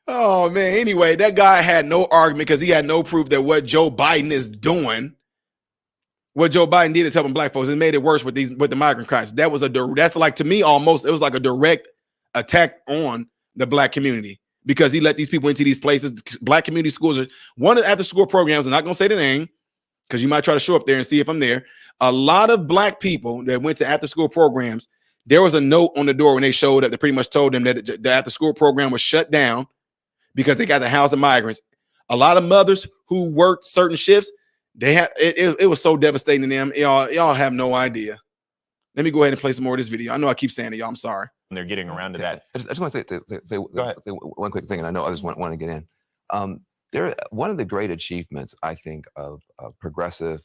Oh man. Anyway, that guy had no argument because he had no proof that what Joe Biden is doing, what Joe Biden did is helping black folks. It made it worse with the migrant crisis. That's like, to me, almost, it was like a direct attack on the black community because he let these people into these places. Black community schools are one of the after school programs. I'm not going to say the name because you might try to show up there and see if I'm there. A lot of black people that went to after school programs, there was a note on the door when they showed up that pretty much told them that the after school program was shut down because they got to house the migrants. A lot of mothers who worked certain shifts, they had it was so devastating to them. Y'all have no idea. Let me go ahead and play some more of this video. I know I keep saying it, y'all. I'm sorry. And they're getting around to that. I just want to say one quick thing, and I know others want to get in. One of the great achievements, I think, of progressive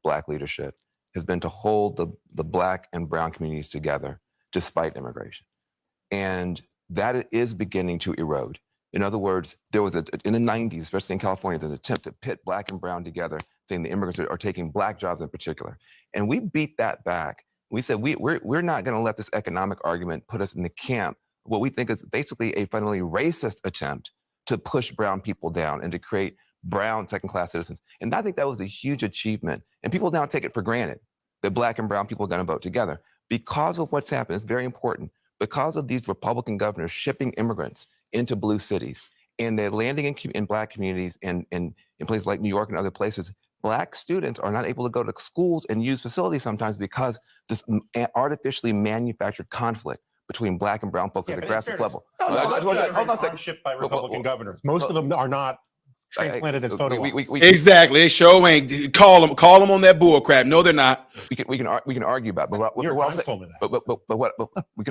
black leadership has been to hold the black and brown communities together despite immigration. And that is beginning to erode. In other words, there was in the 90s, especially in California, there's an attempt to pit black and brown together, saying the immigrants are taking black jobs in particular. And we beat that back. We said, we're not going to let this economic argument put us in the camp, what we think is basically a fundamentally racist attempt to push brown people down and to create brown second-class citizens. And I think that was a huge achievement. And people now take it for granted that black and brown people are going to vote together. Because of what's happened, it's very important. Because of these Republican governors shipping immigrants into blue cities, and they're landing in black communities and in places like New York and other places, black students are not able to go to schools and use facilities sometimes because this artificially manufactured conflict between black and brown folks at the grassroots level. Hold on a second. Shipped by Republican governors. Most of them are not transplanted as photo. Exactly. They show ain't call them on that bull crap. No, they're not. We can argue about, but we can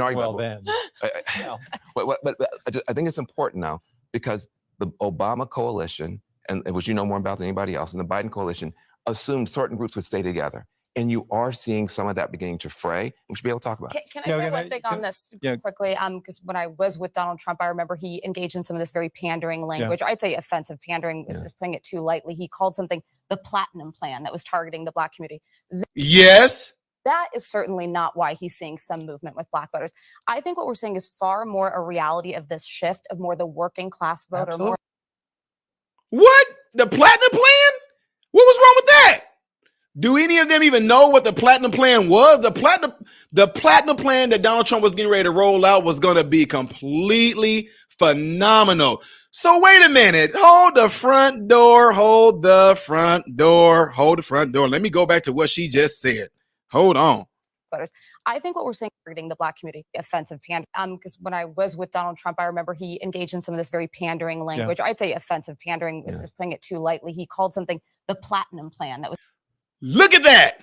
argue about. But I think it's important now because the Obama coalition, and which you know more about than anybody else, and the Biden coalition assumed certain groups would stay together. And you are seeing some of that beginning to fray. We should be able to talk about it. Can I say one thing on this quickly? Because when I was with Donald Trump, I remember he engaged in some of this very pandering language. I'd say offensive pandering is putting it too lightly. He called something the Platinum Plan that was targeting the black community. Yes. That is certainly not why he's seeing some movement with black voters. I think what we're seeing is far more a reality of this shift of more the working class voter. What? The Platinum Plan? What was wrong with that? Do any of them even know what the Platinum Plan was? The Platinum Plan that Donald Trump was getting ready to roll out was going to be completely phenomenal. So wait a minute. Hold the front door. Hold the front door. Hold the front door. Let me go back to what she just said. Hold on. Voters. I think what we're seeing targeting the Black community, offensive pandering. Because when I was with Donald Trump, I remember he engaged in some of this very pandering language. I'd say offensive pandering is putting it too lightly. He called something the Platinum Plan. That was. Look at that.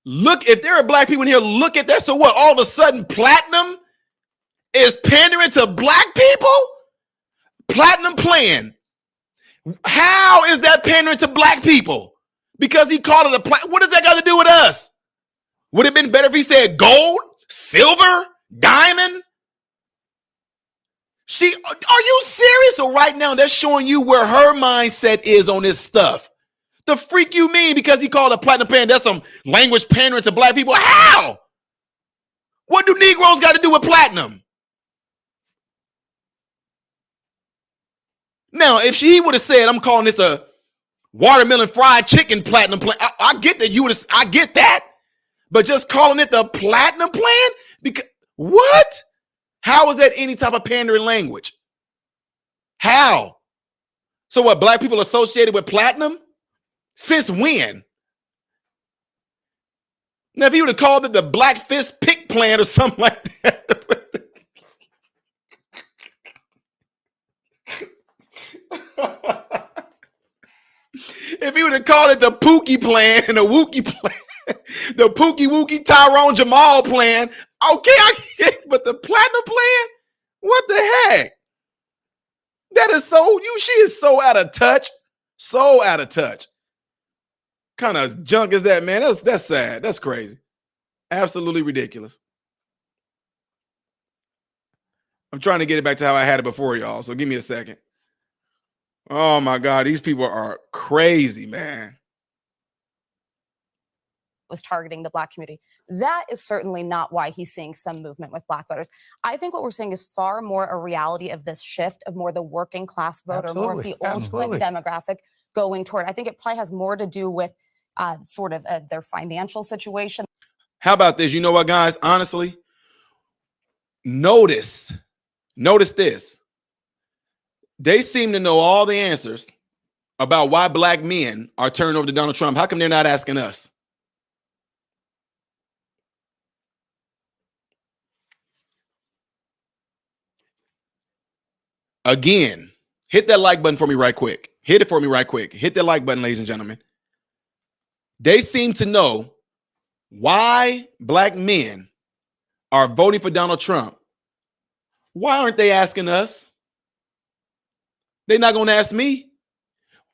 Look, if there are Black people in here, look at that. So what? All of a sudden, platinum is pandering to Black people? Platinum Plan. How is that pandering to Black people? Because he called it a plan. What does that got to do with us? Would it have been better if he said gold, silver, diamond? Are you serious? So right now, that's showing you where her mindset is on this stuff. The freak you mean because he called it a platinum plan? That's some language pandering to Black people. How? What do Negroes got to do with platinum? Now, if he would have said, I'm calling this a watermelon fried chicken platinum plan, I get that I get that. But just calling it the Platinum Plan? Because what? How is that any type of pandering language? How? So what, Black people associated with platinum? Since when? Now, if he would have called it the Black Fist Pick Plan or something like that. If he would have called it the Pookie Plan and the Wookie Plan, the Pookie Wookie Tyrone Jamal Plan, okay, I get it, but the Platinum Plan? What the heck? That is she is so out of touch. So out of touch. Kind of junk is that, man? That's sad. That's crazy. Absolutely ridiculous. I'm trying to get it back to how I had it before, y'all. So give me a second. Oh my God, these people are crazy, man. Was targeting the Black community. That is certainly not why he's seeing some movement with Black voters. I think what we're seeing is far more a reality of this shift of more the working class voter, more of the old demographic going toward. I think it probably has more to do with sort of their financial situation. How about this? You know what, guys? Honestly, notice this. They seem to know all the answers about why Black men are turning over to Donald Trump. How come they're not asking us? Again, hit that like button for me right quick. Hit it for me right quick. Hit that like button, ladies and gentlemen. They seem to know why Black men are voting for Donald Trump. Why aren't they asking us? They're not going to ask me.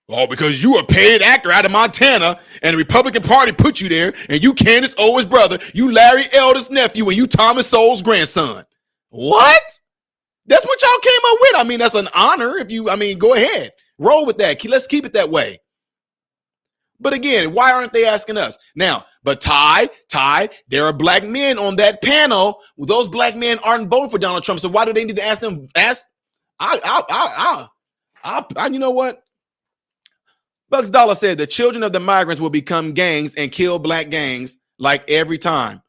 Oh, because you a paid actor out of Montana and the Republican Party put you there and you Candace Owens' brother, you Larry Elder's nephew, and you Thomas Sowell's grandson. What? That's what y'all came up with. I mean, that's an honor. Go ahead. Roll with that. Let's keep it that way. But again, why aren't they asking us? Now, but Ty, there are Black men on that panel. Those Black men aren't voting for Donald Trump. So why do they need to ask them? You know what? Bucks Dollar said the children of the migrants will become gangs and kill Black gangs like every time.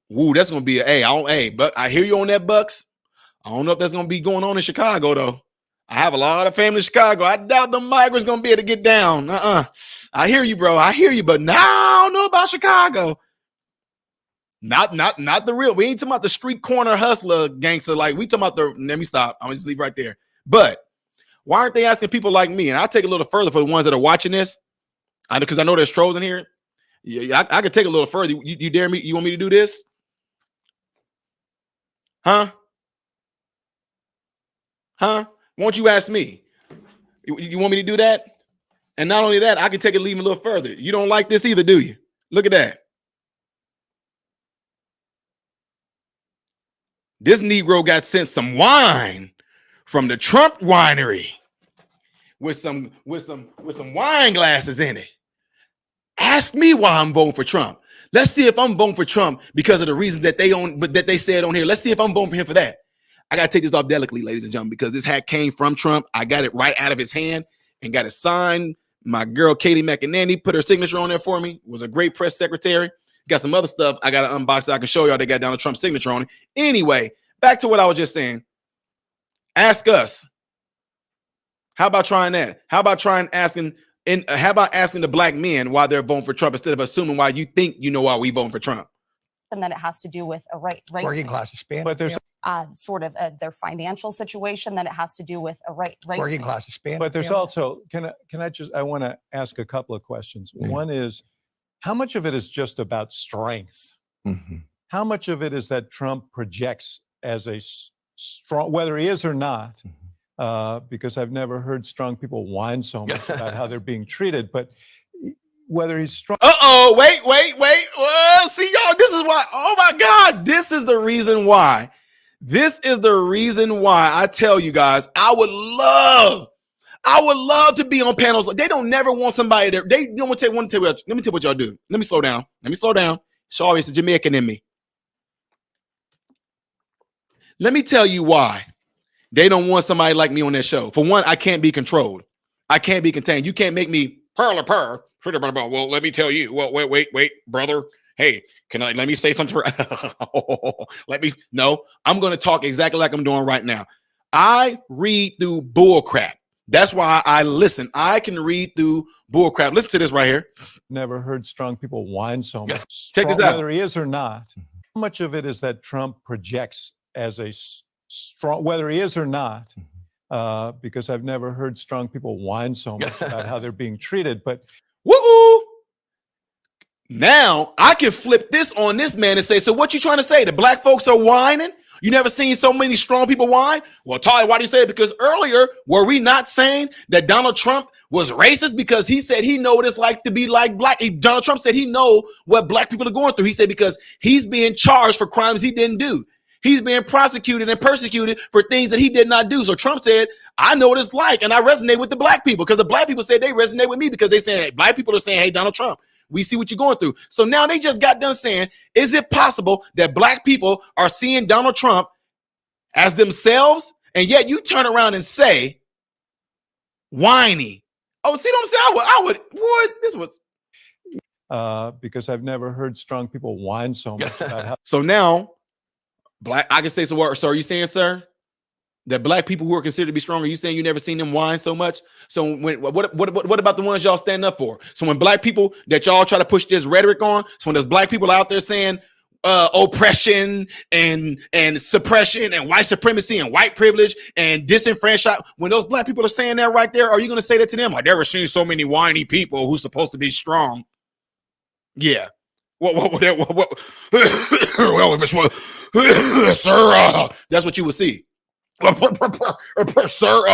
Woo, that's gonna be but I hear you on that, Bucks. I don't know if that's gonna be going on in Chicago though. I have a lot of family in Chicago. I doubt the migrants gonna be able to get down. I hear you, bro. I hear you, but now I don't know about Chicago. Not the real. We ain't talking about the street corner hustler gangster. Like we talking about let me stop. I'm gonna just leave right there. But why aren't they asking people like me? And I'll take a little further for the ones that are watching this. Because I know there's trolls in here. Yeah, I could take a little further. You dare me? You want me to do this? Huh? Won't you ask me? You want me to do that? And not only that, I can take it even a little further. You don't like this either, do you? Look at that. This Negro got sent some wine from the Trump winery with some wine glasses in it. Ask me why I'm voting for Trump. Let's see if I'm voting for Trump because of the reason that they said on here. Let's see if I'm voting for him for that. I got to take this off delicately, ladies and gentlemen, because this hat came from Trump. I got it right out of his hand and got it signed. My girl, Katie McEnany, put her signature on there for me. Was a great press secretary. Got some other stuff I got to unbox that I can show y'all. They got Donald Trump's signature on it. Anyway, back to what I was just saying. Ask us. How about trying that? How about asking the black men why they're voting for Trump instead of assuming why you think you know why we voting for Trump? And then it has to do with a race Working class Hispanic. But there's sort of their financial situation. Then it has to do with a race. Working class Hispanic. But there's also, I want to ask a couple of questions. One is, how much of it is just about strength? How much of it is that Trump projects as a strong, whether he is or not, because I've never heard strong people whine so much about how they're being treated, but whether he's strong. Wait. Whoa, see, y'all, this is why. Oh my God, this is the reason why. This is the reason why I tell you guys, I would love to be on panels. They don't never want somebody there. They don't want to tell you. Let me tell you what y'all do. Let me slow down. It's always the Jamaican in me. Let me tell you why they don't want somebody like me on their show. For one, I can't be controlled. I can't be contained. You can't make me purr. Well, let me tell you. Well, wait, brother. Hey, let me say something? No, I'm going to talk exactly like I'm doing right now. I read through bull crap. That's why I listen. I can read through bull crap. Listen to this right here. Never heard strong people whine so much. Check this out. Whether he is or not, how much of it is that Trump projects as a strong, whether he is or not, because I've never heard strong people whine so much about how they're being treated, but woo! Now I can flip this on this man and say, so what you trying to say? The black folks are whining? You never seen so many strong people whine? Well, Tyler, why do you say it? Because earlier, were we not saying that Donald Trump was racist because he said he know what it's like to be like black? Donald Trump said he know what black people are going through. He said because he's being charged for crimes he didn't do. He's being prosecuted and persecuted for things that he did not do. So Trump said, I know what it's like, and I resonate with the black people because the black people said they resonate with me because they say, hey, black people are saying, hey, Donald Trump, we see what you're going through. So now they just got done saying, is it possible that black people are seeing Donald Trump as themselves? And yet you turn around and say, whiny. Oh, see what I'm saying? I would, what? This was. Because I've never heard strong people whine so much about how. So now, I can say, so what? So are you saying, sir, that black people who are considered to be strong, are you saying you never seen them whine so much? So what about the ones y'all stand up for? So when black people that y'all try to push this rhetoric on, so when there's black people out there saying oppression and suppression and white supremacy and white privilege and disenfranchised, when those black people are saying that right there, are you going to say that to them? I've never seen so many whiny people who's supposed to be strong. Yeah. Well, sir, that's what you would see. Sir,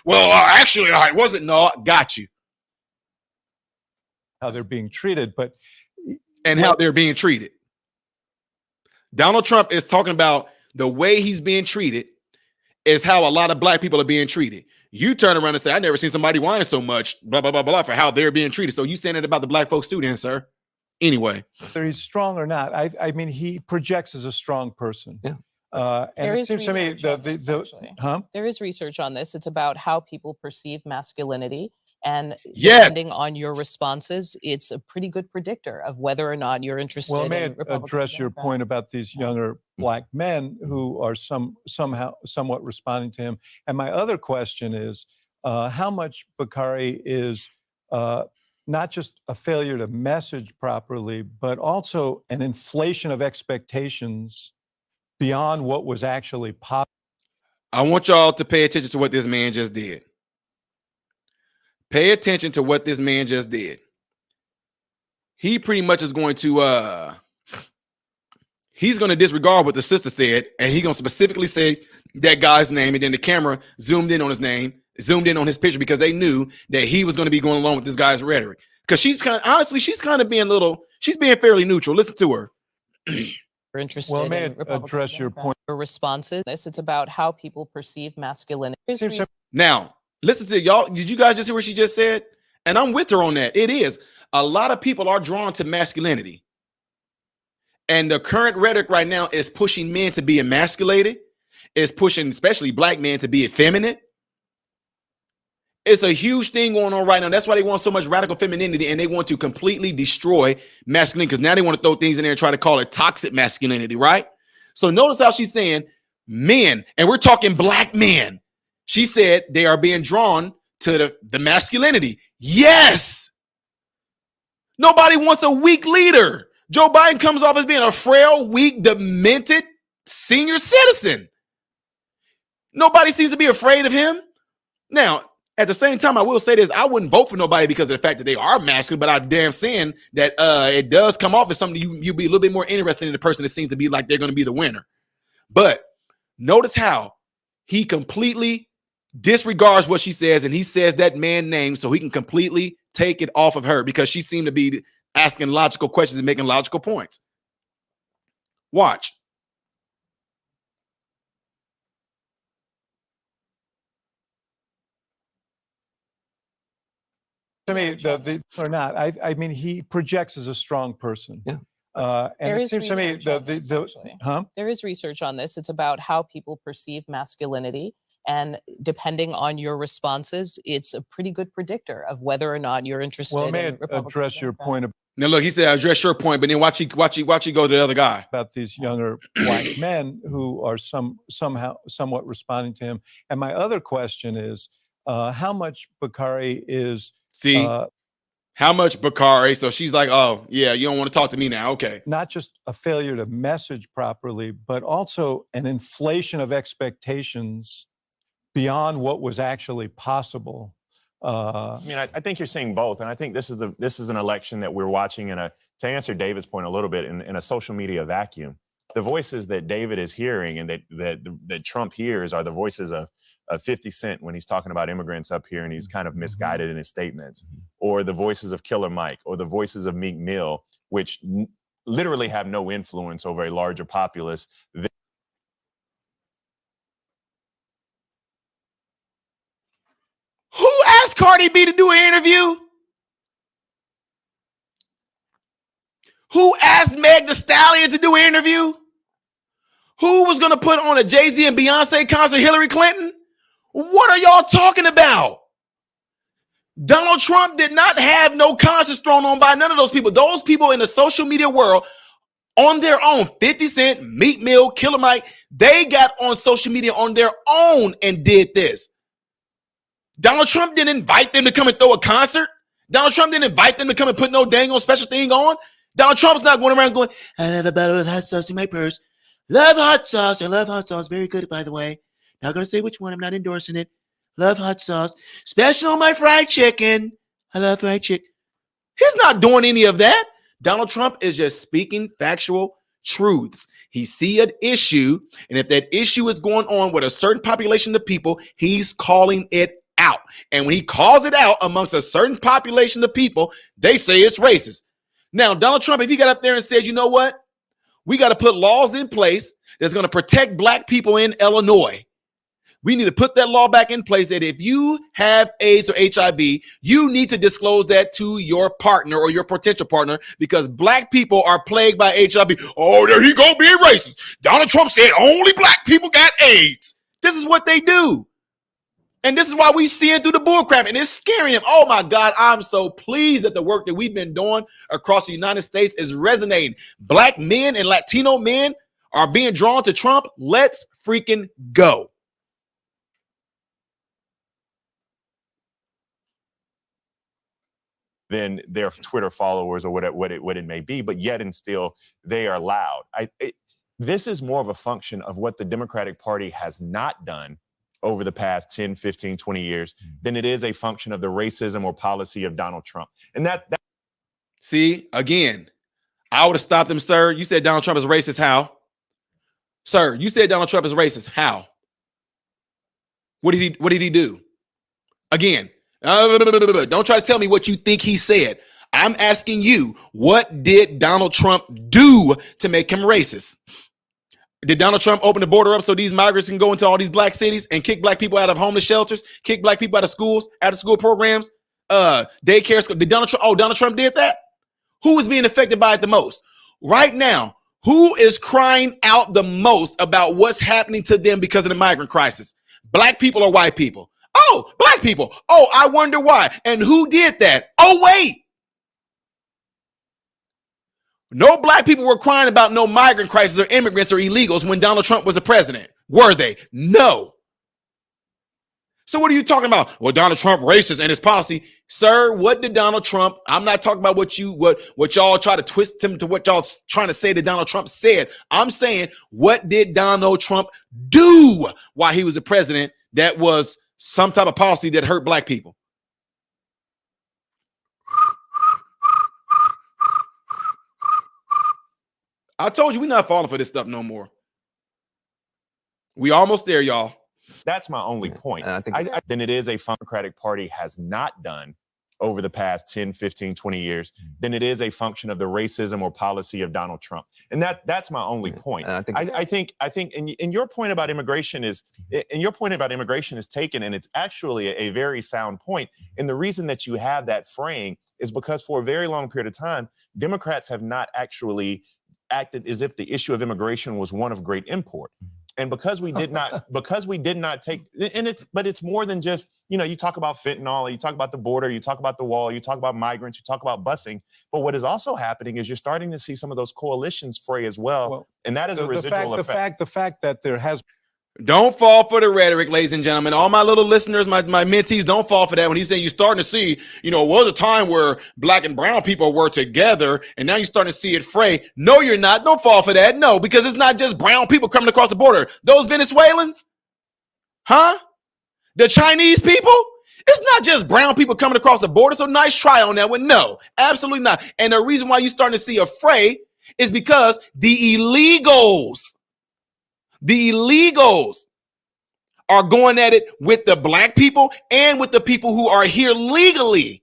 actually, I wasn't. No, got you. How they're being treated, and how they're being treated. Donald Trump is talking about the way he's being treated is how a lot of black people are being treated. You turn around and say, I never seen somebody whine so much, blah, blah, blah, blah, for how they're being treated. So you saying it about the black folks too then, sir? Anyway. Whether he's strong or not, I mean, he projects as a strong person. Yeah. And it seems to me there is research on this. It's about how people perceive masculinity. And yes, depending on your responses, it's a pretty good predictor of whether or not you're interested. Well, may in I address your point about these younger black men who are somewhat responding to him? And my other question is, how much, Bakari, is not just a failure to message properly, but also an inflation of expectations beyond what was actually possible? I want y'all to pay attention to what this man just did. Pay attention to what this man just did. He pretty much is going to he's going to disregard what the sister said, and he's going to specifically say that guy's name, and then the camera zoomed in on his name, zoomed in on his picture, because they knew that he was going to be going along with this guy's rhetoric. Because she's kind of, honestly, she's kind of being she's being fairly neutral. Listen to her. We're interested well, may in I address your point? Responses. It's about how people perceive masculinity. Now, listen to y'all. Did you guys just hear what she just said? And I'm with her on that. It is. A lot of people are drawn to masculinity. And the current rhetoric right now is pushing men to be emasculated. It's pushing especially black men to be effeminate. It's a huge thing going on right now. That's why they want so much radical femininity, and they want to completely destroy masculinity, because now they want to throw things in there and try to call it toxic masculinity, right? So notice how she's saying men, and we're talking black men. She said they are being drawn to the masculinity. Yes. Nobody wants a weak leader. Joe Biden comes off as being a frail, weak, demented senior citizen. Nobody seems to be afraid of him. Now, at the same time, I will say this. I wouldn't vote for nobody because of the fact that they are masculine, but I'm damn saying that it does come off as something you'd be a little bit more interested in the person that seems to be like they're going to be the winner. But notice how he completely disregards what she says, and he says that man name so he can completely take it off of her because she seemed to be asking logical questions and making logical points. Watch. To me, or not, I mean, he projects as a strong person. Yeah. And There it is seems to me research on this, actually. huh? There is research on this. It's about how people perceive masculinity. And depending on your responses, it's a pretty good predictor of whether or not you're interested Well, may in I Republican address your point Now, look, he said, address your point, but then watch you go to the other guy. about these younger black men who are somehow somewhat responding to him. And my other question is, how much Bakari is how much Bakari? So she's like, oh, yeah, you don't want to talk to me now. Okay. not just a failure to message properly, but also an inflation of expectations beyond what was actually possible. I mean, I think you're seeing both, and I think this is an election that we're watching to answer David's point a little bit in a social media vacuum. The voices that David is hearing and that Trump hears are the voices of 50 Cent when he's talking about immigrants up here and he's kind of misguided in his statements, or the voices of Killer Mike, or the voices of Meek Mill, which literally have no influence over a larger populace. Who asked Cardi B to do an interview? Who asked Meg Thee Stallion to do an interview? Who was going to put on a Jay-Z and Beyonce concert? Hillary Clinton? What are y'all talking about? Donald Trump did not have no concerts thrown on by none of those people. Those people in the social media world on their own, 50 Cent, Meek Mill, Killer Mike, they got on social media on their own and did this. Donald Trump didn't invite them to come and throw a concert. Donald Trump didn't invite them to come and put no dang on special thing on. Donald Trump's not going around going, I have a bottle of hot sauce in my purse. Love hot sauce. I love hot sauce. Very good, by the way. Not going to say which one. I'm not endorsing it. Love hot sauce. Special on my fried chicken. I love fried chicken. He's not doing any of that. Donald Trump is just speaking factual truths. He see an issue, and if that issue is going on with a certain population of people, he's calling it out. And when he calls it out amongst a certain population of people, they say it's racist. Now, Donald Trump, if he got up there and said, you know what? We got to put laws in place that's going to protect black people in Illinois. We need to put that law back in place that if you have AIDS or HIV, you need to disclose that to your partner or your potential partner because black people are plagued by HIV. Oh, there he go being racist. Donald Trump said only black people got AIDS. This is what they do. And this is why we see it through the bullcrap, and it's scaring him. Oh my God, I'm so pleased that the work that we've been doing across the United States is resonating. Black men and Latino men are being drawn to Trump. Let's freaking go. Than their Twitter followers or what it may be, but yet and still they are loud. This is more of a function of what the Democratic Party has not done over the past 10, 15, 20 years than it is a function of the racism or policy of Donald Trump. And that see, again, I would have stopped him, sir. You said Donald Trump is racist. How? Sir, you said Donald Trump is racist. How? What did he do? Again, don't try to tell me what you think he said. I'm asking you, what did Donald Trump do to make him racist? Did Donald Trump open the border up so these migrants can go into all these black cities and kick black people out of homeless shelters, kick black people out of schools, out of school programs, daycare school? Did Donald Trump? Oh, Donald Trump did that? Who is being affected by it the most? Right now, who is crying out the most about what's happening to them because of the migrant crisis? Black people or white people? Oh, black people. Oh, I wonder why. And who did that? Oh, wait. No black people were crying about no migrant crisis or immigrants or illegals when Donald Trump was the president. Were they? No. So what are you talking about? Well, Donald Trump racist and his policy. Sir, what did Donald Trump? I'm not talking about what y'all try to twist him to what y'all trying to say that Donald Trump said. I'm saying, what did Donald Trump do while he was a president that was some type of policy that hurt black people? I told you we're not falling for this stuff no more. We almost there, y'all. That's my only point. And I think then it is a Democratic Party has not done over the past 10, 15, 20 years, then it is a function of the racism or policy of Donald Trump. And that's my only point. And I think and your point about immigration is taken, and it's actually a very sound point. And the reason that you have that fraying is because for a very long period of time, Democrats have not actually acted as if the issue of immigration was one of great import. And because we did not take, and it's more than just, you talk about fentanyl, you talk about the border, you talk about the wall, you talk about migrants, you talk about busing. But what is also happening is you're starting to see some of those coalitions fray as well. And that is a residual effect. The fact that there has. Don't fall for the rhetoric, ladies and gentlemen. All my little listeners, my mentees, don't fall for that. When he's saying you're starting to see, was a time where black and brown people were together, and now you're starting to see it fray. No, you're not. Don't fall for that. No, because it's not just brown people coming across the border. Those Venezuelans, the Chinese people, it's not just brown people coming across the border. So nice try on that one. No, absolutely not. And the reason why you're starting to see a fray is because the illegals are going at it with the black people and with the people who are here legally.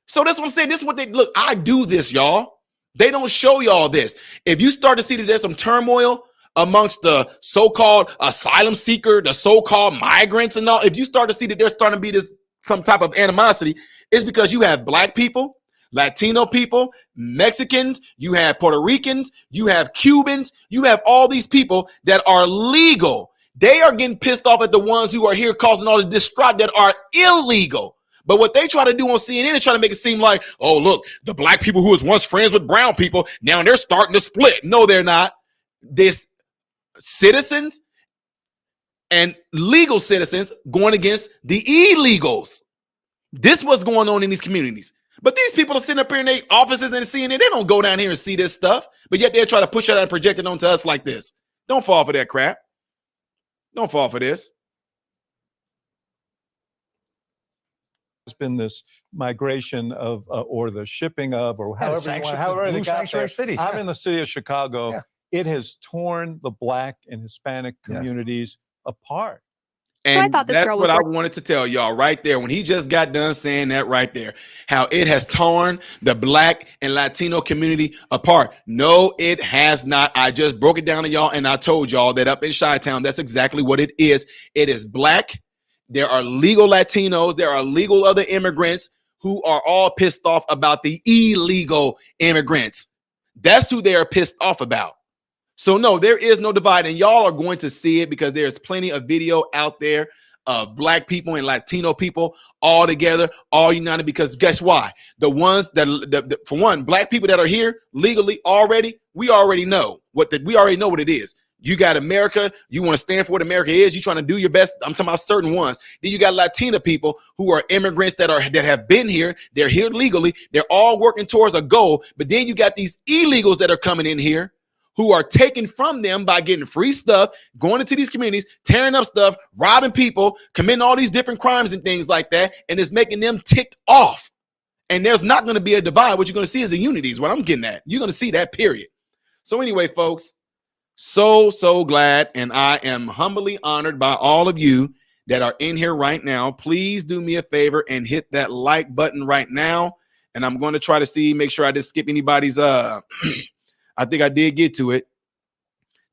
So that's what I'm saying. This is what look, I do this, y'all. They don't show y'all this. If you start to see that there's some turmoil amongst the so-called asylum seeker, the so-called migrants and all, if you start to see that there's starting to be some type of animosity, it's because you have black people, Latino people, Mexicans, you have Puerto Ricans, you have Cubans, you have all these people that are legal. They are getting pissed off at the ones who are here causing all the distraught that are illegal. But what they try to do on CNN is try to make it seem like, oh, look, the black people who was once friends with brown people, now they're starting to split. No, they're not. This citizens and legal citizens going against the illegals. This was going on in these communities. But these people are sitting up here in their offices and seeing it. They don't go down here and see this stuff. But yet they're trying to push it out and project it onto us like this. Don't fall for that crap. Don't fall for this. There's been this migration of, or the shipping of, or however they got there. Cities, I'm in the city of Chicago. Yeah. It has torn the black and Hispanic communities apart. And so I thought that's what I wanted to tell y'all right there when he just got done saying that right there, how it has torn the black and Latino community apart. No, it has not. I just broke it down to y'all and I told y'all that up in Chi-Town, that's exactly what it is. It is black. There are legal Latinos. There are legal other immigrants who are all pissed off about the illegal immigrants. That's who they are pissed off about. So no, there is no divide, and y'all are going to see it because there's plenty of video out there of black people and Latino people all together, all united, because guess why? The ones that, for one, black people that are here legally already, we already know what it is. You got America, you want to stand for what America is, you're trying to do your best. I'm talking about certain ones. Then you got Latina people who are immigrants that have been here, they're here legally, they're all working towards a goal, but then you got these illegals that are coming in here who are taken from them by getting free stuff, going into these communities, tearing up stuff, robbing people, committing all these different crimes and things like that, and it's making them ticked off. And there's not going to be a divide. What you're going to see is a unity is what I'm getting at. You're going to see that, period. So anyway, folks, so glad, and I am humbly honored by all of you that are in here right now. Please do me a favor and hit that like button right now, and I'm going to try to make sure I didn't skip anybody's I think I did get to it,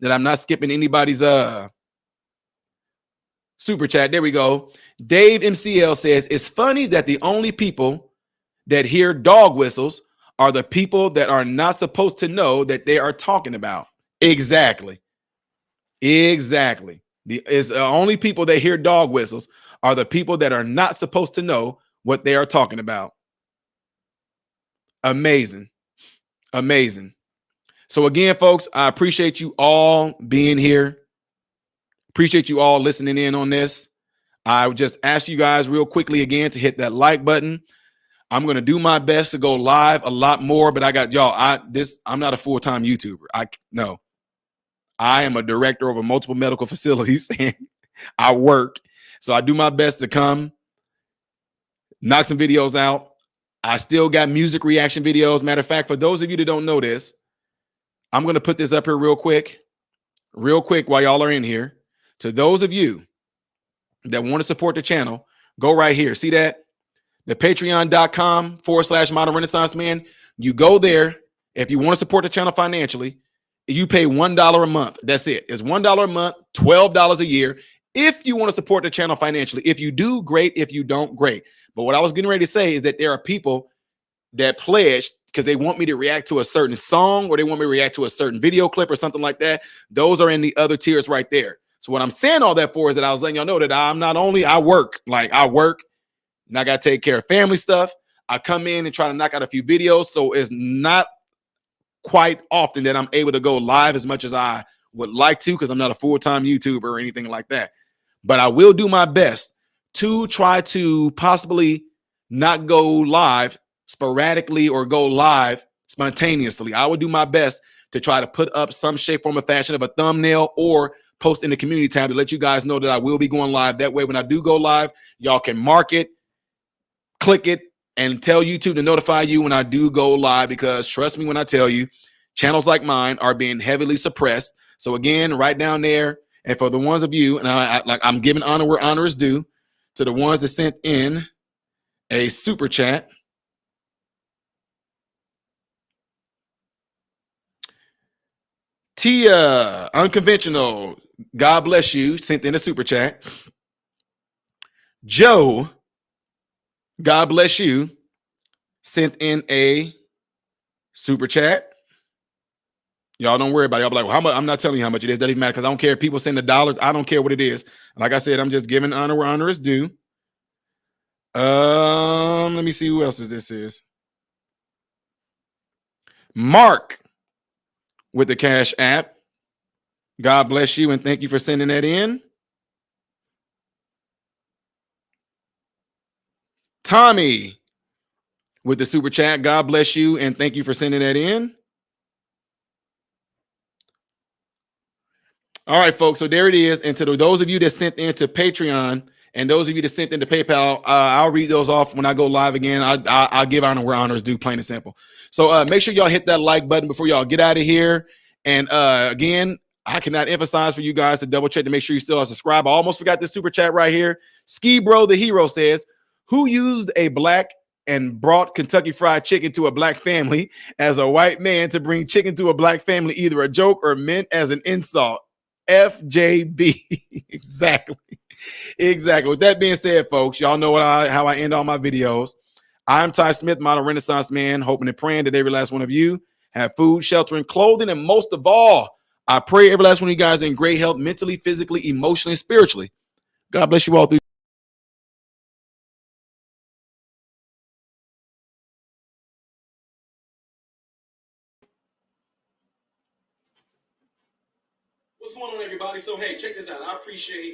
that I'm not skipping anybody's super chat. There we go. Dave MCL says, it's funny that the only people that hear dog whistles are the people that are not supposed to know that they are talking about. Exactly. The only people that hear dog whistles are the people that are not supposed to know what they are talking about. Amazing. So again, folks, I appreciate you all being here. Appreciate you all listening in on this. I would just ask you guys real quickly again to hit that like button. I'm going to do my best to go live a lot more, but I got y'all. I'm not a full-time YouTuber. I am a director over multiple medical facilities and I work. So I do my best to come knock some videos out. I still got music reaction videos. Matter of fact, for those of you that don't know this, I'm going to put this up here real quick while y'all are in here. To those of you that want to support the channel, go right here. See that? The patreon.com/modern renaissance man. You go there. If you want to support the channel financially, you pay $1 a month. That's it. It's $1 a month, $12 a year. If you want to support the channel financially, if you do, great. If you don't, great. But what I was getting ready to say is that there are people that pledge because they want me to react to a certain song or they want me to react to a certain video clip or something like that. Those are in the other tiers right there. So what I'm saying all that for is that I was letting y'all know that I work and I got to take care of family stuff. I come in and try to knock out a few videos. So it's not quite often that I'm able to go live as much as I would like to because I'm not a full-time YouTuber or anything like that. But I will do my best to try to possibly not go live sporadically or go live spontaneously. I would do my best to try to put up some shape, form, or fashion of a thumbnail or post in the community tab to let you guys know that I will be going live. That way, when I do go live, y'all can mark it, click it, and tell YouTube to notify you when I do go live, because trust me when I tell you, channels like mine are being heavily suppressed. So again, right down there, and for the ones of you, and I'm giving honor where honor is due, to the ones that sent in a super chat. Tia Unconventional, God bless you, sent in a super chat. Joe, God bless you, sent in a super chat. Y'all don't worry about it. Y'all be like, well, how much? I'm not telling you how much it is. Doesn't even matter because I don't care if people send the dollars. I don't care what it is. Like I said, I'm just giving honor where honor is due. Let me see who else this is. Mark with the Cash App. God bless you and thank you for sending that in. Tommy with the super chat. God bless you and thank you for sending that in. All right, folks. So there it is. And to those of you that sent into Patreon and those of you that sent into PayPal, I'll read those off when I go live again. I'll give honor where honor is due, plain and simple. So make sure y'all hit that like button before y'all get out of here. And again, I cannot emphasize for you guys to double check to make sure you still are subscribed. I almost forgot this super chat right here. Ski Bro the Hero says, who used a black and brought Kentucky Fried Chicken to a black family as a white man to bring chicken to a black family, either a joke or meant as an insult? FJB. Exactly. With that being said, folks, y'all know how I end all my videos. I'm Ty Smith, modern Renaissance man, hoping and praying that every last one of you have food, shelter, and clothing. And most of all, I pray every last one of you guys are in great health, mentally, physically, emotionally, and spiritually. God bless you all through. What's going on, everybody? So, hey, check this out. I appreciate